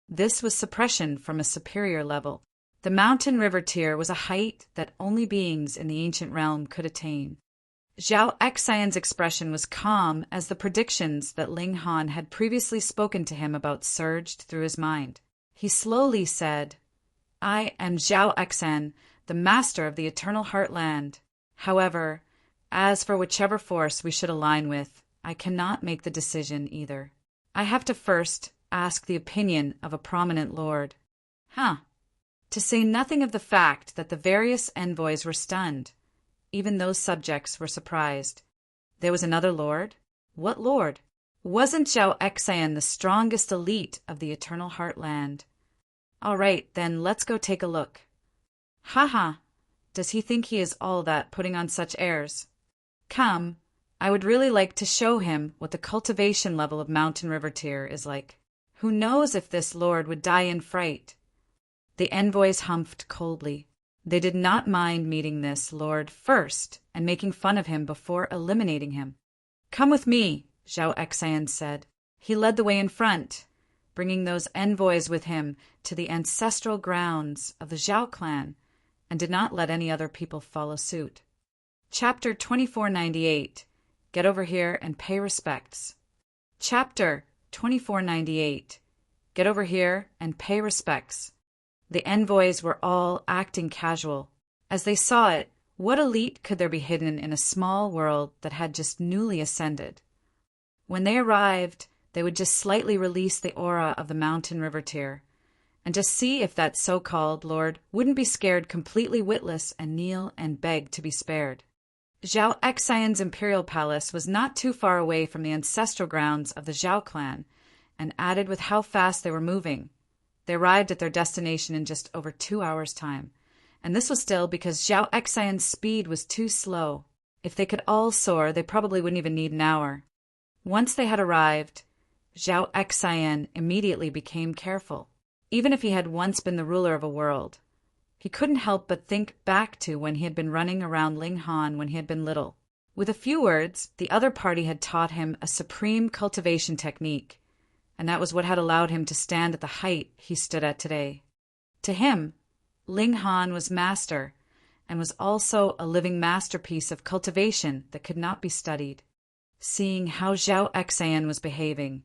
This was suppression from a superior level. The mountain river tier was a height that only beings in the ancient realm could attain. Zhao Exan's expression was calm as the predictions that Ling Han had previously spoken to him about surged through his mind. He slowly said, I am Zhao Exan, the master of the Eternal Heartland. However, as for whichever force we should align with, I cannot make the decision either. I have to first ask the opinion of a prominent lord. To say nothing of the fact that the various envoys were stunned. Even those subjects were surprised. There was another lord? What lord? Wasn't Zhao Exan the strongest elite of the Eternal Heartland? All right, then let's go take a look. Does he think he is all that, putting on such airs? Come, I would really like to show him what the cultivation level of Mountain River Tier is like. Who knows if this lord would die in fright? The envoys humphed coldly. They did not mind meeting this lord first and making fun of him before eliminating him. Come with me, Zhao Exan said. He led the way in front, bringing those envoys with him to the ancestral grounds of the Zhao clan, and did not let any other people follow suit. Chapter 2498. Get over here and pay respects. Chapter 2498. Get over here and pay respects. The envoys were all acting casual. As they saw it, what elite could there be hidden in a small world that had just newly ascended? When they arrived, they would just slightly release the aura of the Mountain River Tier, and just see if that so-called lord wouldn't be scared completely witless and kneel and beg to be spared. Zhao Exan's imperial palace was not too far away from the ancestral grounds of the Zhao clan, and added with how fast they were moving, they arrived at their destination in just over 2 hours' time, and this was still because Zhao Exan's speed was too slow. If they could all soar, they probably wouldn't even need an hour. Once they had arrived, Zhao Exan immediately became careful. Even if he had once been the ruler of a world, he couldn't help but think back to when he had been running around Ling Han when he had been little. With a few words, the other party had taught him a supreme cultivation technique, and that was what had allowed him to stand at the height he stood at today. To him, Ling Han was master, and was also a living masterpiece of cultivation that could not be studied. Seeing how Zhao Exan was behaving,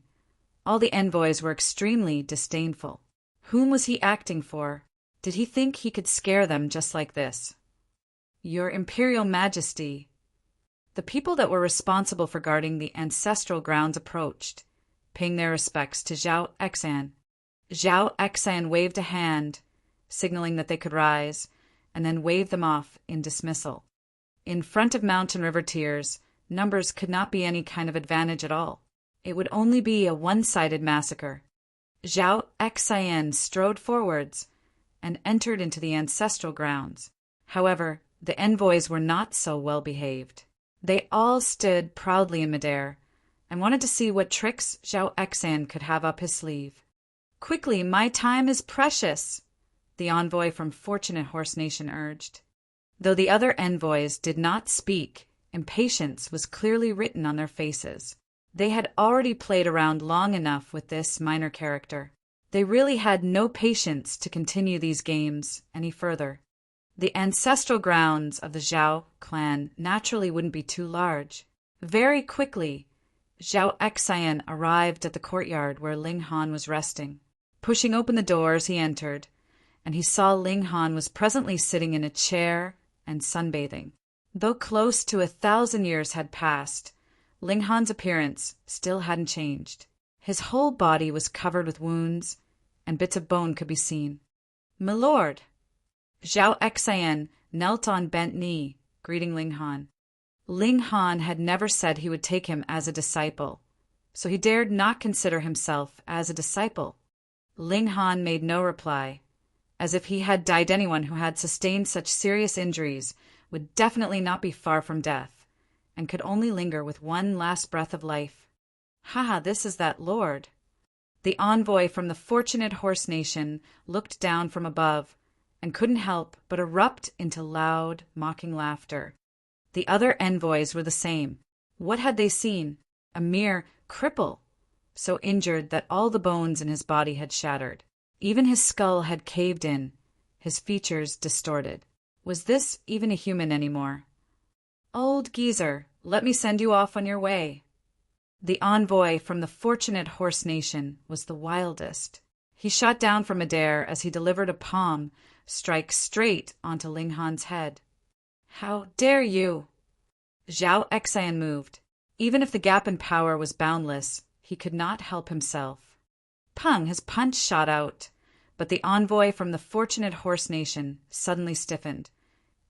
all the envoys were extremely disdainful. Whom was he acting for? Did he think he could scare them just like this? Your Imperial Majesty. The people that were responsible for guarding the ancestral grounds approached, paying their respects to Zhao Exan. Zhao Exan waved a hand, signaling that they could rise, and then waved them off in dismissal. In front of mountain river tiers, numbers could not be any kind of advantage at all. It would only be a one-sided massacre. Zhao Exan strode forwards and entered into the ancestral grounds. However, the envoys were not so well behaved. They all stood proudly in midair and wanted to see what tricks Zhao Exan could have up his sleeve. "Quickly, my time is precious," the envoy from Fortunate Horse Nation urged. Though the other envoys did not speak, impatience was clearly written on their faces. They had already played around long enough with this minor character. They really had no patience to continue these games any further. The ancestral grounds of the Zhao clan naturally wouldn't be too large. Very quickly, Zhao Exan arrived at the courtyard where Ling Han was resting. Pushing open the doors, he entered, and he saw Ling Han was presently sitting in a chair and sunbathing. Though close to 1,000 years had passed, Ling Han's appearance still hadn't changed. His whole body was covered with wounds, and bits of bone could be seen. "My lord!" Zhao Exan knelt on bent knee, greeting Ling Han. Ling Han had never said he would take him as a disciple, so he dared not consider himself as a disciple. Ling Han made no reply, as if he had died. Anyone who had sustained such serious injuries would definitely not be far from death, and could only linger with one last breath of life. "Ha, this is that lord." The envoy from the Fortunate Horse Nation looked down from above and couldn't help but erupt into loud, mocking laughter. The other envoys were the same. What had they seen? A mere cripple, so injured that all the bones in his body had shattered. Even his skull had caved in, his features distorted. Was this even a human anymore? "Old geezer, let me send you off on your way." The envoy from the Fortunate Horse Nation was the wildest. He shot down from midair as he delivered a palm strike straight onto Ling Han's head. "How dare you!" Zhao Exan moved. Even if the gap in power was boundless, he could not help himself. Pung! His punch shot out, but the envoy from the Fortunate Horse Nation suddenly stiffened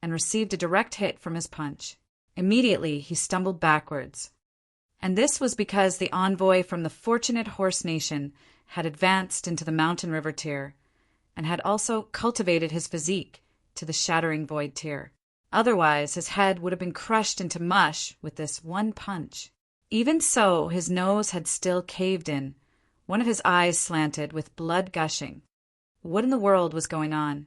and received a direct hit from his punch. Immediately, he stumbled backwards. And this was because the envoy from the Fortunate Horse Nation had advanced into the mountain river tier and had also cultivated his physique to the shattering void tier. Otherwise, his head would have been crushed into mush with this one punch. Even so, his nose had still caved in, one of his eyes slanted with blood gushing. What in the world was going on?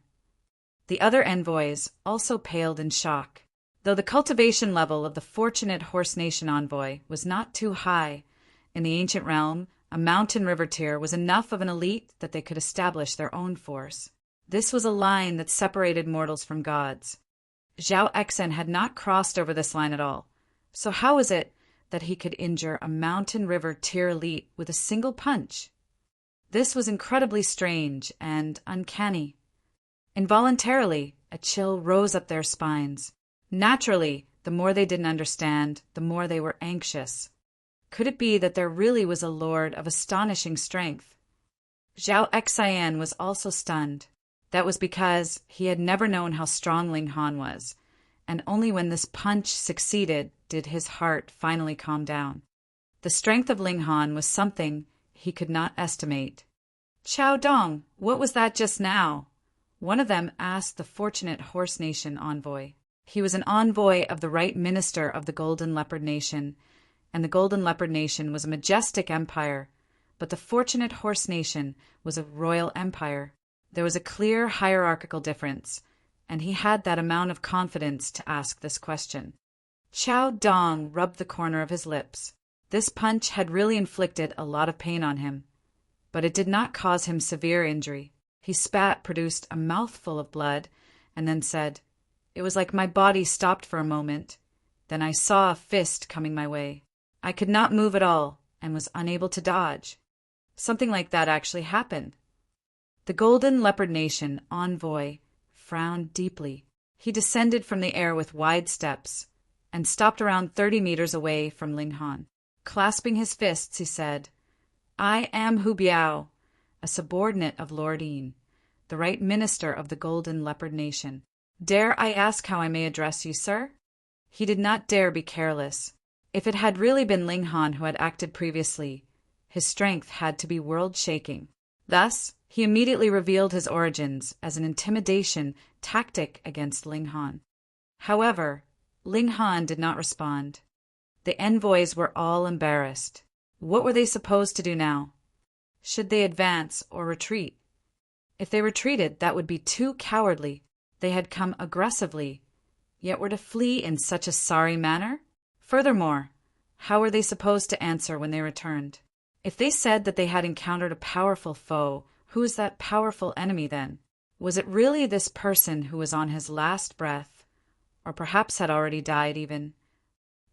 The other envoys also paled in shock. Though the cultivation level of the Fortunate Horse Nation envoy was not too high, in the ancient realm, a mountain river tier was enough of an elite that they could establish their own force. This was a line that separated mortals from gods. Zhao Exan had not crossed over this line at all. So how is it that he could injure a mountain river tier elite with a single punch? This was incredibly strange and uncanny. Involuntarily, a chill rose up their spines. Naturally, the more they didn't understand, the more they were anxious. Could it be that there really was a lord of astonishing strength? Zhao Exan was also stunned. That was because he had never known how strong Ling Han was, and only when this punch succeeded did his heart finally calm down. The strength of Ling Han was something he could not estimate. "Chao Dong, what was that just now?" One of them asked the Fortunate Horse Nation envoy. He was an envoy of the right minister of the Golden Leopard Nation, and the Golden Leopard Nation was a majestic empire, but the Fortunate Horse Nation was a royal empire. There was a clear hierarchical difference, and he had that amount of confidence to ask this question. Chao Dong rubbed the corner of his lips. This punch had really inflicted a lot of pain on him, but it did not cause him severe injury. He spat, produced a mouthful of blood, and then said, "It was like my body stopped for a moment. Then I saw a fist coming my way. I could not move at all and was unable to dodge." Something like that actually happened. The Golden Leopard Nation envoy frowned deeply. He descended from the air with wide steps, and stopped around 30 meters away from Ling Han. Clasping his fists, he said, "I am Hu Biao, a subordinate of Lord Yin, the right minister of the Golden Leopard Nation. Dare I ask how I may address you, sir?" He did not dare be careless. If it had really been Ling Han who had acted previously, his strength had to be world-shaking. Thus, he immediately revealed his origins as an intimidation tactic against Ling Han. However, Ling Han did not respond. The envoys were all embarrassed. What were they supposed to do now? Should they advance or retreat? If they retreated, that would be too cowardly. They had come aggressively, yet were to flee in such a sorry manner? Furthermore, how were they supposed to answer when they returned? If they said that they had encountered a powerful foe, who was that powerful enemy then? Was it really this person who was on his last breath, or perhaps had already died even?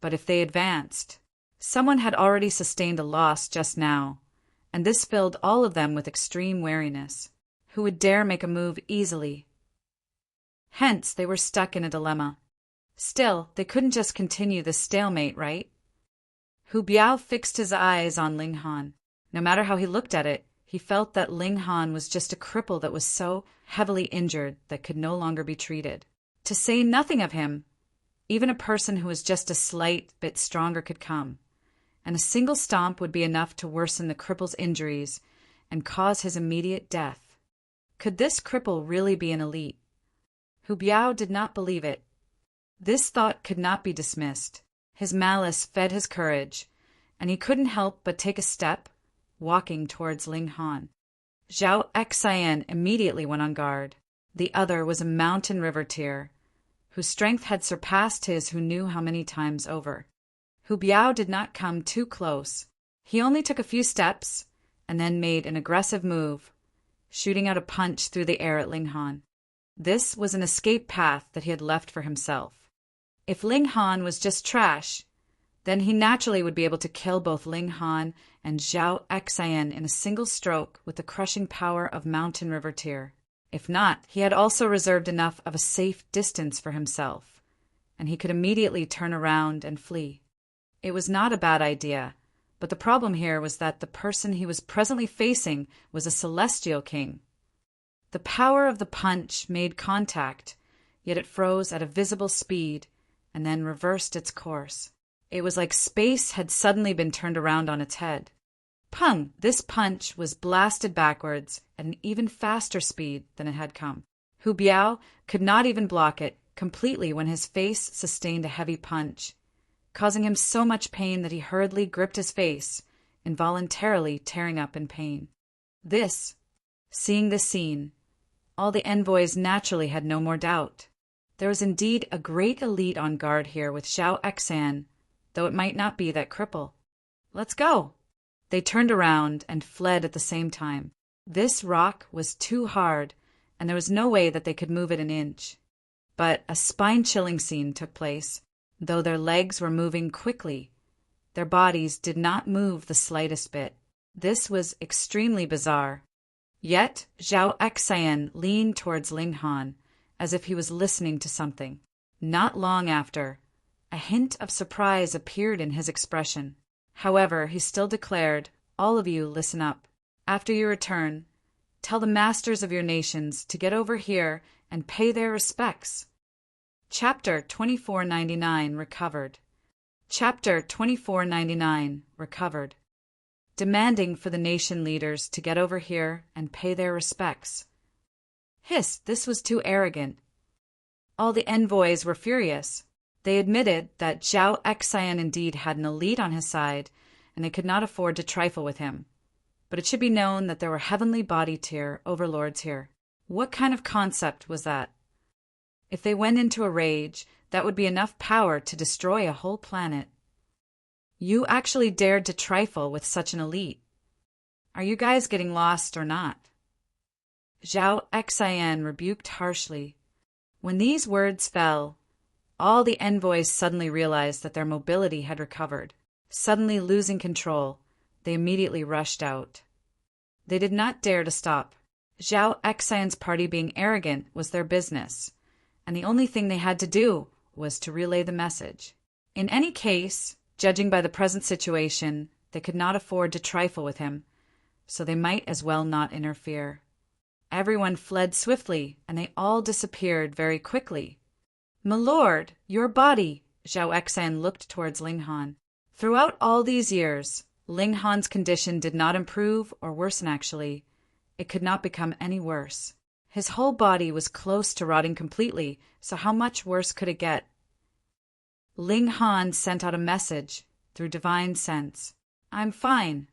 But if they advanced, someone had already sustained a loss just now, and this filled all of them with extreme wariness. Who would dare make a move easily? Hence, they were stuck in a dilemma. Still, they couldn't just continue this stalemate, right? Hu Biao fixed his eyes on Ling Han. No matter how he looked at it, he felt that Ling Han was just a cripple that was so heavily injured that could no longer be treated. To say nothing of him, even a person who was just a slight bit stronger could come, and a single stomp would be enough to worsen the cripple's injuries and cause his immediate death. Could this cripple really be an elite? Hu Biao did not believe it. This thought could not be dismissed. His malice fed his courage, and he couldn't help but take a step, walking towards Ling Han. Zhao Xian immediately went on guard. The other was a mountain river tier, whose strength had surpassed his who knew how many times over. Hu Biao did not come too close. He only took a few steps, and then made an aggressive move, shooting out a punch through the air at Ling Han. This was an escape path that he had left for himself. If Ling Han was just trash, then he naturally would be able to kill both Ling Han and Zhao Xian in a single stroke with the crushing power of Mountain River Tier. If not, he had also reserved enough of a safe distance for himself, and he could immediately turn around and flee. It was not a bad idea, but the problem here was that the person he was presently facing was a celestial king. The power of the punch made contact, yet it froze at a visible speed and then reversed its course. It was like space had suddenly been turned around on its head. Pung! This punch was blasted backwards at an even faster speed than it had come. Hu Biao could not even block it completely when his face sustained a heavy punch, causing him so much pain that he hurriedly gripped his face, involuntarily tearing up in pain. Seeing this scene, all the envoys naturally had no more doubt. There was indeed a great elite on guard here with Zhao Xian, though it might not be that cripple. Let's go! They turned around and fled at the same time. This rock was too hard, and there was no way that they could move it an inch. But a spine-chilling scene took place. Though their legs were moving quickly, their bodies did not move the slightest bit. This was extremely bizarre. Yet Zhao Xian leaned towards Ling Han, as if he was listening to something. Not long after, a hint of surprise appeared in his expression. However, he still declared, "All of you, listen up. After you return, tell the masters of your nations to get over here and pay their respects." Chapter 2499 Recovered. Chapter 2499 Recovered. Demanding for the nation leaders to get over here and pay their respects. Hiss, this was too arrogant. All the envoys were furious. They admitted that Zhao Xian indeed had an elite on his side, and they could not afford to trifle with him. But it should be known that there were heavenly body tier overlords here. What kind of concept was that? If they went into a rage, that would be enough power to destroy a whole planet. You actually dared to trifle with such an elite. Are you guys getting lost or not? Zhao Xian rebuked harshly. When these words fell, all the envoys suddenly realized that their mobility had recovered. Suddenly losing control, they immediately rushed out. They did not dare to stop. Zhao Xian's party being arrogant was their business, and the only thing they had to do was to relay the message. In any case, judging by the present situation, they could not afford to trifle with him, so they might as well not interfere. Everyone fled swiftly, and they all disappeared very quickly. "My lord, your body!" Zhao Exan looked towards Ling Han. Throughout all these years, Ling Han's condition did not improve or worsen actually. It could not become any worse. His whole body was close to rotting completely, so how much worse could it get? Ling Han sent out a message through divine sense. "I'm fine."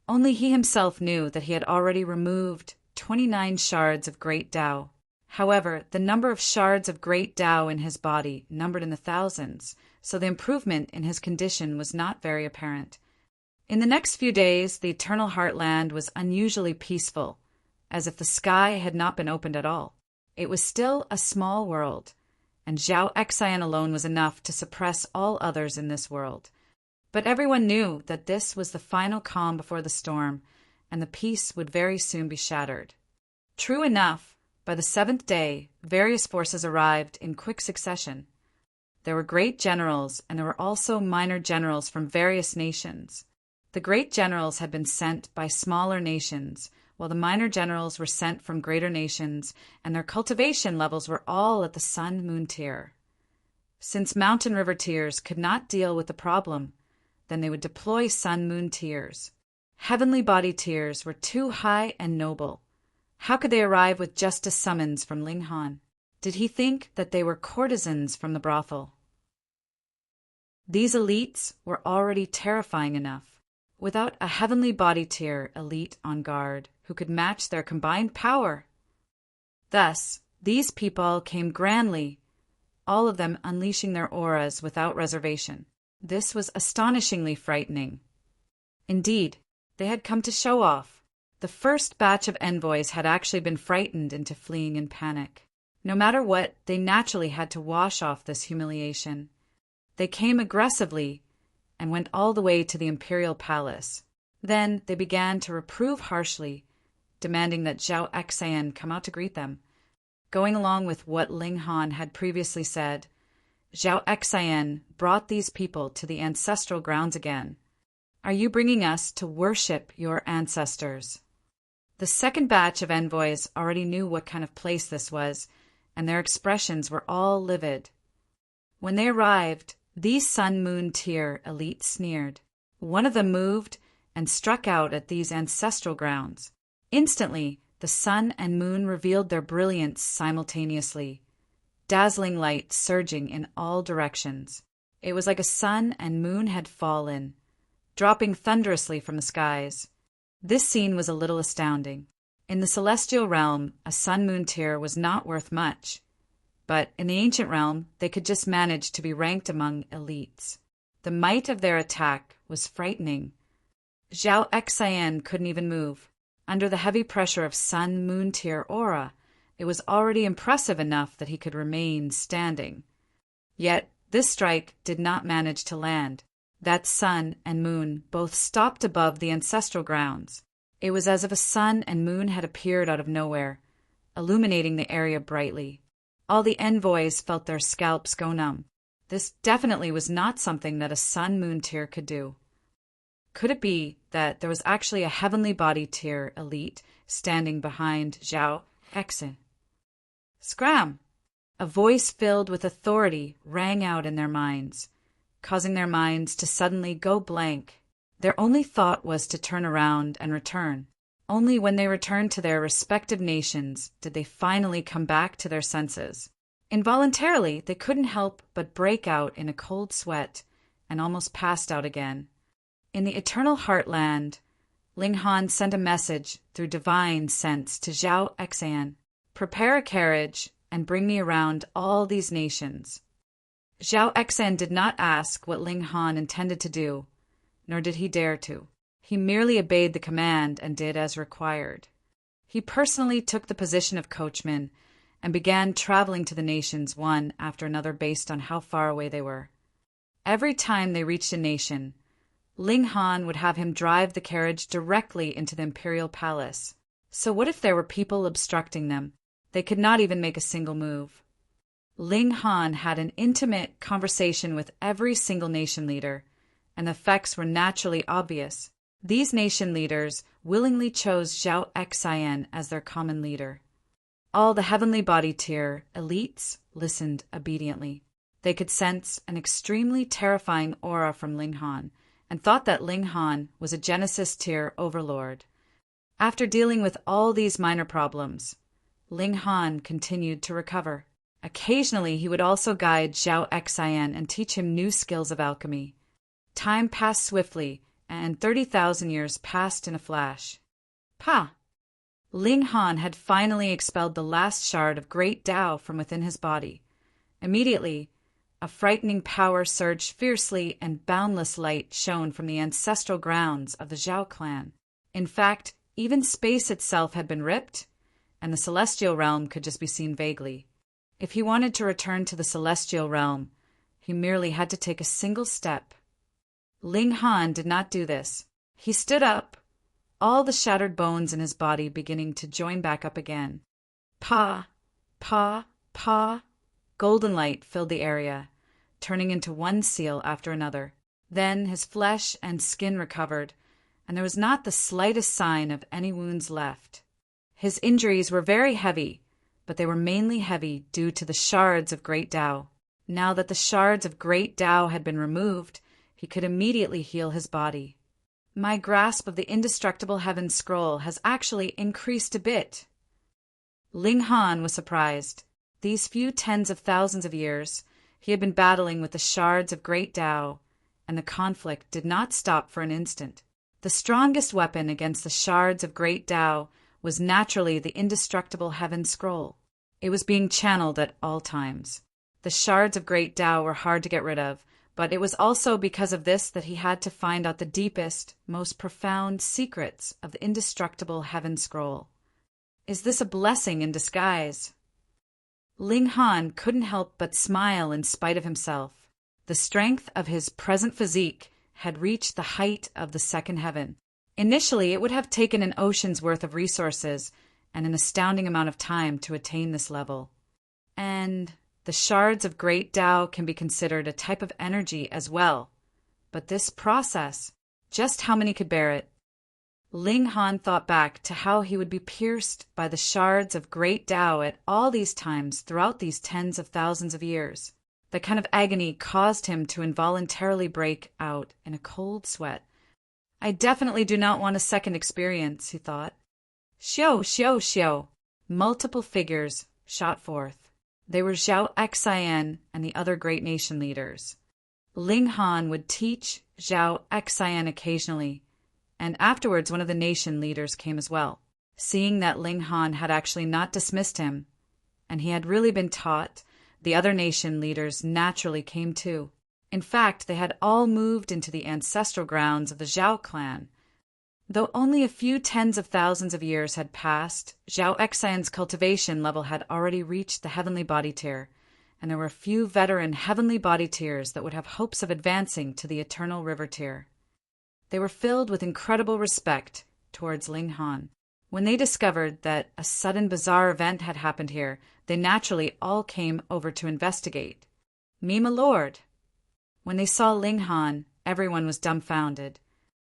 Only he himself knew that he had already removed 29 shards of great Tao. However, the number of shards of great Tao in his body numbered in the thousands, so the improvement in his condition was not very apparent. In the next few days, the eternal heartland was unusually peaceful, as if the sky had not been opened at all. It was still a small world, and Zhao Exan alone was enough to suppress all others in this world. But everyone knew that this was the final calm before the storm, and the peace would very soon be shattered. True enough, by the 7th day, various forces arrived in quick succession. There were great generals, and there were also minor generals from various nations. The great generals had been sent by smaller nations, while the minor generals were sent from greater nations, and their cultivation levels were all at the sun-moon tier. Since mountain river tiers could not deal with the problem, then they would deploy sun-moon tiers. Heavenly body tiers were too high and noble. How could they arrive with just a summons from Ling Han? Did he think that they were courtesans from the brothel? These elites were already terrifying enough, without a heavenly body tier elite on guard who could match their combined power. Thus, these people came grandly, all of them unleashing their auras without reservation. This was astonishingly frightening. Indeed, they had come to show off. The first batch of envoys had actually been frightened into fleeing in panic. No matter what, they naturally had to wash off this humiliation. They came aggressively and went all the way to the imperial palace. Then they began to reprove harshly, demanding that Zhao Exan come out to greet them. Going along with what Ling Han had previously said, Zhao Exan brought these people to the ancestral grounds again. "Are you bringing us to worship your ancestors?" The second batch of envoys already knew what kind of place this was, and their expressions were all livid. When they arrived, these sun-moon tier elites sneered. One of them moved and struck out at these ancestral grounds. Instantly, the sun and moon revealed their brilliance simultaneously, dazzling light surging in all directions. It was like a sun and moon had fallen, dropping thunderously from the skies. This scene was a little astounding. In the celestial realm, a sun-moon tier was not worth much, but in the ancient realm, they could just manage to be ranked among elites. The might of their attack was frightening. Zhao Exan couldn't even move. Under the heavy pressure of sun-moon tier aura, it was already impressive enough that he could remain standing. Yet this strike did not manage to land. That sun and moon both stopped above the ancestral grounds. It was as if a sun and moon had appeared out of nowhere, illuminating the area brightly. All the envoys felt their scalps go numb. This definitely was not something that a sun-moon tier could do. Could it be that there was actually a heavenly body tier elite standing behind Zhao Exan? Scram! A voice filled with authority rang out in their minds, causing their minds to suddenly go blank. Their only thought was to turn around and return. Only when they returned to their respective nations did they finally come back to their senses. Involuntarily, they couldn't help but break out in a cold sweat and almost passed out again. In the eternal heartland, Ling Han sent a message through divine sense to Zhao Exan. "Prepare a carriage and bring me around all these nations." Zhao Exan did not ask what Ling Han intended to do, nor did he dare to. He merely obeyed the command and did as required. He personally took the position of coachman and began traveling to the nations one after another based on how far away they were. Every time they reached a nation, Ling Han would have him drive the carriage directly into the imperial palace. So what if there were people obstructing them? They could not even make a single move. Ling Han had an intimate conversation with every single nation leader, and the effects were naturally obvious. These nation leaders willingly chose Zhao Xian as their common leader. All the heavenly body tier elites listened obediently. They could sense an extremely terrifying aura from Ling Han and thought that Ling Han was a Genesis tier overlord. After dealing with all these minor problems, Ling Han continued to recover. Occasionally, he would also guide Zhao Xian and teach him new skills of alchemy. Time passed swiftly, and 30,000 years passed in a flash. Ling Han had finally expelled the last shard of great Tao from within his body. Immediately, a frightening power surged fiercely and boundless light shone from the ancestral grounds of the Zhao clan. In fact, even space itself had been ripped, and the celestial realm could just be seen vaguely. If he wanted to return to the celestial realm, he merely had to take a single step. Ling Han did not do this. He stood up, all the shattered bones in his body beginning to join back up again. Pa! Golden light filled the area, turning into one seal after another. Then his flesh and skin recovered, and there was not the slightest sign of any wounds left. His injuries were very heavy, but they were mainly heavy due to the shards of great Tao. Now that the shards of great Tao had been removed, he could immediately heal his body. My grasp of the indestructible heaven scroll has actually increased a bit. Ling Han was surprised. These few tens of thousands of years, he had been battling with the shards of great Tao, and the conflict did not stop for an instant. The strongest weapon against the shards of great Tao was naturally the indestructible heaven scroll. It was being channeled at all times. The shards of great Tao were hard to get rid of, but it was also because of this that he had to find out the deepest, most profound secrets of the indestructible heaven scroll. Is this a blessing in disguise? Ling Han couldn't help but smile in spite of himself. The strength of his present physique had reached the height of the second heaven. Initially, it would have taken an ocean's worth of resources and an astounding amount of time to attain this level. And the shards of great Tao can be considered a type of energy as well. But this process, just how many could bear it? Ling Han thought back to how he would be pierced by the shards of great Tao at all these times throughout these tens of thousands of years. The kind of agony caused him to involuntarily break out in a cold sweat. I definitely do not want a second experience, he thought. Xiao. Multiple figures shot forth. They were Zhao Xian and the other great nation leaders. Ling Han would teach Zhao Xian occasionally, and afterwards one of the nation leaders came as well. Seeing that Ling Han had actually not dismissed him, and he had really been taught, the other nation leaders naturally came too. In fact, they had all moved into the ancestral grounds of the Zhao clan. Though only a few tens of thousands of years had passed, Zhao Xian's cultivation level had already reached the heavenly body tier, and there were a few veteran heavenly body tiers that would have hopes of advancing to the eternal river tier. They were filled with incredible respect towards Ling Han. When they discovered that a sudden bizarre event had happened here, they naturally all came over to investigate. My lord! When they saw Ling Han, everyone was dumbfounded.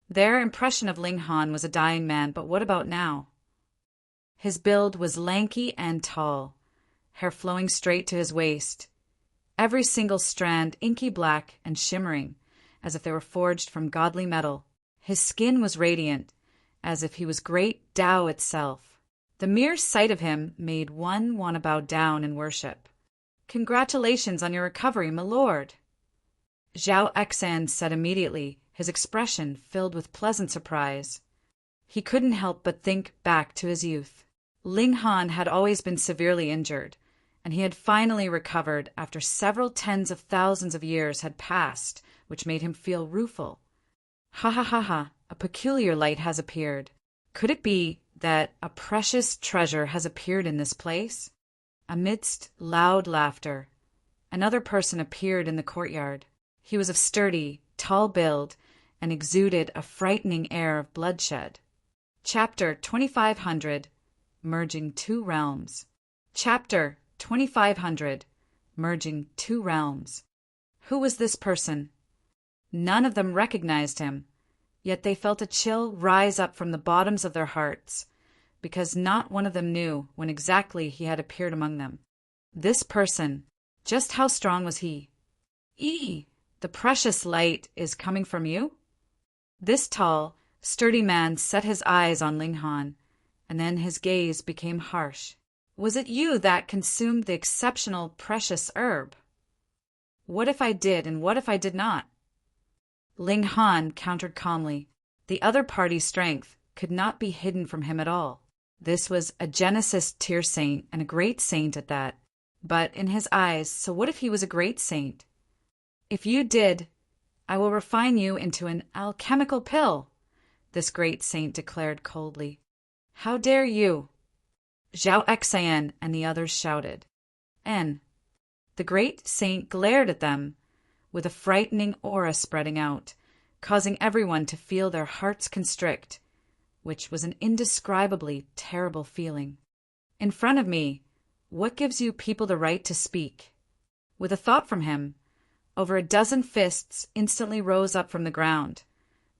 Their impression of Ling Han was a dying man, but what about now? His build was lanky and tall, hair flowing straight to his waist, every single strand inky black and shimmering, as if they were forged from godly metal. His skin was radiant, as if he was great Tao itself. The mere sight of him made one want to bow down in worship. Congratulations on your recovery, my lord! Zhao Xian said immediately, his expression filled with pleasant surprise. He couldn't help but think back to his youth. Ling Han had always been severely injured, and he had finally recovered after several tens of thousands of years had passed, which made him feel rueful. Ha, a peculiar light has appeared. Could it be that a precious treasure has appeared in this place? Amidst loud laughter, another person appeared in the courtyard. He was of sturdy, tall build, and exuded a frightening air of bloodshed. Chapter 2500, Merging Two Realms. Chapter 2500, merging two realms. Who was this person? None of them recognized him, yet they felt a chill rise up from the bottoms of their hearts, because not one of them knew when exactly he had appeared among them. This person, just how strong was he? The precious light is coming from you? This tall, sturdy man set his eyes on Ling Han, and then his gaze became harsh. Was it you that consumed the exceptional precious herb? What if I did, and what if I did not? Ling Han countered calmly. The other party's strength could not be hidden from him at all. This was a Genesis tier saint, and a great saint at that. But in his eyes, so what if he was a great saint? If you did, I will refine you into an alchemical pill, this great saint declared coldly. How dare you? Zhao Xian and the others shouted. The great saint glared at them, with a frightening aura spreading out, causing everyone to feel their hearts constrict, which was an indescribably terrible feeling. In front of me, what gives you people the right to speak? With a thought from him, over a dozen fists instantly rose up from the ground,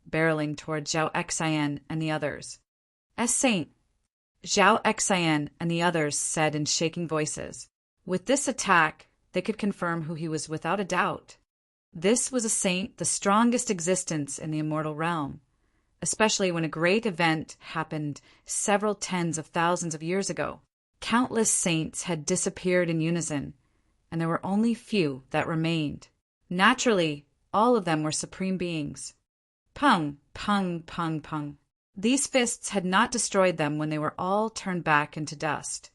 barreling toward Zhao Xian and the others. As saint, Zhao Xian and the others said in shaking voices. With this attack, they could confirm who he was without a doubt. This was a saint, the strongest existence in the immortal realm, especially when a great event happened several tens of thousands of years ago. Countless saints had disappeared in unison, and there were only few that remained. Naturally, all of them were supreme beings. Pung, pung, pung, pung. These fists had not destroyed them when they were all turned back into dust.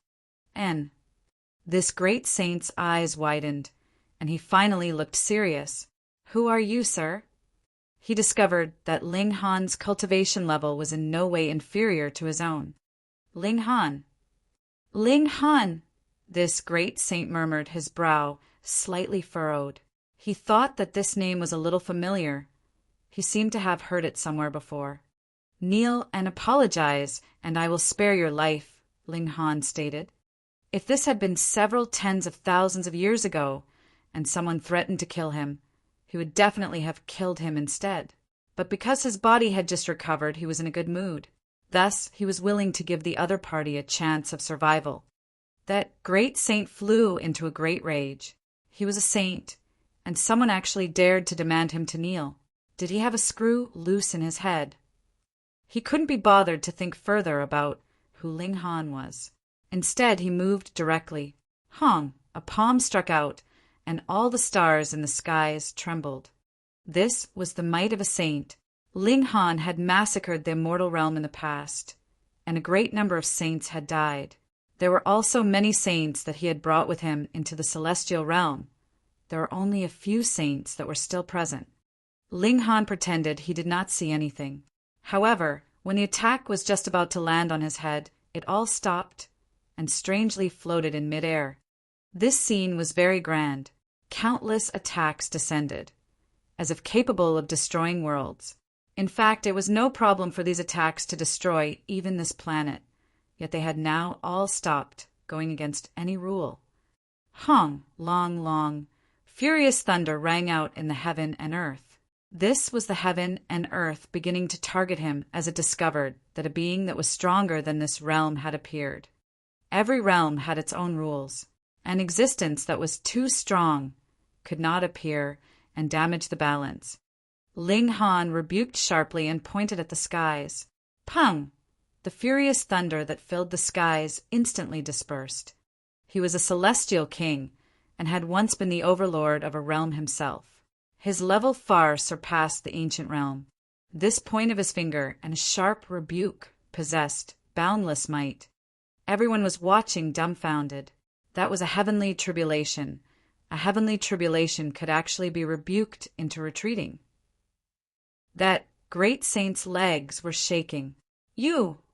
This great saint's eyes widened, and he finally looked serious. Who are you, sir? He discovered that Ling Han's cultivation level was in no way inferior to his own. Ling Han. Ling Han, this great saint murmured, his brow slightly furrowed. He thought that this name was a little familiar. He seemed to have heard it somewhere before. Kneel and apologize, and I will spare your life, Ling Han stated. If this had been several tens of thousands of years ago, and someone threatened to kill him, he would definitely have killed him instead. But because his body had just recovered, he was in a good mood. Thus, he was willing to give the other party a chance of survival. That great saint flew into a great rage. He was a saint, and someone actually dared to demand him to kneel. Did he have a screw loose in his head? He couldn't be bothered to think further about who Ling Han was. Instead, he moved directly. Hong, a palm struck out, and all the stars in the skies trembled. This was the might of a saint. Ling Han had massacred the immortal realm in the past, and a great number of saints had died. There were also many saints that he had brought with him into the celestial realm. There were only a few saints that were still present. Ling Han pretended he did not see anything. However, when the attack was just about to land on his head, it all stopped and strangely floated in midair. This scene was very grand. Countless attacks descended, as if capable of destroying worlds. In fact, it was no problem for these attacks to destroy even this planet, yet they had now all stopped, going against any rule. Hong, long, long, furious thunder rang out in the heaven and earth. This was the heaven and earth beginning to target him as it discovered that a being that was stronger than this realm had appeared. Every realm had its own rules. An existence that was too strong could not appear and damage the balance. Ling Han rebuked sharply and pointed at the skies. Pung! The furious thunder that filled the skies instantly dispersed. He was a celestial king and had once been the overlord of a realm himself. His level far surpassed the ancient realm. This point of his finger and a sharp rebuke possessed boundless might. Everyone was watching dumbfounded. That was a heavenly tribulation. A heavenly tribulation could actually be rebuked into retreating. That great saint's legs were shaking.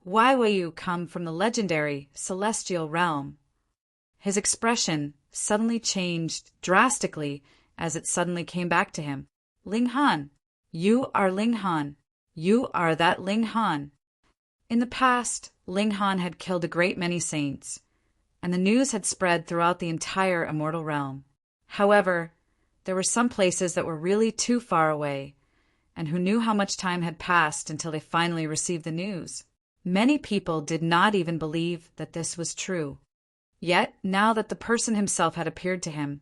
Why will you come from the legendary celestial realm? His expression suddenly changed drastically as it suddenly came back to him. Ling Han. You are Ling Han. You are that Ling Han. In the past, Ling Han had killed a great many saints, and the news had spread throughout the entire immortal realm. However, there were some places that were really too far away, and who knew how much time had passed until they finally received the news. Many people did not even believe that this was true. Yet, now that the person himself had appeared to him,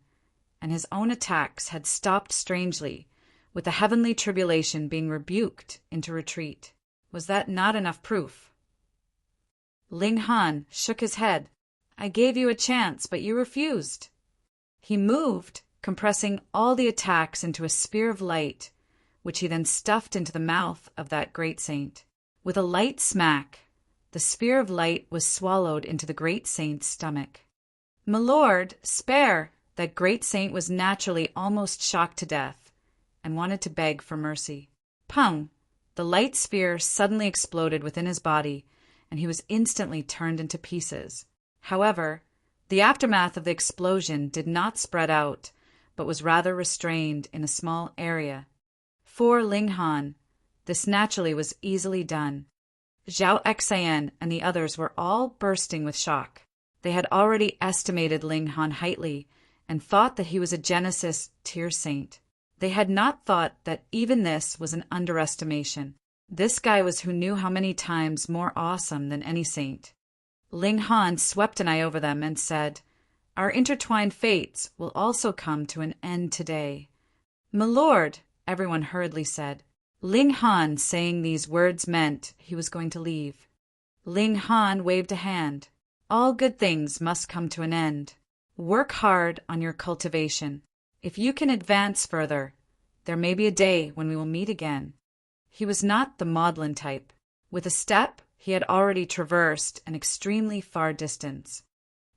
and his own attacks had stopped strangely, with the heavenly tribulation being rebuked into retreat, was that not enough proof? Ling Han shook his head. I gave you a chance, but you refused. He moved, compressing all the attacks into a spear of light, which he then stuffed into the mouth of that great saint. With a light smack, the sphere of light was swallowed into the great saint's stomach. My lord, spare! That great saint was naturally almost shocked to death, and wanted to beg for mercy. Pung! The light sphere suddenly exploded within his body, and he was instantly turned into pieces. However, the aftermath of the explosion did not spread out, but was rather restrained in a small area. For Ling Han, this naturally was easily done. Zhao Xian and the others were all bursting with shock. They had already estimated Ling Han highly and thought that he was a Genesis tier saint. They had not thought that even this was an underestimation. This guy was who knew how many times more awesome than any saint. Ling Han swept an eye over them and said, Our intertwined fates will also come to an end today. My lord, everyone hurriedly said. Ling Han saying these words meant he was going to leave. Ling Han waved a hand. All good things must come to an end. Work hard on your cultivation. If you can advance further, there may be a day when we will meet again. He was not the maudlin type. With a step, he had already traversed an extremely far distance.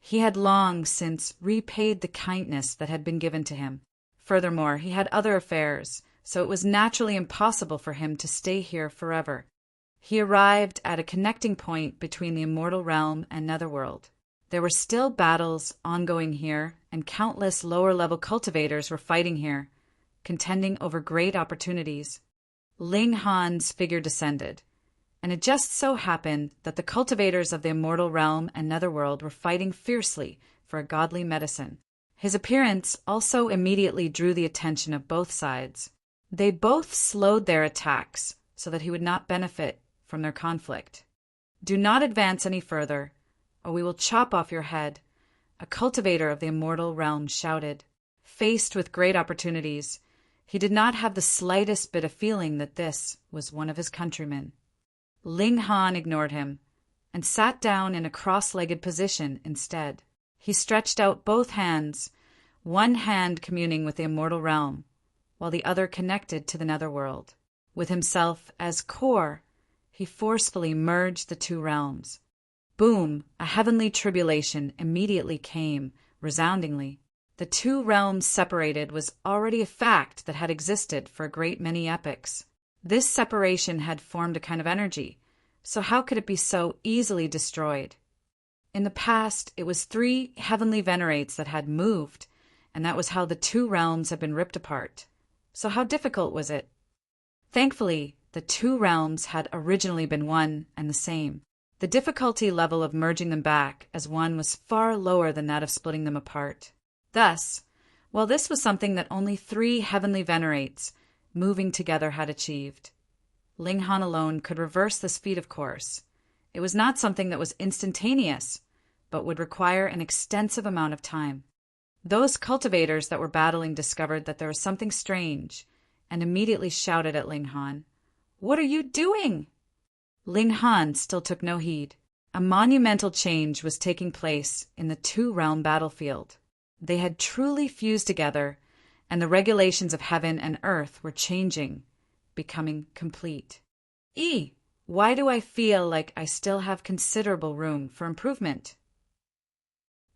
He had long since repaid the kindness that had been given to him. Furthermore, he had other affairs, so it was naturally impossible for him to stay here forever. He arrived at a connecting point between the immortal realm and netherworld. There were still battles ongoing here, and countless lower-level cultivators were fighting here, contending over great opportunities. Ling Han's figure descended, and it just so happened that the cultivators of the immortal realm and netherworld were fighting fiercely for a godly medicine. His appearance also immediately drew the attention of both sides. They both slowed their attacks so that he would not benefit from their conflict. Do not advance any further, or we will chop off your head, a cultivator of the immortal realm shouted. Faced with great opportunities, he did not have the slightest bit of feeling that this was one of his countrymen. Ling Han ignored him and sat down in a cross-legged position instead. He stretched out both hands, one hand communing with the immortal realm, while the other connected to the netherworld. With himself as core, he forcefully merged the two realms. Boom! A heavenly tribulation immediately came, resoundingly. The two realms separated was already a fact that had existed for a great many epochs. This separation had formed a kind of energy, so how could it be so easily destroyed? In the past, it was 3 heavenly venerates that had moved, and that was how the two realms had been ripped apart. So how difficult was it? Thankfully, the two realms had originally been one and the same. The difficulty level of merging them back as one was far lower than that of splitting them apart. Thus, while this was something that only 3 heavenly venerates moving together had achieved, Ling Han alone could reverse this feat, of course. It was not something that was instantaneous, but would require an extensive amount of time. Those cultivators that were battling discovered that there was something strange, and immediately shouted at Ling Han, What are you doing? Ling Han still took no heed. A monumental change was taking place in the two-realm battlefield. They had truly fused together, and the regulations of heaven and earth were changing, becoming complete. Why do I feel like I still have considerable room for improvement?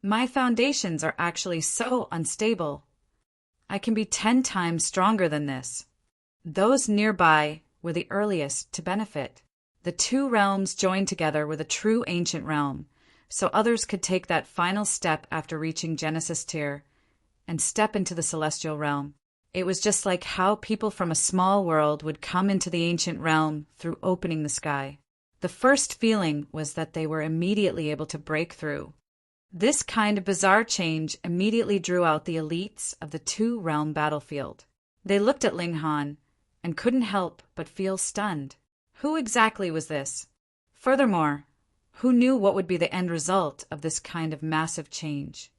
My foundations are actually so unstable. I can be 10 times stronger than this. Those nearby were the earliest to benefit. The two realms joined together with a true ancient realm, so others could take that final step after reaching Genesis tier and step into the celestial realm. It was just like how people from a small world would come into the ancient realm through opening the sky. The first feeling was that they were immediately able to break through. This kind of bizarre change immediately drew out the elites of the two-realm battlefield. They looked at Ling Han and couldn't help but feel stunned. Who exactly was this? Furthermore, who knew what would be the end result of this kind of massive change?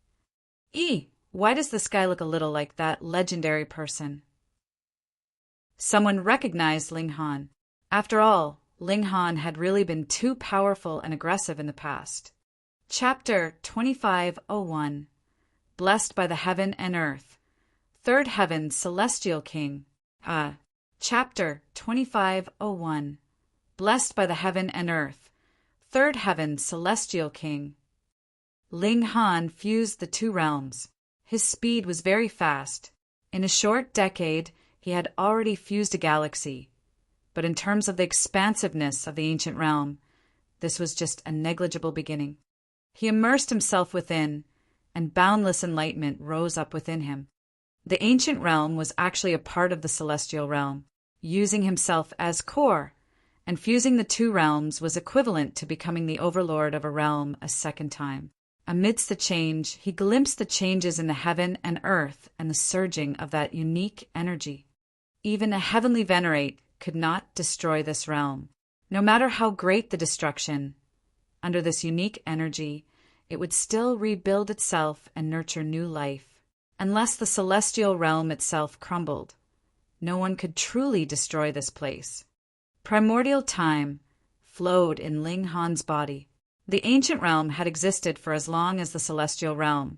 Why does this guy look a little like that legendary person? Someone recognized Ling Han. After all, Ling Han had really been too powerful and aggressive in the past. Chapter 2501 Blessed by the Heaven and Earth. Third Heaven, Celestial King. Chapter 2501 Blessed by the Heaven and Earth. Third Heaven, Celestial King. Ling Han fused the two realms. His speed was very fast. In a short decade, he had already fused a galaxy. But in terms of the expansiveness of the ancient realm, this was just a negligible beginning. He immersed himself within, and boundless enlightenment rose up within him. The ancient realm was actually a part of the celestial realm, using himself as core, and fusing the two realms was equivalent to becoming the overlord of a realm a second time. Amidst the change, he glimpsed the changes in the heaven and earth and the surging of that unique energy. Even a heavenly venerate could not destroy this realm. No matter how great the destruction, under this unique energy, it would still rebuild itself and nurture new life. Unless the celestial realm itself crumbled, no one could truly destroy this place. Primordial time flowed in Ling Han's body. The ancient realm had existed for as long as the celestial realm,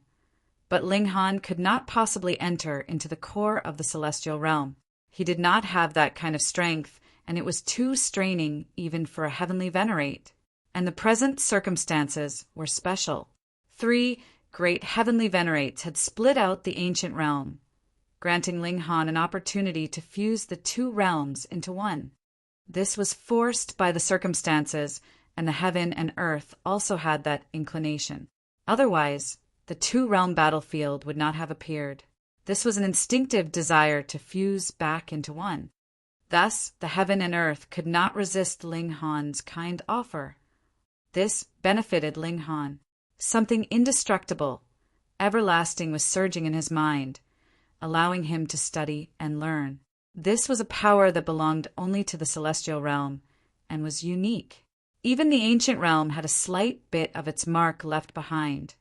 but Ling Han could not possibly enter into the core of the celestial realm. He did not have that kind of strength, and it was too straining even for a heavenly venerate. And the present circumstances were special. 3 great heavenly venerates had split out the ancient realm, granting Ling Han an opportunity to fuse the two realms into one. This was forced by the circumstances, and the heaven and earth also had that inclination. Otherwise, the two-realm battlefield would not have appeared. This was an instinctive desire to fuse back into one. Thus, the heaven and earth could not resist Ling Han's kind offer. This benefited Ling Han. Something indestructible, everlasting was surging in his mind, allowing him to study and learn. This was a power that belonged only to the celestial realm and was unique. Even the ancient realm had a slight bit of its mark left behind,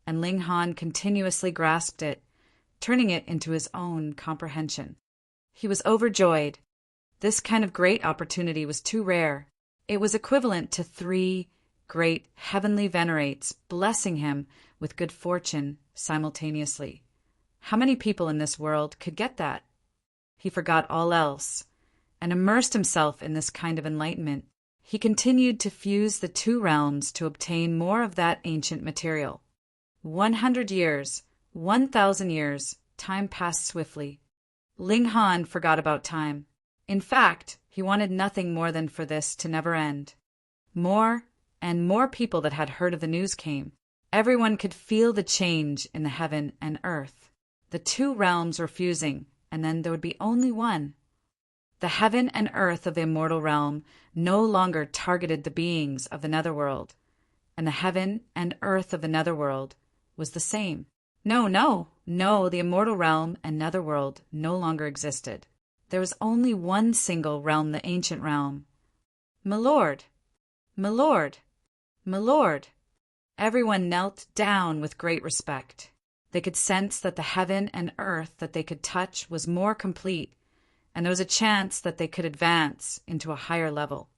and Ling Han continuously grasped it, turning it into his own comprehension. He was overjoyed. This kind of great opportunity was too rare. It was equivalent to 3 great heavenly venerates blessing him with good fortune simultaneously. How many people in this world could get that? He forgot all else and immersed himself in this kind of enlightenment. He continued to fuse the two realms to obtain more of that ancient material. 100 years, 1,000 years, time passed swiftly. Ling Han forgot about time. In fact, he wanted nothing more than for this to never end. More and more people that had heard of the news came. Everyone could feel the change in the heaven and earth. The two realms were fusing, and then there would be only one. The heaven and earth of the immortal realm no longer targeted the beings of the netherworld, and the heaven and earth of the netherworld was the same. No, the immortal realm and netherworld no longer existed. There was only one single realm, the ancient realm. My lord, my lord, my lord. Everyone knelt down with great respect. They could sense that the heaven and earth that they could touch was more complete, and there was a chance that they could advance into a higher level.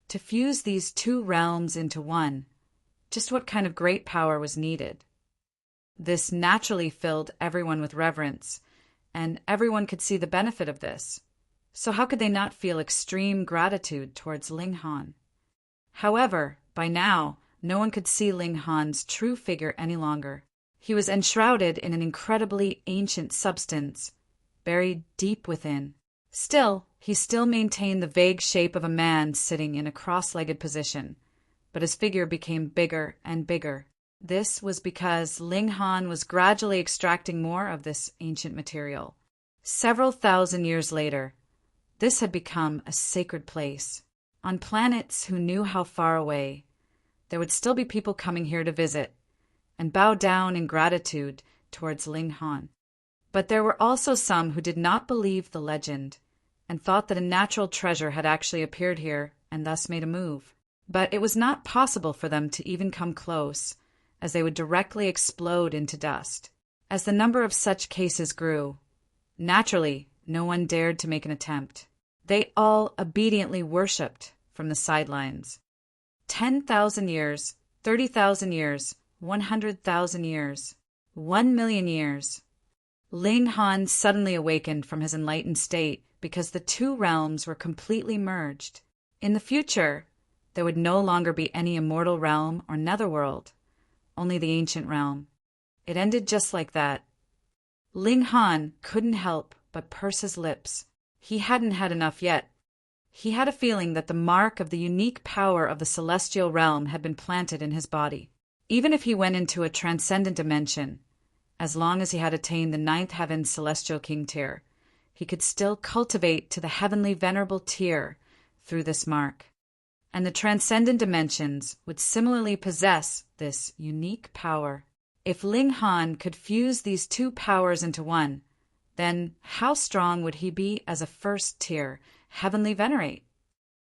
To fuse these two realms into one, just what kind of great power was needed? This naturally filled everyone with reverence, and everyone could see the benefit of this. So how could they not feel extreme gratitude towards Ling Han? However, by now, no one could see Ling Han's true figure any longer. He was enshrouded in an incredibly ancient substance, buried deep within. Still, he still maintained the vague shape of a man sitting in a cross-legged position, but his figure became bigger and bigger. This was because Ling Han was gradually extracting more of this ancient material. Several thousand years later, this had become a sacred place. On planets who knew how far away, there would still be people coming here to visit, and bow down in gratitude towards Ling Han. But there were also some who did not believe the legend and thought that a natural treasure had actually appeared here and thus made a move. But it was not possible for them to even come close, as they would directly explode into dust. As the number of such cases grew, naturally, no one dared to make an attempt. They all obediently worshipped from the sidelines. 10,000 years, 30,000 years, 100,000 years, 1,000,000 years. Ling Han suddenly awakened from his enlightened state because the two realms were completely merged. In the future, there would no longer be any immortal realm or netherworld, only the ancient realm. It ended just like that. Ling Han couldn't help but purse his lips. He hadn't had enough yet. He had a feeling that the mark of the unique power of the celestial realm had been planted in his body. Even if he went into a transcendent dimension, as long as he had attained the 9th heaven celestial king tier, he could still cultivate to the heavenly venerable tier through this mark. And the transcendent dimensions would similarly possess this unique power. If Ling Han could fuse these two powers into one, then how strong would he be as a first tier heavenly venerate?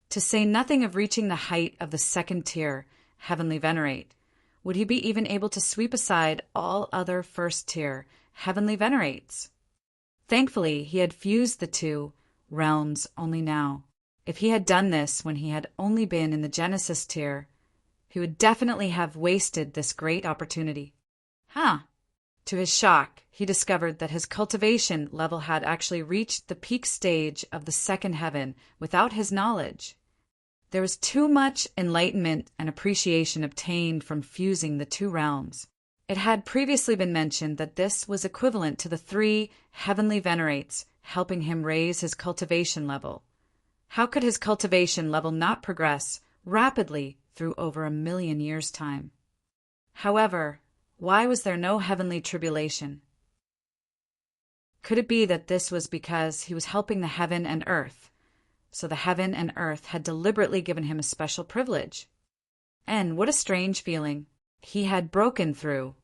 To say nothing of reaching the height of the 2nd tier heavenly venerate, would he be even able to sweep aside all other first tier heavenly venerates? Thankfully, he had fused the two realms only now. If he had done this when he had only been in the Genesis tier, he would definitely have wasted this great opportunity. To his shock, he discovered that his cultivation level had actually reached the peak stage of the 2nd heaven without his knowledge. There was too much enlightenment and appreciation obtained from fusing the two realms. It had previously been mentioned that this was equivalent to the 3 heavenly venerates helping him raise his cultivation level. How could his cultivation level not progress rapidly through over 1,000,000 years' time? However, why was there no heavenly tribulation? Could it be that this was because he was helping the heaven and earth, so the heaven and earth had deliberately given him a special privilege? And what a strange feeling. He had broken through,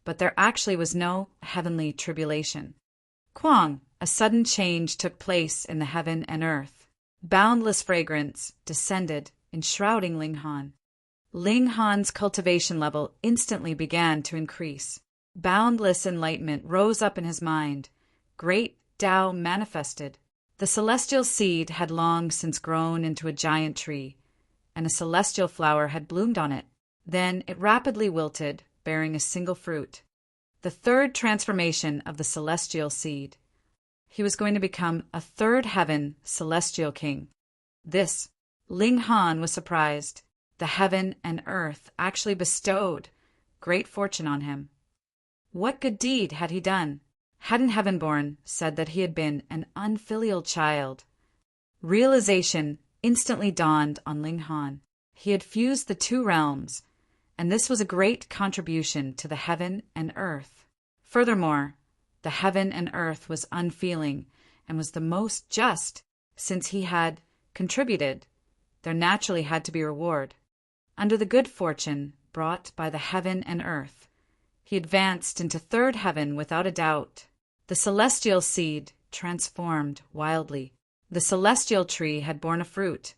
but there actually was no heavenly tribulation. Kwang, a sudden change took place in the heaven and earth. Boundless fragrance descended, enshrouding Ling Han. Ling Han's cultivation level instantly began to increase. Boundless enlightenment rose up in his mind. Great Tao manifested. The celestial seed had long since grown into a giant tree, and a celestial flower had bloomed on it. Then it rapidly wilted, bearing a single fruit. The 3rd transformation of the celestial seed. He was going to become a 3rd heaven celestial king. This, Ling Han was surprised. The heaven and earth actually bestowed great fortune on him. What good deed had he done? Hadn't Heavenborn said that he had been an unfilial child? Realization instantly dawned on Ling Han. He had fused the two realms, and this was a great contribution to the heaven and earth. Furthermore, the heaven and earth was unfeeling and was the most just, since he had contributed. There naturally had to be reward. Under the good fortune brought by the heaven and earth, he advanced into 3rd heaven without a doubt. The celestial seed transformed wildly. The celestial tree had borne a fruit,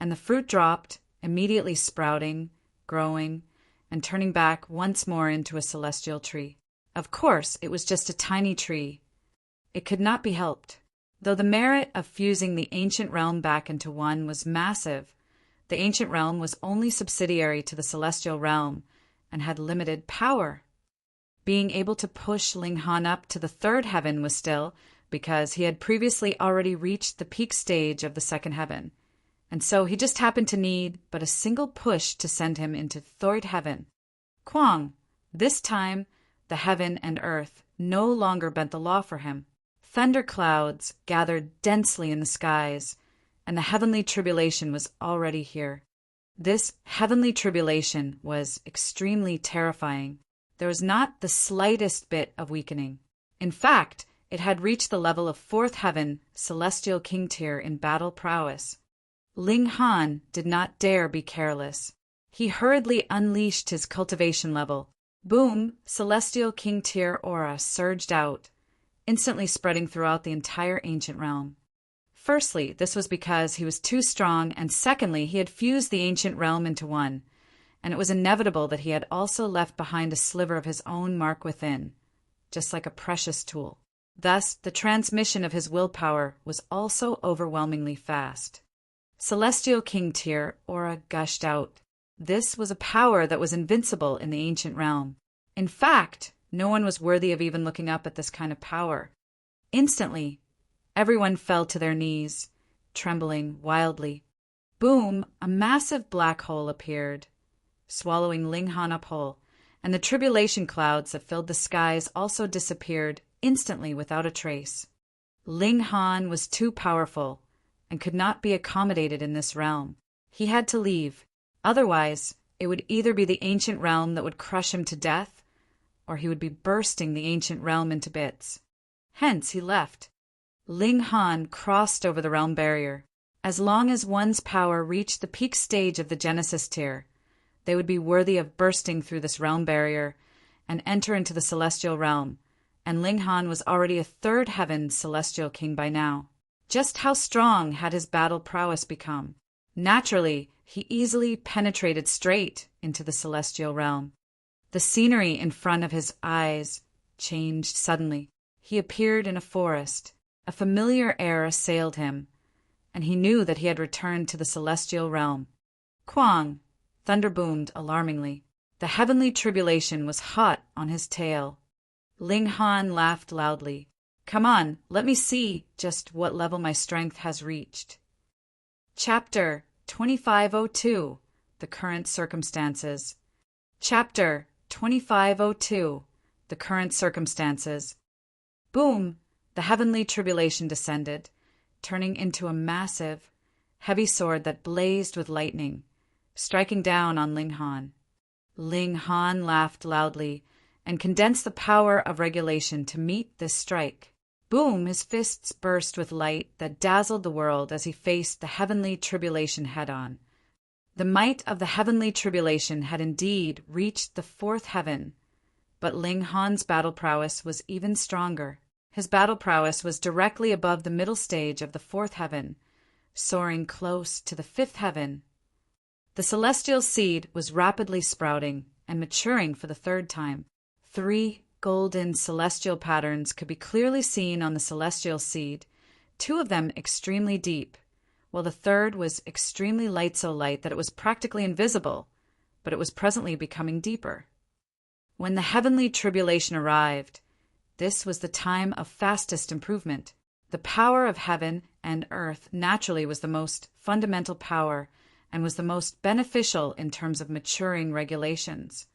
and the fruit dropped, immediately sprouting, growing, and turning back once more into a celestial tree. Of course, it was just a tiny tree. It could not be helped. Though the merit of fusing the ancient realm back into one was massive, the ancient realm was only subsidiary to the celestial realm and had limited power. Being able to push Ling Han up to the 3rd heaven was still because he had previously already reached the peak stage of the 2nd heaven, and so he just happened to need but a single push to send him into 3rd heaven. Kwang, this time, the heaven and earth no longer bent the law for him. Thunder clouds gathered densely in the skies, and the heavenly tribulation was already here. This heavenly tribulation was extremely terrifying. There was not the slightest bit of weakening. In fact, it had reached the level of 4th heaven celestial king tier in battle prowess. Ling Han did not dare be careless. He hurriedly unleashed his cultivation level. Boom! Celestial King Tyr aura surged out, instantly spreading throughout the entire ancient realm. Firstly, this was because he was too strong, and secondly, he had fused the ancient realm into one, and it was inevitable that he had also left behind a sliver of his own mark within, just like a precious tool. Thus, the transmission of his willpower was also overwhelmingly fast. Celestial King Tyr aura gushed out. This was a power that was invincible in the ancient realm. In fact, no one was worthy of even looking up at this kind of power. Instantly, everyone fell to their knees, trembling wildly. Boom! A massive black hole appeared, swallowing Ling Han up whole, and the tribulation clouds that filled the skies also disappeared instantly without a trace. Ling Han was too powerful and could not be accommodated in this realm. He had to leave. Otherwise, it would either be the ancient realm that would crush him to death, or he would be bursting the ancient realm into bits. Hence, he left. Ling Han crossed over the realm barrier. As long as one's power reached the peak stage of the Genesis tier, they would be worthy of bursting through this realm barrier and enter into the celestial realm, and Ling Han was already a third heaven celestial king by now. Just how strong had his battle prowess become? Naturally, he easily penetrated straight into the celestial realm. The scenery in front of his eyes changed suddenly. He appeared in a forest. A familiar air assailed him, and he knew that he had returned to the celestial realm. Kwang! Thunder boomed alarmingly. The heavenly tribulation was hot on his tail. Ling Han laughed loudly. Come on, let me see just what level my strength has reached. Chapter 2502. The Current Circumstances. Chapter 2502. The Current Circumstances. Boom! The heavenly tribulation descended, turning into a massive, heavy sword that blazed with lightning, striking down on Ling Han. Ling Han laughed loudly and condensed the power of regulation to meet this strike. Boom! His fists burst with light that dazzled the world as he faced the heavenly tribulation head-on. The might of the heavenly tribulation had indeed reached the fourth heaven, but Ling Han's battle prowess was even stronger. His battle prowess was directly above the middle stage of the fourth heaven, soaring close to the fifth heaven. The celestial seed was rapidly sprouting and maturing for the third time. 3 golden celestial patterns could be clearly seen on the celestial seed, 2 of them extremely deep, while the third was extremely light, so light that it was practically invisible, but it was presently becoming deeper. When the heavenly tribulation arrived, this was the time of fastest improvement. The power of heaven and earth naturally was the most fundamental power and was the most beneficial in terms of maturing regulations.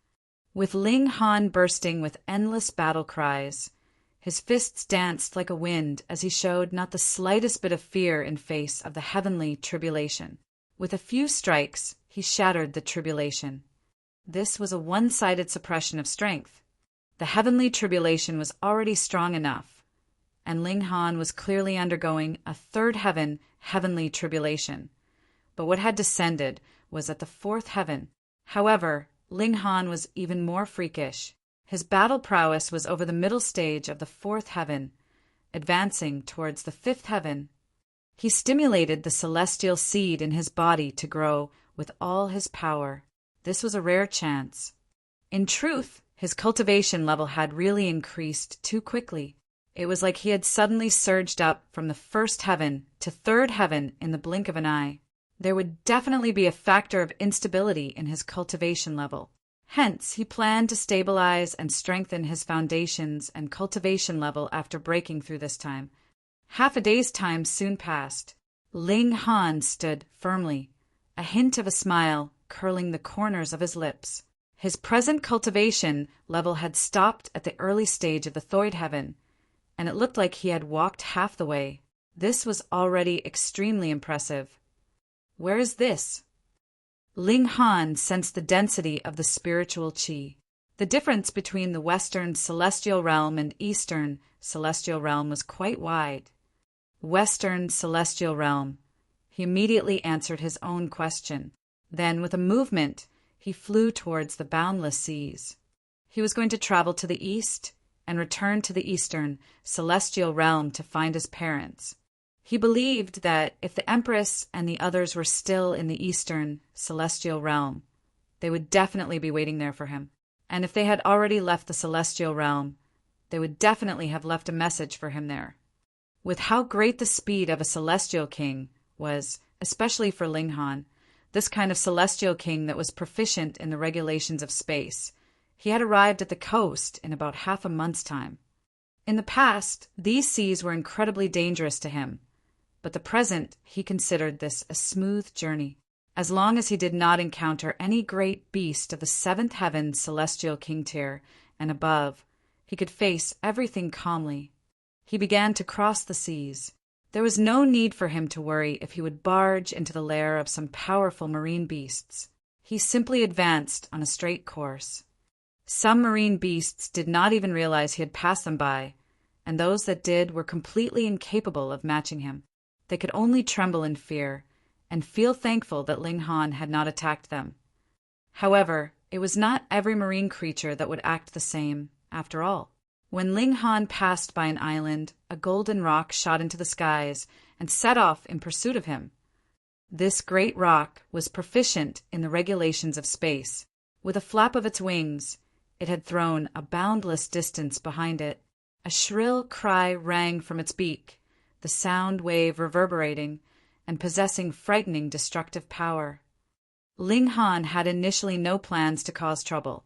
With Ling Han bursting with endless battle cries, his fists danced like a wind as he showed not the slightest bit of fear in face of the heavenly tribulation. With a few strikes, he shattered the tribulation. This was a one-sided suppression of strength. The heavenly tribulation was already strong enough, and Ling Han was clearly undergoing a third heaven heavenly tribulation. But what had descended was at the fourth heaven. However, Ling Han was even more freakish. His battle prowess was over the middle stage of the fourth heaven, advancing towards the fifth heaven. He stimulated the celestial seed in his body to grow with all his power. This was a rare chance. In truth, his cultivation level had really increased too quickly. It was like he had suddenly surged up from the first heaven to third heaven in the blink of an eye. There would definitely be a factor of instability in his cultivation level. Hence, he planned to stabilize and strengthen his foundations and cultivation level after breaking through this time. Half a day's time soon passed. Ling Han stood firmly, a hint of a smile curling the corners of his lips. His present cultivation level had stopped at the early stage of the third heaven, and it looked like he had walked half the way. This was already extremely impressive. Where is this? Ling Han sensed the density of the spiritual qi. The difference between the Western celestial realm and Eastern celestial realm was quite wide. Western celestial realm. He immediately answered his own question. Then, with a movement, he flew towards the boundless seas. He was going to travel to the east and return to the eastern, celestial realm to find his parents. He believed that if the Empress and the others were still in the eastern, celestial realm, they would definitely be waiting there for him. And if they had already left the celestial realm, they would definitely have left a message for him there. With how great the speed of a celestial king was, especially for Ling Han, this kind of celestial king that was proficient in the regulations of space, he had arrived at the coast in about half a month's time. In the past, these seas were incredibly dangerous to him, but the present he considered this a smooth journey. As long as he did not encounter any great beast of the seventh heaven celestial king tier and above, he could face everything calmly. He began to cross the seas. There was no need for him to worry if he would barge into the lair of some powerful marine beasts. He simply advanced on a straight course. Some marine beasts did not even realize he had passed them by, and those that did were completely incapable of matching him. They could only tremble in fear and feel thankful that Ling Han had not attacked them. However, it was not every marine creature that would act the same, after all. When Ling Han passed by an island, a golden rock shot into the skies and set off in pursuit of him. This great rock was proficient in the regulations of space. With a flap of its wings, it had thrown a boundless distance behind it. A shrill cry rang from its beak, the sound wave reverberating and possessing frightening destructive power. Ling Han had initially no plans to cause trouble,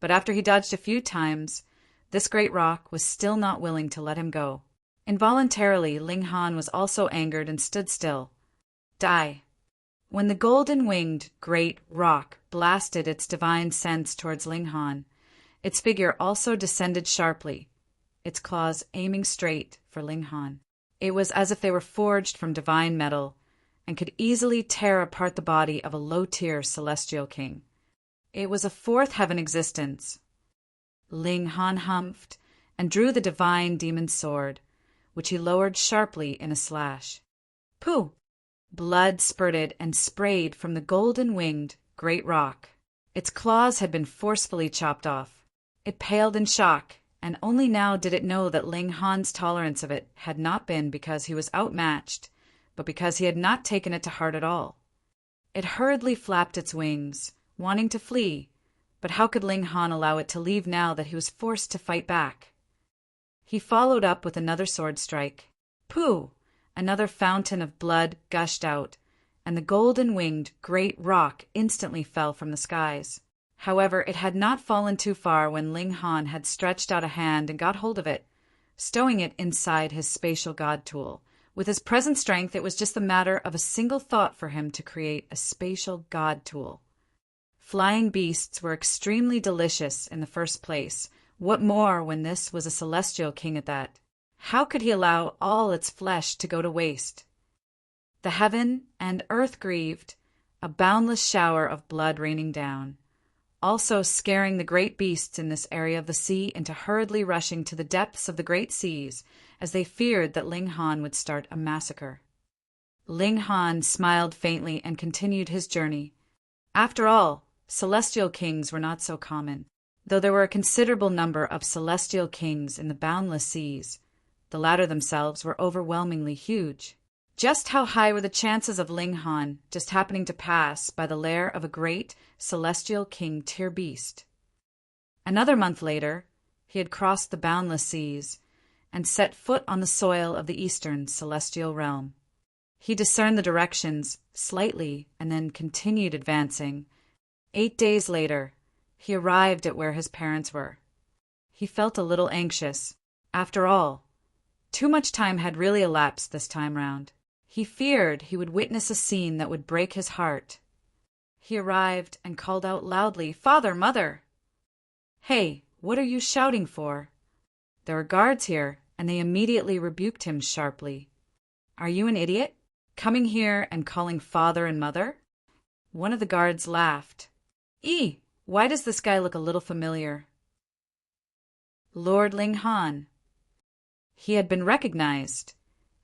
but after he dodged a few times, this great rock was still not willing to let him go. Involuntarily, Ling Han was also angered and stood still. Die. When the golden-winged great rock blasted its divine sense towards Ling Han, its figure also descended sharply, its claws aiming straight for Ling Han. It was as if they were forged from divine metal and could easily tear apart the body of a low-tier celestial king. It was a fourth heaven existence. Ling Han humphed and drew the divine demon's sword, which he lowered sharply in a slash. Pooh! Blood spurted and sprayed from the golden-winged great rock. Its claws had been forcefully chopped off. It paled in shock, and only now did it know that Ling Han's tolerance of it had not been because he was outmatched, but because he had not taken it to heart at all. It hurriedly flapped its wings, wanting to flee, but how could Ling Han allow it to leave now that he was forced to fight back? He followed up with another sword strike. Pooh! Another fountain of blood gushed out, and the golden-winged great rock instantly fell from the skies. However, it had not fallen too far when Ling Han had stretched out a hand and got hold of it, stowing it inside his spatial god tool. With his present strength, it was just a matter of a single thought for him to create a spatial god tool. Flying beasts were extremely delicious in the first place. What more when this was a celestial king at that? How could he allow all its flesh to go to waste? The heaven and earth grieved, a boundless shower of blood raining down, also scaring the great beasts in this area of the sea into hurriedly rushing to the depths of the great seas, as they feared that Ling Han would start a massacre. Ling Han smiled faintly and continued his journey. After all, celestial kings were not so common. Though there were a considerable number of celestial kings in the boundless seas, the latter themselves were overwhelmingly huge. Just how high were the chances of Ling Han just happening to pass by the lair of a great celestial king tier beast? Another month later, he had crossed the boundless seas and set foot on the soil of the eastern celestial realm. He discerned the directions slightly and then continued advancing. 8 days later, he arrived at where his parents were. He felt a little anxious. After all, too much time had really elapsed this time round. He feared he would witness a scene that would break his heart. He arrived and called out loudly, "Father, Mother!" "Hey, what are you shouting for?" "There are guards here," and they immediately rebuked him sharply. "Are you an idiot? Coming here and calling father and mother?" One of the guards laughed. Why does this guy look a little familiar?" "Lord Ling Han." He had been recognized,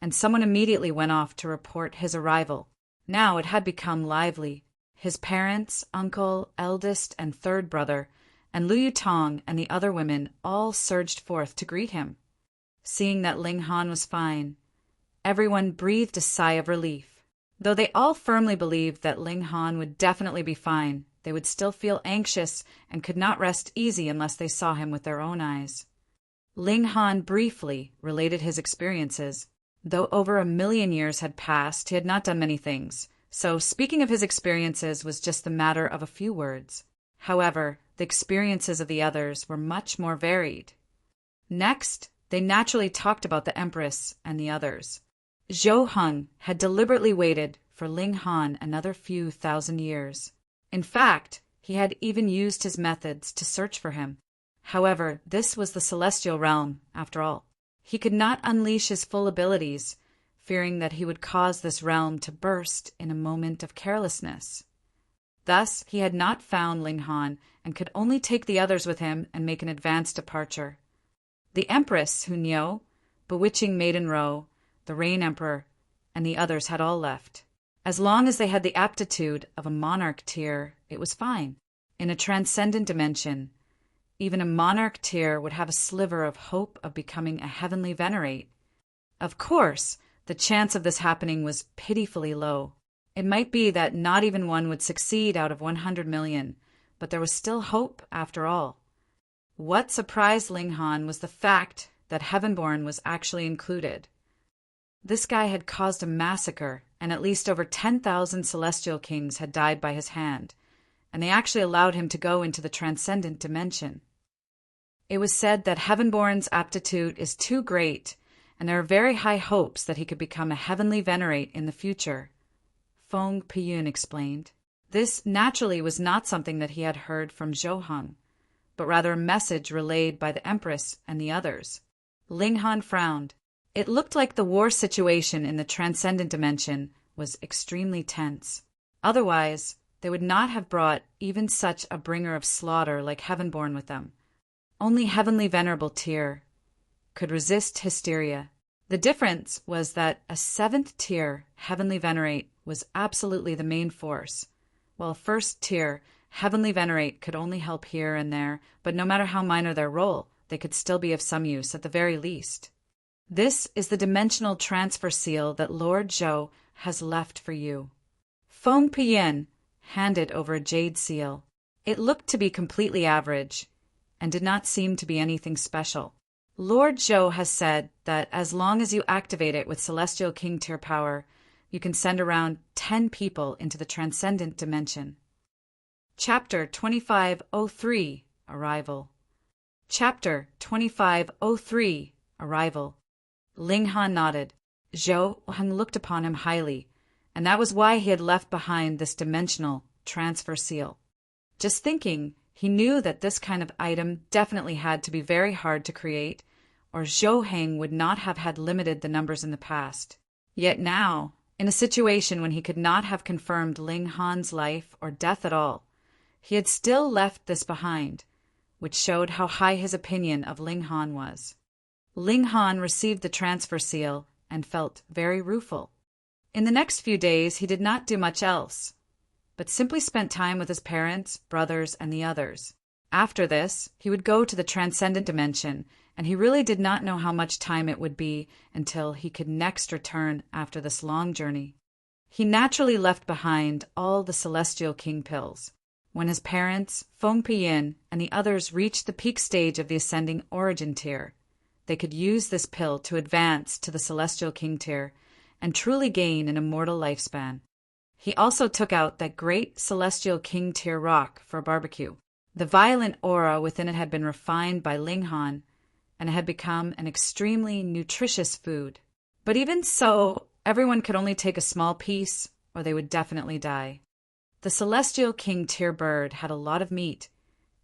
and someone immediately went off to report his arrival. Now it had become lively. His parents, uncle, eldest, and third brother, and Lu Yutong and the other women all surged forth to greet him. Seeing that Ling Han was fine, everyone breathed a sigh of relief. Though they all firmly believed that Ling Han would definitely be fine, they would still feel anxious and could not rest easy unless they saw him with their own eyes. Ling Han briefly related his experiences. Though over 1,000,000 years had passed, he had not done many things, so speaking of his experiences was just the matter of a few words. However, the experiences of the others were much more varied. Next, they naturally talked about the Empress and the others. Zhou Heng had deliberately waited for Ling Han another few thousand years. In fact, he had even used his methods to search for him. However, this was the celestial realm, after all. He could not unleash his full abilities, fearing that he would cause this realm to burst in a moment of carelessness. Thus, he had not found Ling Han and could only take the others with him and make an advance departure. The Empress, Hun Yo, Bewitching Maiden Ro, the Rain Emperor, and the others had all left. As long as they had the aptitude of a monarch tier, it was fine. In a transcendent dimension, even a monarch tier would have a sliver of hope of becoming a heavenly venerate. Of course, the chance of this happening was pitifully low. It might be that not even one would succeed out of 100 million, but there was still hope after all. What surprised Ling Han was the fact that Heavenborn was actually included. This guy had caused a massacre, and at least over 10,000 celestial kings had died by his hand, and they actually allowed him to go into the transcendent dimension. It was said that Heavenborn's aptitude is too great, and there are very high hopes that he could become a heavenly venerate in the future. Feng Piyun explained. This naturally was not something that he had heard from Zhou Heng, but rather a message relayed by the Empress and the others. Ling Han frowned. It looked like the war situation in the transcendent dimension was extremely tense. Otherwise, they would not have brought even such a bringer of slaughter like Heavenborn with them. Only Heavenly Venerable Tier could resist hysteria. The difference was that a 7th tier Heavenly Venerate was absolutely the main force, while 1st tier Heavenly Venerate could only help here and there, but no matter how minor their role, they could still be of some use at the very least. This is the dimensional transfer seal that Lord Zhou has left for you. Feng Piyan handed over a jade seal. It looked to be completely average, and did not seem to be anything special. Lord Zhou has said that as long as you activate it with Celestial King tier power, you can send around 10 people into the transcendent dimension. Chapter 2503, Arrival. Chapter 2503, Arrival. Ling Han nodded. Zhou Heng looked upon him highly, and that was why he had left behind this dimensional transfer seal. Just thinking, he knew that this kind of item definitely had to be very hard to create, or Zhou Heng would not have had limited the numbers in the past. Yet now, in a situation when he could not have confirmed Ling Han's life or death at all, he had still left this behind, which showed how high his opinion of Ling Han was. Ling Han received the transfer seal and felt very rueful. In the next few days, he did not do much else, but simply spent time with his parents, brothers, and the others. After this, he would go to the transcendent dimension, and he really did not know how much time it would be until he could next return after this long journey. He naturally left behind all the Celestial King pills. When his parents, Feng Piyan, and the others reached the peak stage of the ascending origin tier, they could use this pill to advance to the Celestial King tier and truly gain an immortal lifespan. He also took out that great Celestial King tier rock for a barbecue. The violent aura within it had been refined by Ling Han, and it had become an extremely nutritious food. But even so, everyone could only take a small piece, or they would definitely die. The Celestial King tier bird had a lot of meat,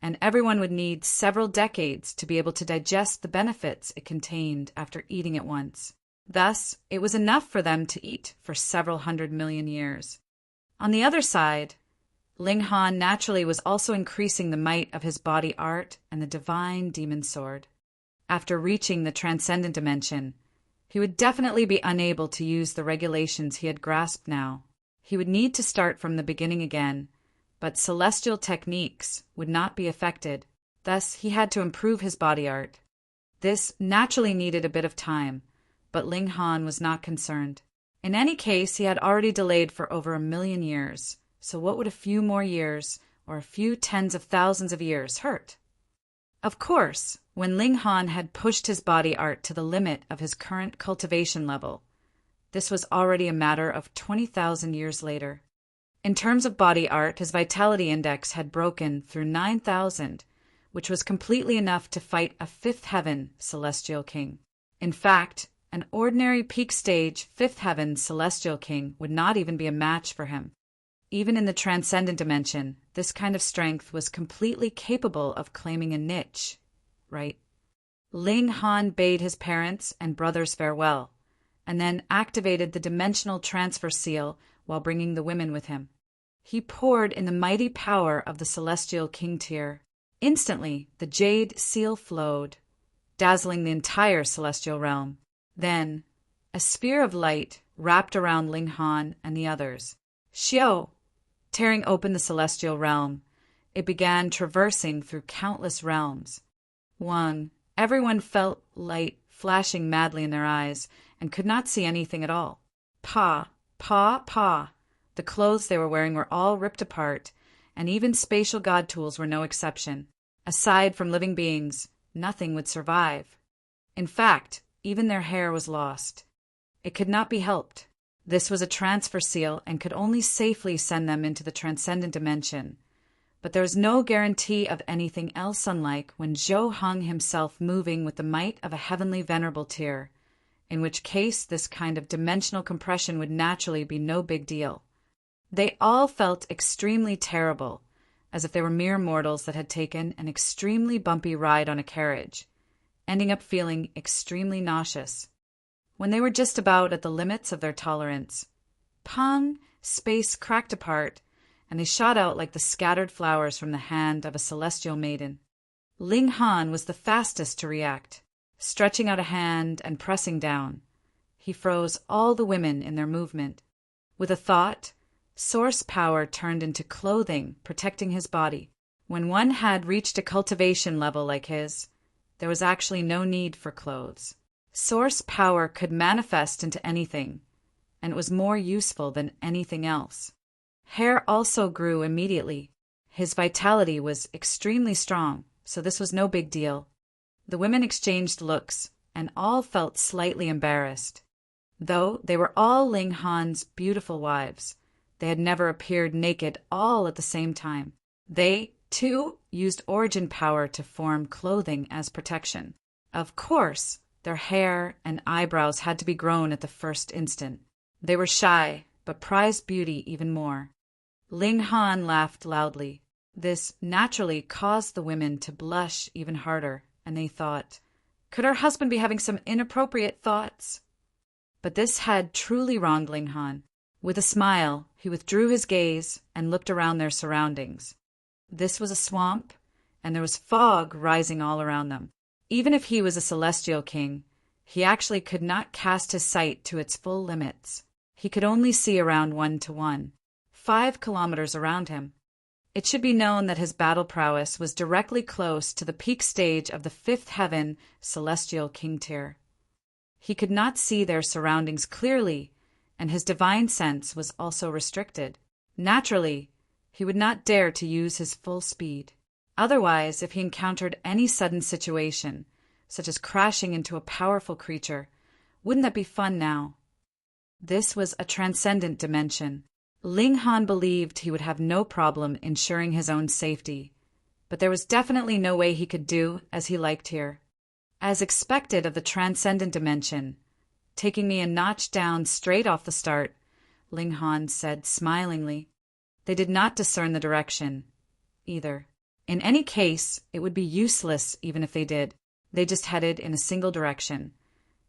and everyone would need several decades to be able to digest the benefits it contained after eating it once. Thus, it was enough for them to eat for several 100 million years. On the other side, Ling Han naturally was also increasing the might of his body art and the divine demon sword. After reaching the transcendent dimension, he would definitely be unable to use the regulations he had grasped now. He would need to start from the beginning again, but celestial techniques would not be affected. Thus, he had to improve his body art. This naturally needed a bit of time, but Ling Han was not concerned. In any case, he had already delayed for over 1,000,000 years, so what would a few more years, or a few tens of thousands of years, hurt? Of course, when Ling Han had pushed his body art to the limit of his current cultivation level, this was already a matter of 20,000 years later. In terms of body art, his vitality index had broken through 9,000, which was completely enough to fight a fifth heaven celestial king. In fact, an ordinary peak stage fifth heaven celestial king would not even be a match for him. Even in the transcendent dimension, this kind of strength was completely capable of claiming a niche, right? Ling Han bade his parents and brothers farewell, and then activated the dimensional transfer seal while bringing the women with him. He poured in the mighty power of the celestial king tier. Instantly, the jade seal flowed, dazzling the entire celestial realm. Then, a sphere of light wrapped around Ling Han and the others. Xiao! Tearing open the celestial realm, it began traversing through countless realms. Everyone felt light flashing madly in their eyes and could not see anything at all. Pa! The clothes they were wearing were all ripped apart, and even spatial god tools were no exception. Aside from living beings, nothing would survive. In fact, even their hair was lost. It could not be helped. This was a transfer seal and could only safely send them into the transcendent dimension. But there was no guarantee of anything else unlike when Zhou hung himself moving with the might of a heavenly venerable tier, in which case this kind of dimensional compression would naturally be no big deal. They all felt extremely terrible, as if they were mere mortals that had taken an extremely bumpy ride on a carriage, ending up feeling extremely nauseous. When they were just about at the limits of their tolerance, pong, space cracked apart, and they shot out like the scattered flowers from the hand of a celestial maiden. Ling Han was the fastest to react, stretching out a hand and pressing down. He froze all the women in their movement. With a thought, source power turned into clothing protecting his body. When one had reached a cultivation level like his, there was actually no need for clothes. Source power could manifest into anything, and it was more useful than anything else. Hair also grew immediately. His vitality was extremely strong, so this was no big deal. The women exchanged looks, and all felt slightly embarrassed. Though they were all Ling Han's beautiful wives, they had never appeared naked all at the same time. They, too, used origin power to form clothing as protection. Of course, their hair and eyebrows had to be grown at the first instant. They were shy, but prized beauty even more. Ling Han laughed loudly. This naturally caused the women to blush even harder, and they thought, could her husband be having some inappropriate thoughts? But this had truly wronged Ling Han. With a smile, he withdrew his gaze and looked around their surroundings. This was a swamp, and there was fog rising all around them. Even if he was a celestial king, he actually could not cast his sight to its full limits. He could only see around 1 to 5 kilometers around him. It should be known that his battle prowess was directly close to the peak stage of the fifth heaven celestial king tier. He could not see their surroundings clearly, and his divine sense was also restricted. Naturally, he would not dare to use his full speed. Otherwise, if he encountered any sudden situation, such as crashing into a powerful creature, wouldn't that be fun now? This was a transcendent dimension. Ling Han believed he would have no problem ensuring his own safety, but there was definitely no way he could do as he liked here. As expected of the transcendent dimension, taking me a notch down straight off the start, Ling Han said smilingly. They did not discern the direction, either. In any case, it would be useless even if they did. They just headed in a single direction,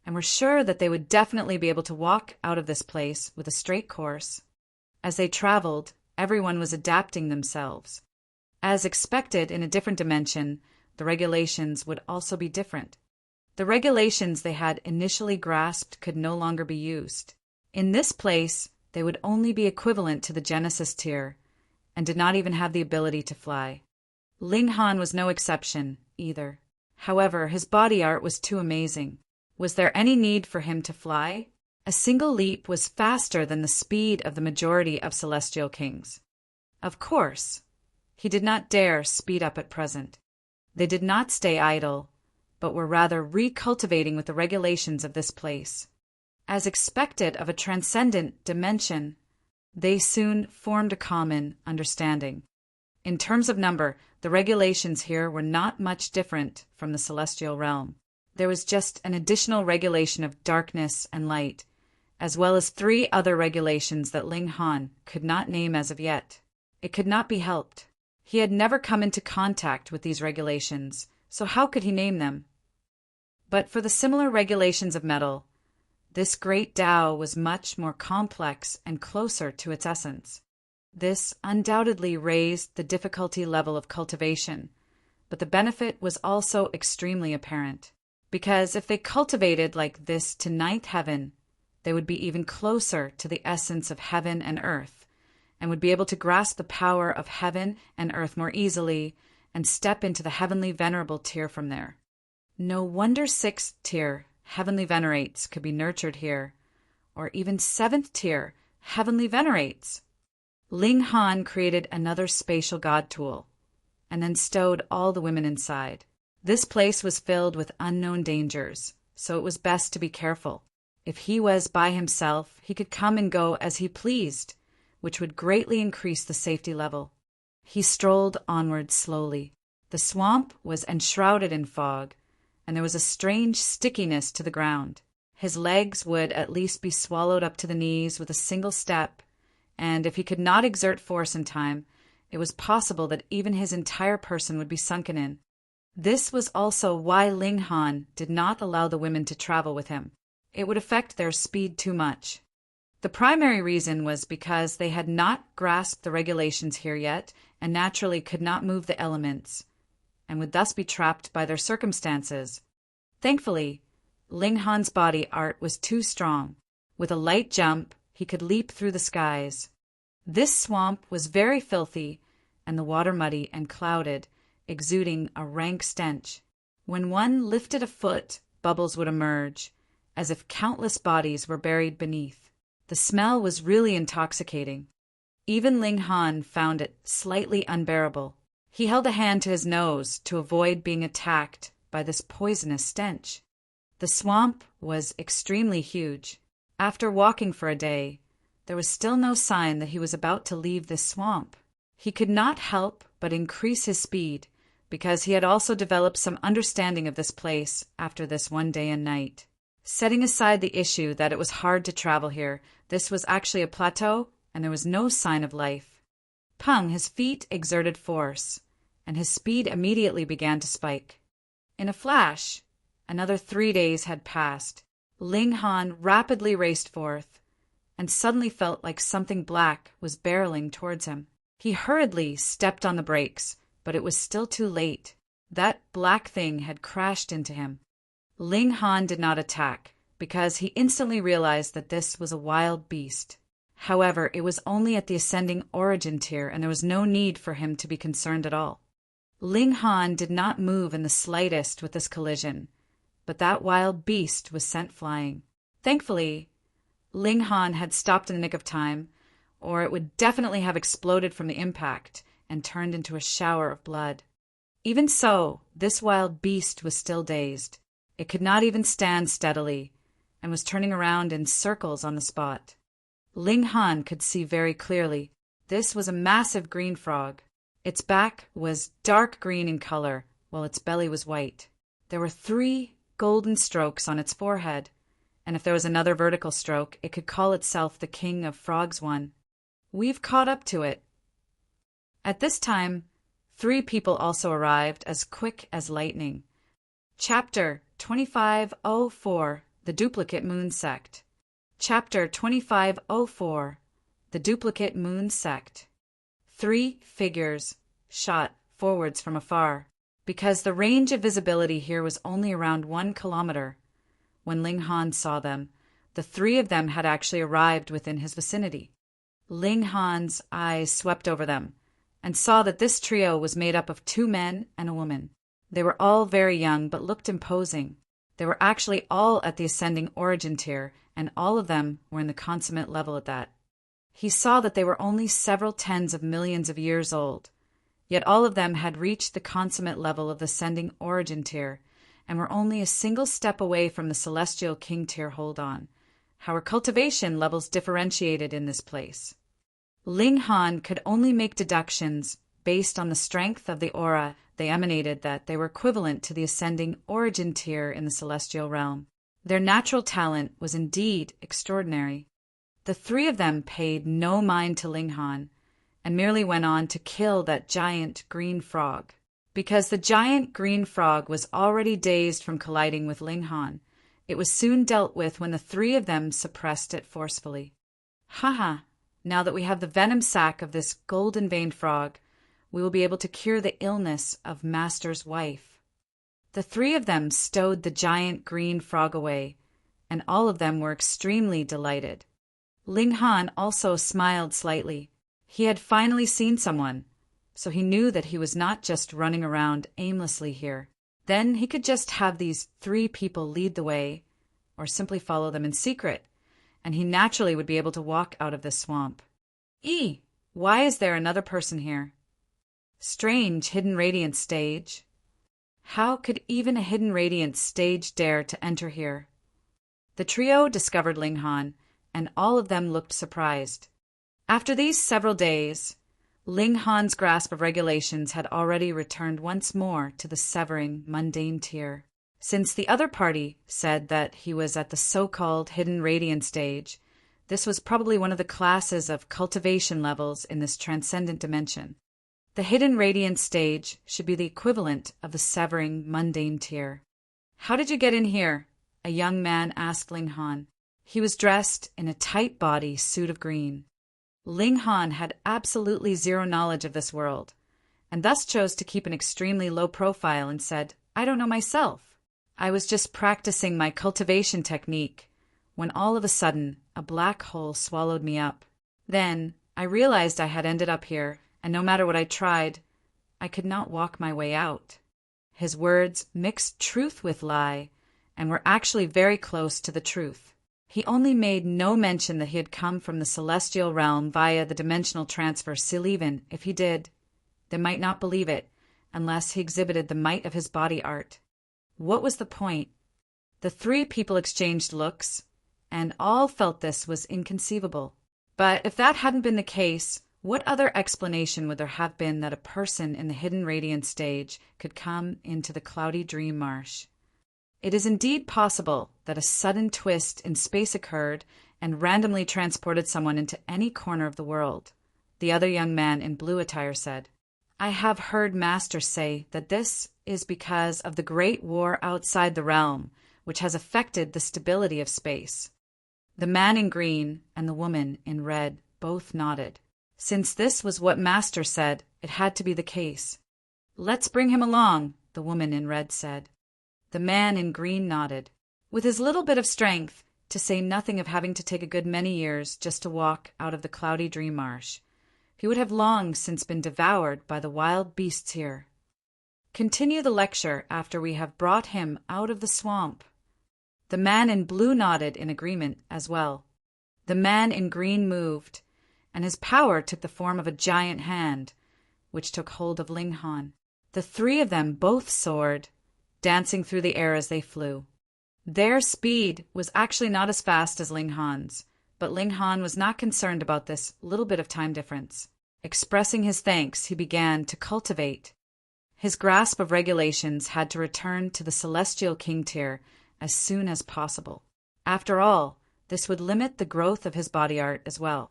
and were sure that they would definitely be able to walk out of this place with a straight course. As they traveled, everyone was adapting themselves. As expected in a different dimension, the regulations would also be different. The regulations they had initially grasped could no longer be used. In this place, they would only be equivalent to the Genesis tier, and did not even have the ability to fly. Ling Han was no exception, either. However, his body art was too amazing. Was there any need for him to fly? A single leap was faster than the speed of the majority of celestial kings. Of course, he did not dare speed up at present. They did not stay idle, but were rather recultivating with the regulations of this place. As expected of a transcendent dimension, they soon formed a common understanding. In terms of number, the regulations here were not much different from the celestial realm. There was just an additional regulation of darkness and light, as well as 3 other regulations that Ling Han could not name as of yet. It could not be helped. He had never come into contact with these regulations, so how could he name them? But for the similar regulations of metal, this great Tao was much more complex and closer to its essence. This undoubtedly raised the difficulty level of cultivation, but the benefit was also extremely apparent, because if they cultivated like this to 9th heaven, they would be even closer to the essence of heaven and earth, and would be able to grasp the power of heaven and earth more easily and step into the heavenly venerable tier from there. No wonder 6th tier heavenly venerates could be nurtured here, or even 7th tier heavenly venerates. Ling Han created another spatial god tool, and then stowed all the women inside. This place was filled with unknown dangers, so it was best to be careful. If he was by himself, he could come and go as he pleased, which would greatly increase the safety level. He strolled onward slowly. The swamp was enshrouded in fog, and there was a strange stickiness to the ground. His legs would at least be swallowed up to the knees with a single step, and if he could not exert force in time, it was possible that even his entire person would be sunken in. This was also why Ling Han did not allow the women to travel with him. It would affect their speed too much. The primary reason was because they had not grasped the regulations here yet and naturally could not move the elements, and would thus be trapped by their circumstances. Thankfully, Ling Han's body art was too strong. With a light jump, he could leap through the skies. This swamp was very filthy, and the water muddy and clouded, exuding a rank stench. When one lifted a foot, bubbles would emerge, as if countless bodies were buried beneath. The smell was really intoxicating. Even Ling Han found it slightly unbearable. He held a hand to his nose to avoid being attacked by this poisonous stench. The swamp was extremely huge. After walking for a day, there was still no sign that he was about to leave this swamp. He could not help but increase his speed, because he had also developed some understanding of this place after this one day and night. Setting aside the issue that it was hard to travel here, this was actually a plateau, and there was no sign of life. Peng, his feet exerted force, and his speed immediately began to spike. In a flash, another 3 days had passed. Ling Han rapidly raced forth, and suddenly felt like something black was barreling towards him. He hurriedly stepped on the brakes, but it was still too late. That black thing had crashed into him. Ling Han did not attack, because he instantly realized that this was a wild beast. However, it was only at the ascending origin tier, and there was no need for him to be concerned at all. Ling Han did not move in the slightest with this collision, but that wild beast was sent flying. Thankfully, Ling Han had stopped in the nick of time, or it would definitely have exploded from the impact and turned into a shower of blood. Even so, this wild beast was still dazed. It could not even stand steadily, and was turning around in circles on the spot. Ling Han could see very clearly. This was a massive green frog. Its back was dark green in color, while its belly was white. There were 3 golden strokes on its forehead, and if there was another vertical stroke, it could call itself the King of Frogs one. We've caught up to it. At this time, 3 people also arrived as quick as lightning. Chapter 2504, The Duplicate Moon Sect. Chapter 2504, The Duplicate Moon Sect. 3 figures shot forwards from afar, because the range of visibility here was only around 1 kilometer. When Ling Han saw them, the 3 of them had actually arrived within his vicinity. Ling Han's eyes swept over them, and saw that this trio was made up of 2 men and a woman. They were all very young but looked imposing. They were actually all at the ascending origin tier, and all of them were in the consummate level at that. He saw that they were only several tens of millions of years old, yet all of them had reached the consummate level of the ascending origin tier, and were only a single step away from the celestial king tier hold-on. How were cultivation levels differentiated in this place? Ling Han could only make deductions based on the strength of the aura they emanated that they were equivalent to the ascending origin tier in the celestial realm. Their natural talent was indeed extraordinary. The 3 of them paid no mind to Ling Han, and merely went on to kill that giant green frog. Because the giant green frog was already dazed from colliding with Ling Han, it was soon dealt with when the 3 of them suppressed it forcefully. Haha, now that we have the venom sac of this golden-veined frog, we will be able to cure the illness of Master's wife. The 3 of them stowed the giant green frog away, and all of them were extremely delighted. Ling Han also smiled slightly. He had finally seen someone, so he knew that he was not just running around aimlessly here. Then he could just have these 3 people lead the way, or simply follow them in secret, and he naturally would be able to walk out of this swamp. Why is there another person here? Strange hidden radiance stage. How could even a hidden radiance stage dare to enter here? The trio discovered Ling Han, and all of them looked surprised. After these several days, Ling Han's grasp of regulations had already returned once more to the severing, mundane tier. Since the other party said that he was at the so-called hidden radiance stage, this was probably one of the classes of cultivation levels in this transcendent dimension. The hidden radiance stage should be the equivalent of the severing, mundane tier. How did you get in here? A young man asked Ling Han. He was dressed in a tight body suit of green. Ling Han had absolutely zero knowledge of this world, and thus chose to keep an extremely low profile and said, I don't know myself. I was just practicing my cultivation technique when all of a sudden a black hole swallowed me up. Then I realized I had ended up here, and no matter what I tried, I could not walk my way out. His words mixed truth with lie, and were actually very close to the truth. He only made no mention that he had come from the celestial realm via the dimensional transfer, still even if he did, they might not believe it, unless he exhibited the might of his body art. What was the point? The 3 people exchanged looks, and all felt this was inconceivable. But if that hadn't been the case, what other explanation would there have been that a person in the hidden radiance stage could come into the cloudy dream marsh? It is indeed possible that a sudden twist in space occurred and randomly transported someone into any corner of the world, the other young man in blue attire said. I have heard Master say that this is because of the great war outside the realm, which has affected the stability of space. The man in green and the woman in red both nodded. Since this was what Master said, it had to be the case. Let's bring him along, the woman in red said. The man in green nodded. With his little bit of strength, to say nothing of having to take a good many years just to walk out of the cloudy dream marsh, he would have long since been devoured by the wild beasts here. Continue the lecture after we have brought him out of the swamp. The man in blue nodded in agreement as well. The man in green moved, and his power took the form of a giant hand, which took hold of Ling Han. The 3 of them both soared, dancing through the air as they flew. Their speed was actually not as fast as Ling Han's, but Ling Han was not concerned about this little bit of time difference. Expressing his thanks, he began to cultivate. His grasp of regulations had to return to the celestial king tier as soon as possible. After all, this would limit the growth of his body art as well.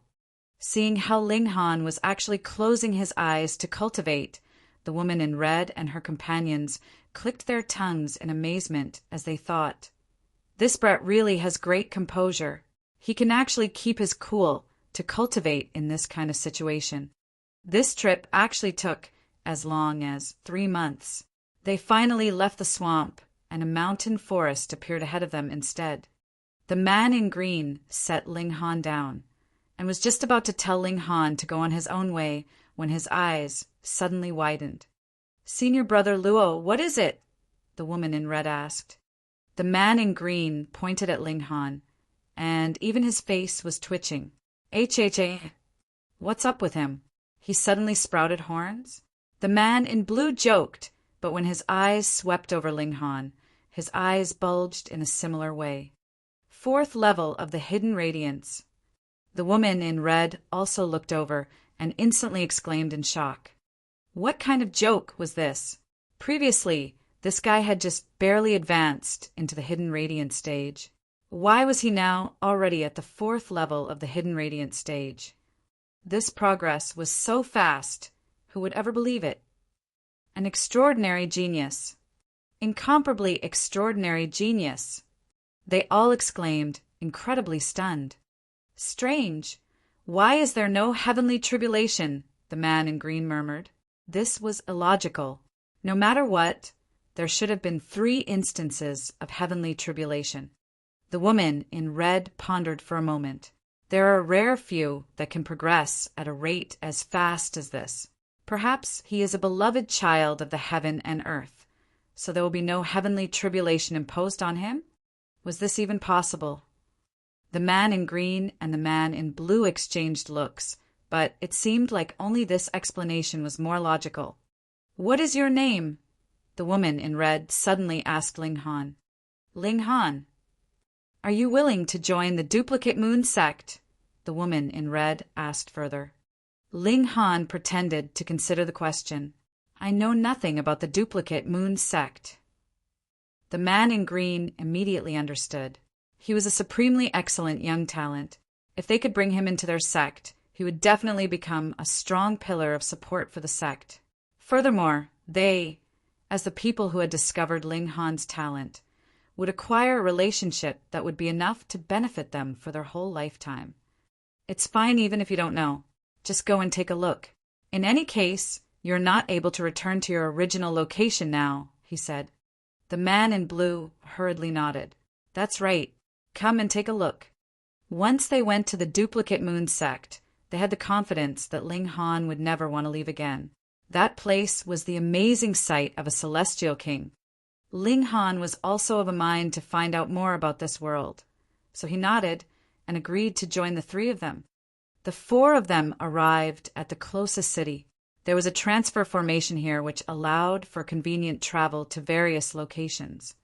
Seeing how Ling Han was actually closing his eyes to cultivate, the woman in red and her companions clicked their tongues in amazement as they thought, this brat really has great composure. He can actually keep his cool to cultivate in this kind of situation. This trip actually took as long as 3 months. They finally left the swamp, and a mountain forest appeared ahead of them instead. The man in green set Ling Han down, and was just about to tell Ling Han to go on his own way when his eyes suddenly widened. "Senior Brother Luo, what is it?" the woman in red asked. The man in green pointed at Ling Han, and even his face was twitching. "HHA, what's up with him? He suddenly sprouted horns?" The man in blue joked, but when his eyes swept over Ling Han, his eyes bulged in a similar way. Fourth level of the hidden radiance. The woman in red also looked over and instantly exclaimed in shock. What kind of joke was this? Previously, this guy had just barely advanced into the hidden radiance stage. Why was he now already at the fourth level of the hidden radiance stage? This progress was so fast, who would ever believe it? An extraordinary genius. Incomparably extraordinary genius. They all exclaimed, incredibly stunned. "Strange. Why is there no heavenly tribulation?" the man in green murmured. This was illogical. No matter what, there should have been 3 instances of heavenly tribulation. The woman in red pondered for a moment. There are a rare few that can progress at a rate as fast as this. Perhaps he is a beloved child of the heaven and earth, so there will be no heavenly tribulation imposed on him? Was this even possible? The man in green and the man in blue exchanged looks, but it seemed like only this explanation was more logical. "What is your name?" the woman in red suddenly asked Ling Han. "Ling Han." "Are you willing to join the duplicate moon sect?" the woman in red asked further. Ling Han pretended to consider the question. "I know nothing about the duplicate moon sect." The man in green immediately understood. He was a supremely excellent young talent. If they could bring him into their sect, he would definitely become a strong pillar of support for the sect. Furthermore, they, as the people who had discovered Ling Han's talent, would acquire a relationship that would be enough to benefit them for their whole lifetime. It's fine even if you don't know. Just go and take a look. In any case, you're not able to return to your original location now, he said. The man in blue hurriedly nodded. That's right. Come and take a look. Once they went to the duplicate moon sect, they had the confidence that Ling Han would never want to leave again. That place was the amazing site of a celestial king. Ling Han was also of a mind to find out more about this world, so he nodded and agreed to join the 3 of them. The 4 of them arrived at the closest city. There was a transfer formation here which allowed for convenient travel to various locations.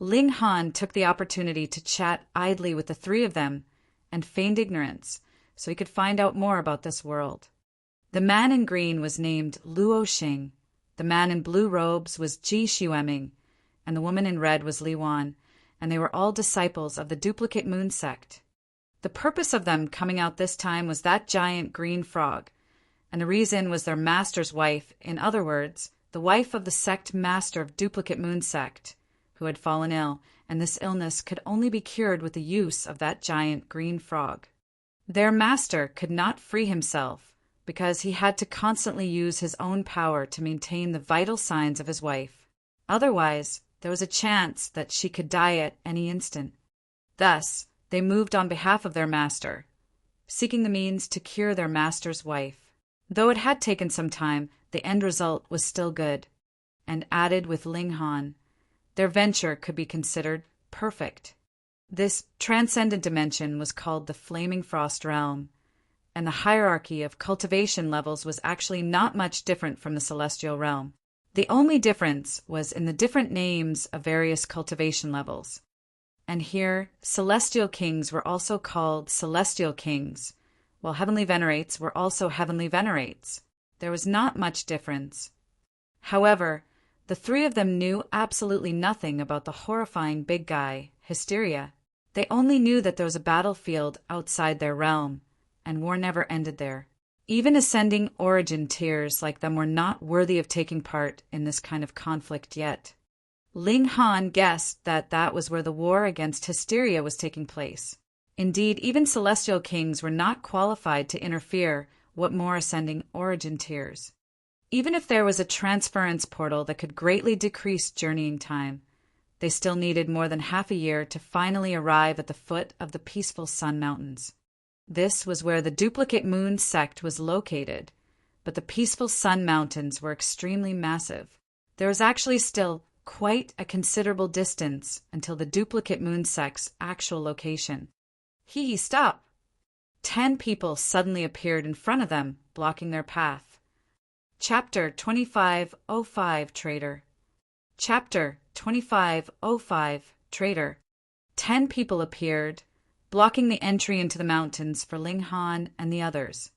Ling Han took the opportunity to chat idly with the 3 of them and feigned ignorance so he could find out more about this world. The man in green was named Luo Xing, the man in blue robes was Ji Xueming, and the woman in red was Li Wan, and they were all disciples of the duplicate moon sect. The purpose of them coming out this time was that giant green frog, and the reason was their master's wife, in other words, the wife of the sect master of duplicate moon sect, who had fallen ill, and this illness could only be cured with the use of that giant green frog. Their master could not free himself because he had to constantly use his own power to maintain the vital signs of his wife. Otherwise, there was a chance that she could die at any instant. Thus, they moved on behalf of their master, seeking the means to cure their master's wife. Though it had taken some time, the end result was still good, and added with Ling Han, their venture could be considered perfect. This transcendent dimension was called the Flaming Frost Realm, and the hierarchy of cultivation levels was actually not much different from the Celestial Realm. The only difference was in the different names of various cultivation levels. And here, Celestial Kings were also called Celestial Kings, while Heavenly Venerates were also Heavenly Venerates. There was not much difference. However, the 3 of them knew absolutely nothing about the horrifying big guy, Hysteria. They only knew that there was a battlefield outside their realm, and war never ended there. Even ascending origin tiers like them were not worthy of taking part in this kind of conflict yet. Ling Han guessed that that was where the war against Hysteria was taking place. Indeed, even Celestial Kings were not qualified to interfere, what more ascending origin tiers. Even if there was a transference portal that could greatly decrease journeying time, they still needed more than half a year to finally arrive at the foot of the peaceful Sun Mountains. This was where the duplicate moon sect was located, but the peaceful Sun Mountains were extremely massive. There was actually still quite a considerable distance until the duplicate moon sect's actual location. Stop! 10 people suddenly appeared in front of them, blocking their path. Chapter 2505, Traitor. Chapter 2505, Traitor. 10 people appeared, blocking the entry into the mountains for Ling Han and the others.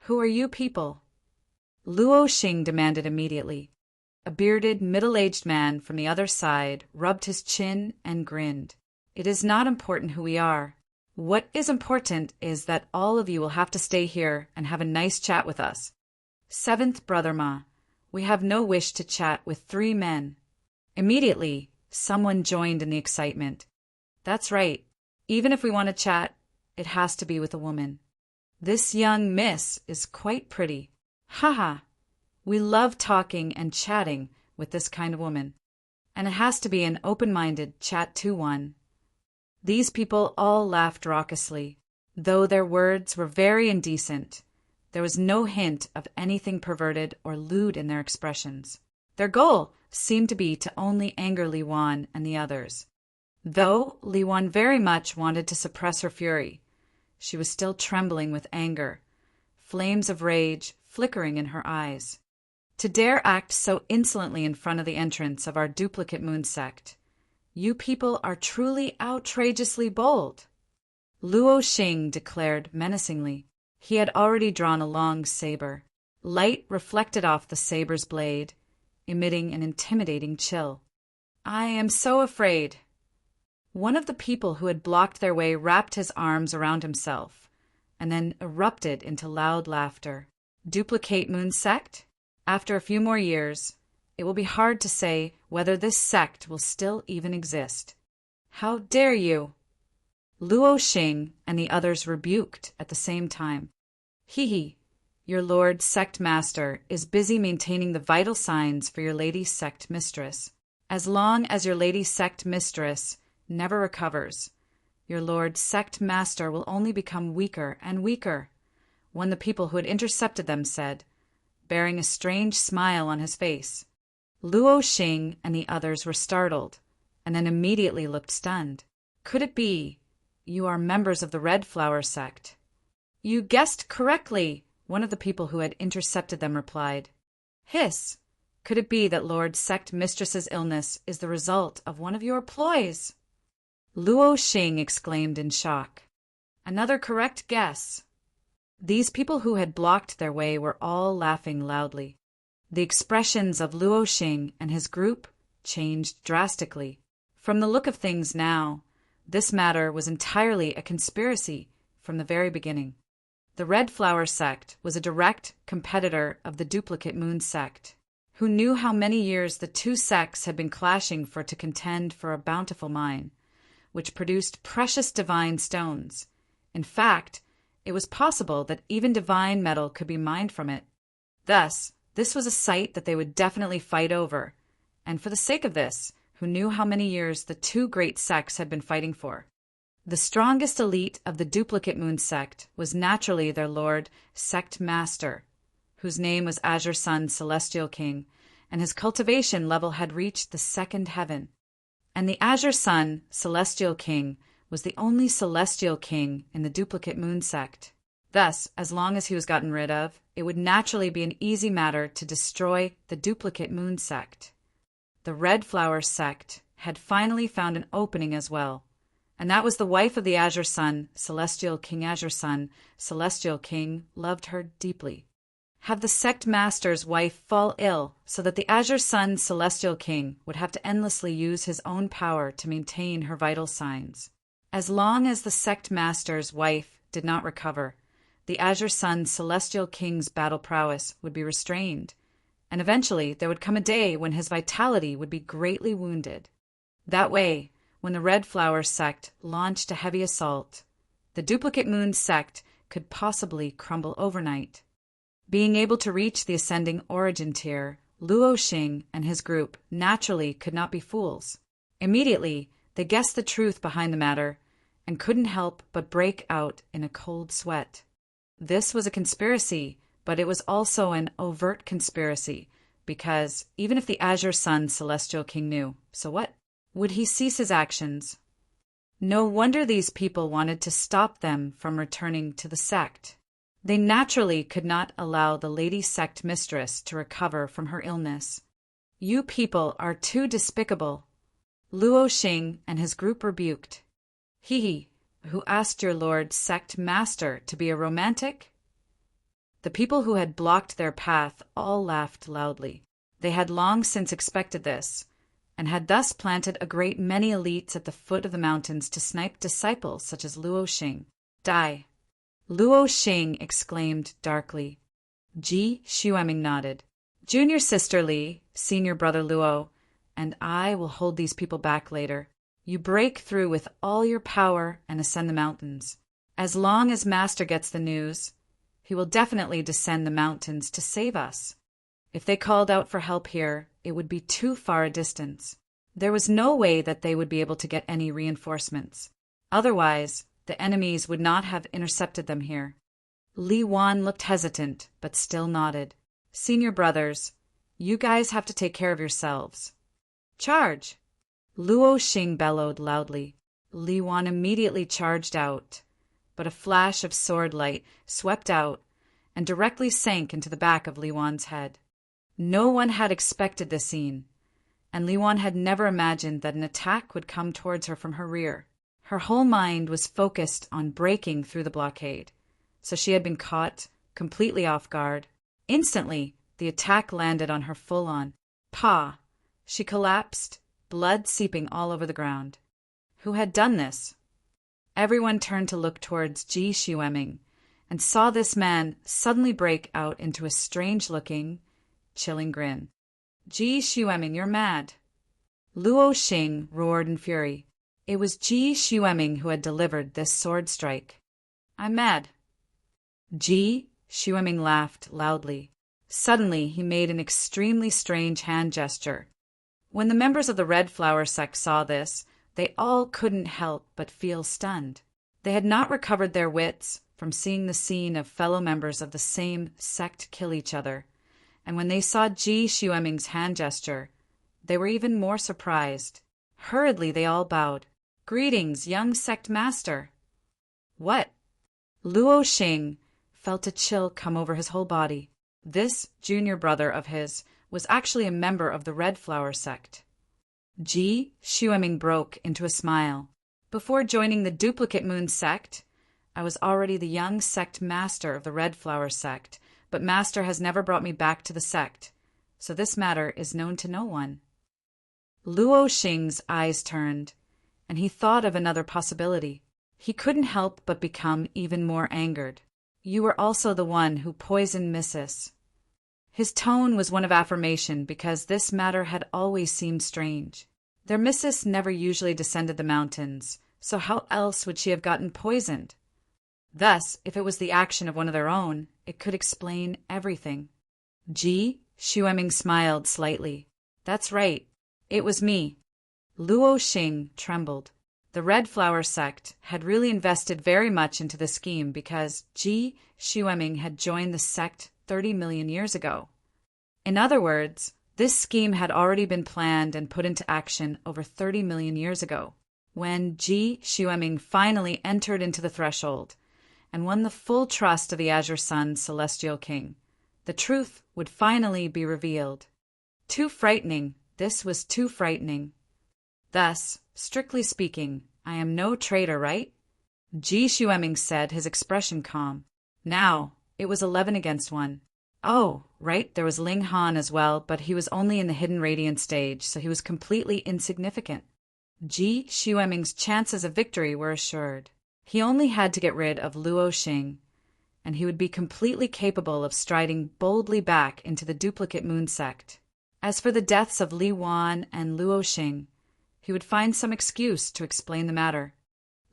Who are you people? Luo Xing demanded immediately. A bearded, middle-aged man from the other side rubbed his chin and grinned. It is not important who we are. What is important is that all of you will have to stay here and have a nice chat with us. Seventh brother Ma, we have no wish to chat with 3 men. Immediately, someone joined in the excitement. That's right. Even if we want to chat, it has to be with a woman. This young miss is quite pretty. Haha. We love talking and chatting with this kind of woman. And it has to be an open-minded chat-to one. These people all laughed raucously. Though their words were very indecent, there was no hint of anything perverted or lewd in their expressions. Their goal seemed to be to only anger Li Wan and the others. Though Li Wan very much wanted to suppress her fury, she was still trembling with anger, flames of rage flickering in her eyes. To dare act so insolently in front of the entrance of our duplicate moon sect, you people are truly outrageously bold. Luo Xing declared menacingly. He had already drawn a long saber. Light reflected off the saber's blade, emitting an intimidating chill. I am so afraid. One of the people who had blocked their way wrapped his arms around himself, and then erupted into loud laughter. Duplicate moon sect? After a few more years, it will be hard to say whether this sect will still even exist. How dare you? Luo Xing and the others rebuked at the same time. Your lord sect master is busy maintaining the vital signs for your lady sect mistress. As long as your lady sect mistress never recovers, your lord sect master will only become weaker and weaker, one of the people who had intercepted them said, bearing a strange smile on his face. Luo Xing and the others were startled, and then immediately looked stunned. Could it be you are members of the Red Flower sect? You guessed correctly, one of the people who had intercepted them replied. Hiss! Could it be that Lord Sect Mistress's illness is the result of one of your ploys? Luo Xing exclaimed in shock. Another correct guess. These people who had blocked their way were all laughing loudly. The expressions of Luo Xing and his group changed drastically. From the look of things now, this matter was entirely a conspiracy from the very beginning. The Red Flower sect was a direct competitor of the Duplicate Moon sect. Who knew how many years the two sects had been clashing to contend for a bountiful mine, which produced precious divine stones. In fact, it was possible that even divine metal could be mined from it. Thus, this was a site that they would definitely fight over, and for the sake of this, who knew how many years the two great sects had been fighting for. The strongest elite of the Duplicate Moon sect was naturally their lord, Sect Master, whose name was Azure Sun Celestial King, and his cultivation level had reached the second heaven. And the Azure Sun Celestial King was the only Celestial King in the Duplicate Moon sect. Thus, as long as he was gotten rid of, it would naturally be an easy matter to destroy the Duplicate Moon sect. The Red Flower sect had finally found an opening as well, and that was the wife of the Azure Sun, Celestial King. Azure Sun, Celestial King loved her deeply. Have the sect master's wife fall ill so that the Azure Sun, Celestial King would have to endlessly use his own power to maintain her vital signs. As long as the sect master's wife did not recover, the Azure Sun, Celestial King's battle prowess would be restrained, and eventually there would come a day when his vitality would be greatly wounded. That way, when the Red Flower sect launched a heavy assault, the Duplicate Moon sect could possibly crumble overnight. Being able to reach the ascending origin tier, Luo Xing and his group naturally could not be fools. Immediately, they guessed the truth behind the matter and couldn't help but break out in a cold sweat. This was a conspiracy But it was also an overt conspiracy, because even if the Azure Sun Celestial King knew, so what? Would he cease his actions? No wonder these people wanted to stop them from returning to the sect. They naturally could not allow the lady sect mistress to recover from her illness. You people are too despicable, Luo Xing and his group rebuked. He who asked your lord sect master to be a romantic? The people who had blocked their path all laughed loudly. They had long since expected this, and had thus planted a great many elites at the foot of the mountains to snipe disciples such as Luo Xing. Die! Luo Xing exclaimed darkly. Ji Xueming nodded. Junior sister Li, senior brother Luo, and I will hold these people back later. You break through with all your power and ascend the mountains. As long as Master gets the news, he will definitely descend the mountains to save us. If they called out for help here, it would be too far a distance. There was no way that they would be able to get any reinforcements. Otherwise, the enemies would not have intercepted them here. Li Wan looked hesitant, but still nodded. Senior brothers, you guys have to take care of yourselves. Charge! Luo Xing bellowed loudly. Li Wan immediately charged out, but a flash of sword light swept out and directly sank into the back of Li Wan's head. No one had expected this scene, and Li Wan had never imagined that an attack would come towards her from her rear. Her whole mind was focused on breaking through the blockade, so she had been caught completely off guard. Instantly, the attack landed on her full-on. Pa! She collapsed, blood seeping all over the ground. Who had done this? Everyone turned to look towards Ji Xueming and saw this man suddenly break out into a strange-looking, chilling grin. Ji Xueming, you're mad. Luo Xing roared in fury. It was Ji Xueming who had delivered this sword strike. I'm mad. Ji Xueming laughed loudly. Suddenly, he made an extremely strange hand gesture. When the members of the Red Flower sect saw this, they all couldn't help but feel stunned. They had not recovered their wits from seeing the scene of fellow members of the same sect kill each other, and when they saw Ji Xueming's hand gesture, they were even more surprised. Hurriedly they all bowed. Greetings, young sect master. What? Luo Xing felt a chill come over his whole body. This junior brother of his was actually a member of the Red Flower sect. Ji Xueming broke into a smile. Before joining the Duplicate Moon sect, I was already the young sect master of the Red Flower sect, but Master has never brought me back to the sect, so this matter is known to no one. Luo Xing's eyes turned, and he thought of another possibility. He couldn't help but become even more angered. You were also the one who poisoned Mrs. His tone was one of affirmation because this matter had always seemed strange. Their Mrs. never usually descended the mountains, so how else would she have gotten poisoned? Thus, if it was the action of one of their own, it could explain everything. Ji Xueming smiled slightly. That's right. It was me. Luo Xing trembled. The Red Flower sect had really invested very much into the scheme because Ji Xueming had joined the sect 30 million years ago. In other words, this scheme had already been planned and put into action over 30 million years ago, when Ji Xueming finally entered into the threshold and won the full trust of the Azure Sun Celestial King. The truth would finally be revealed. Too frightening. This was too frightening. Thus, strictly speaking, I am no traitor, right? Ji Xueming said, his expression calm. Now, it was 11 against 1. Oh, right, there was Ling Han as well, but he was only in the Hidden Radiant stage, so he was completely insignificant. Ji Xueming's chances of victory were assured. He only had to get rid of Luo Xing, and he would be completely capable of striding boldly back into the Duplicate Moon sect. As for the deaths of Li Wan and Luo Xing, he would find some excuse to explain the matter.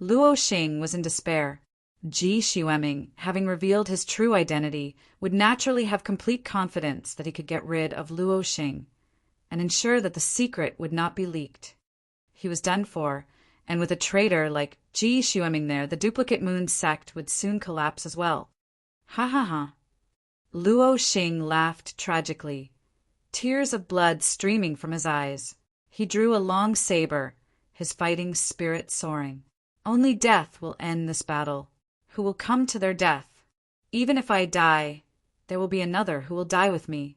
Luo Xing was in despair. Ji Xueming, having revealed his true identity, would naturally have complete confidence that he could get rid of Luo Xing and ensure that the secret would not be leaked. He was done for, and with a traitor like Ji Xueming there, the Duplicate Moon sect would soon collapse as well. Ha ha ha. Luo Xing laughed tragically, tears of blood streaming from his eyes. He drew a long saber, his fighting spirit soaring. Only death will end this battle. Who will come to their death? Even if I die, there will be another who will die with me.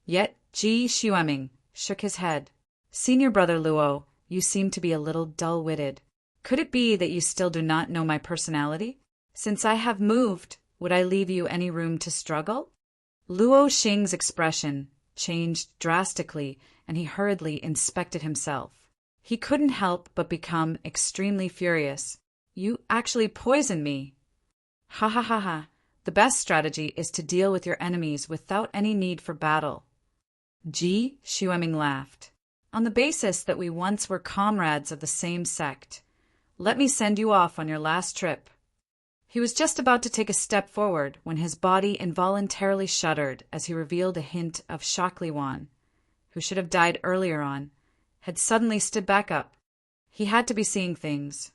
Yet Ji Xueming shook his head. Senior brother Luo, you seem to be a little dull-witted. Could it be that you still do not know my personality? Since I have moved, would I leave you any room to struggle? Luo Xing's expression changed drastically, and he hurriedly inspected himself. He couldn't help but become extremely furious. You actually poisoned me. Ha ha ha ha. The best strategy is to deal with your enemies without any need for battle. Ji Xueming laughed. On the basis that we once were comrades of the same sect, let me send you off on your last trip. He was just about to take a step forward when his body involuntarily shuddered as he revealed a hint of Shakliwan, who should have died earlier on, had suddenly stood back up. He had to be seeing things.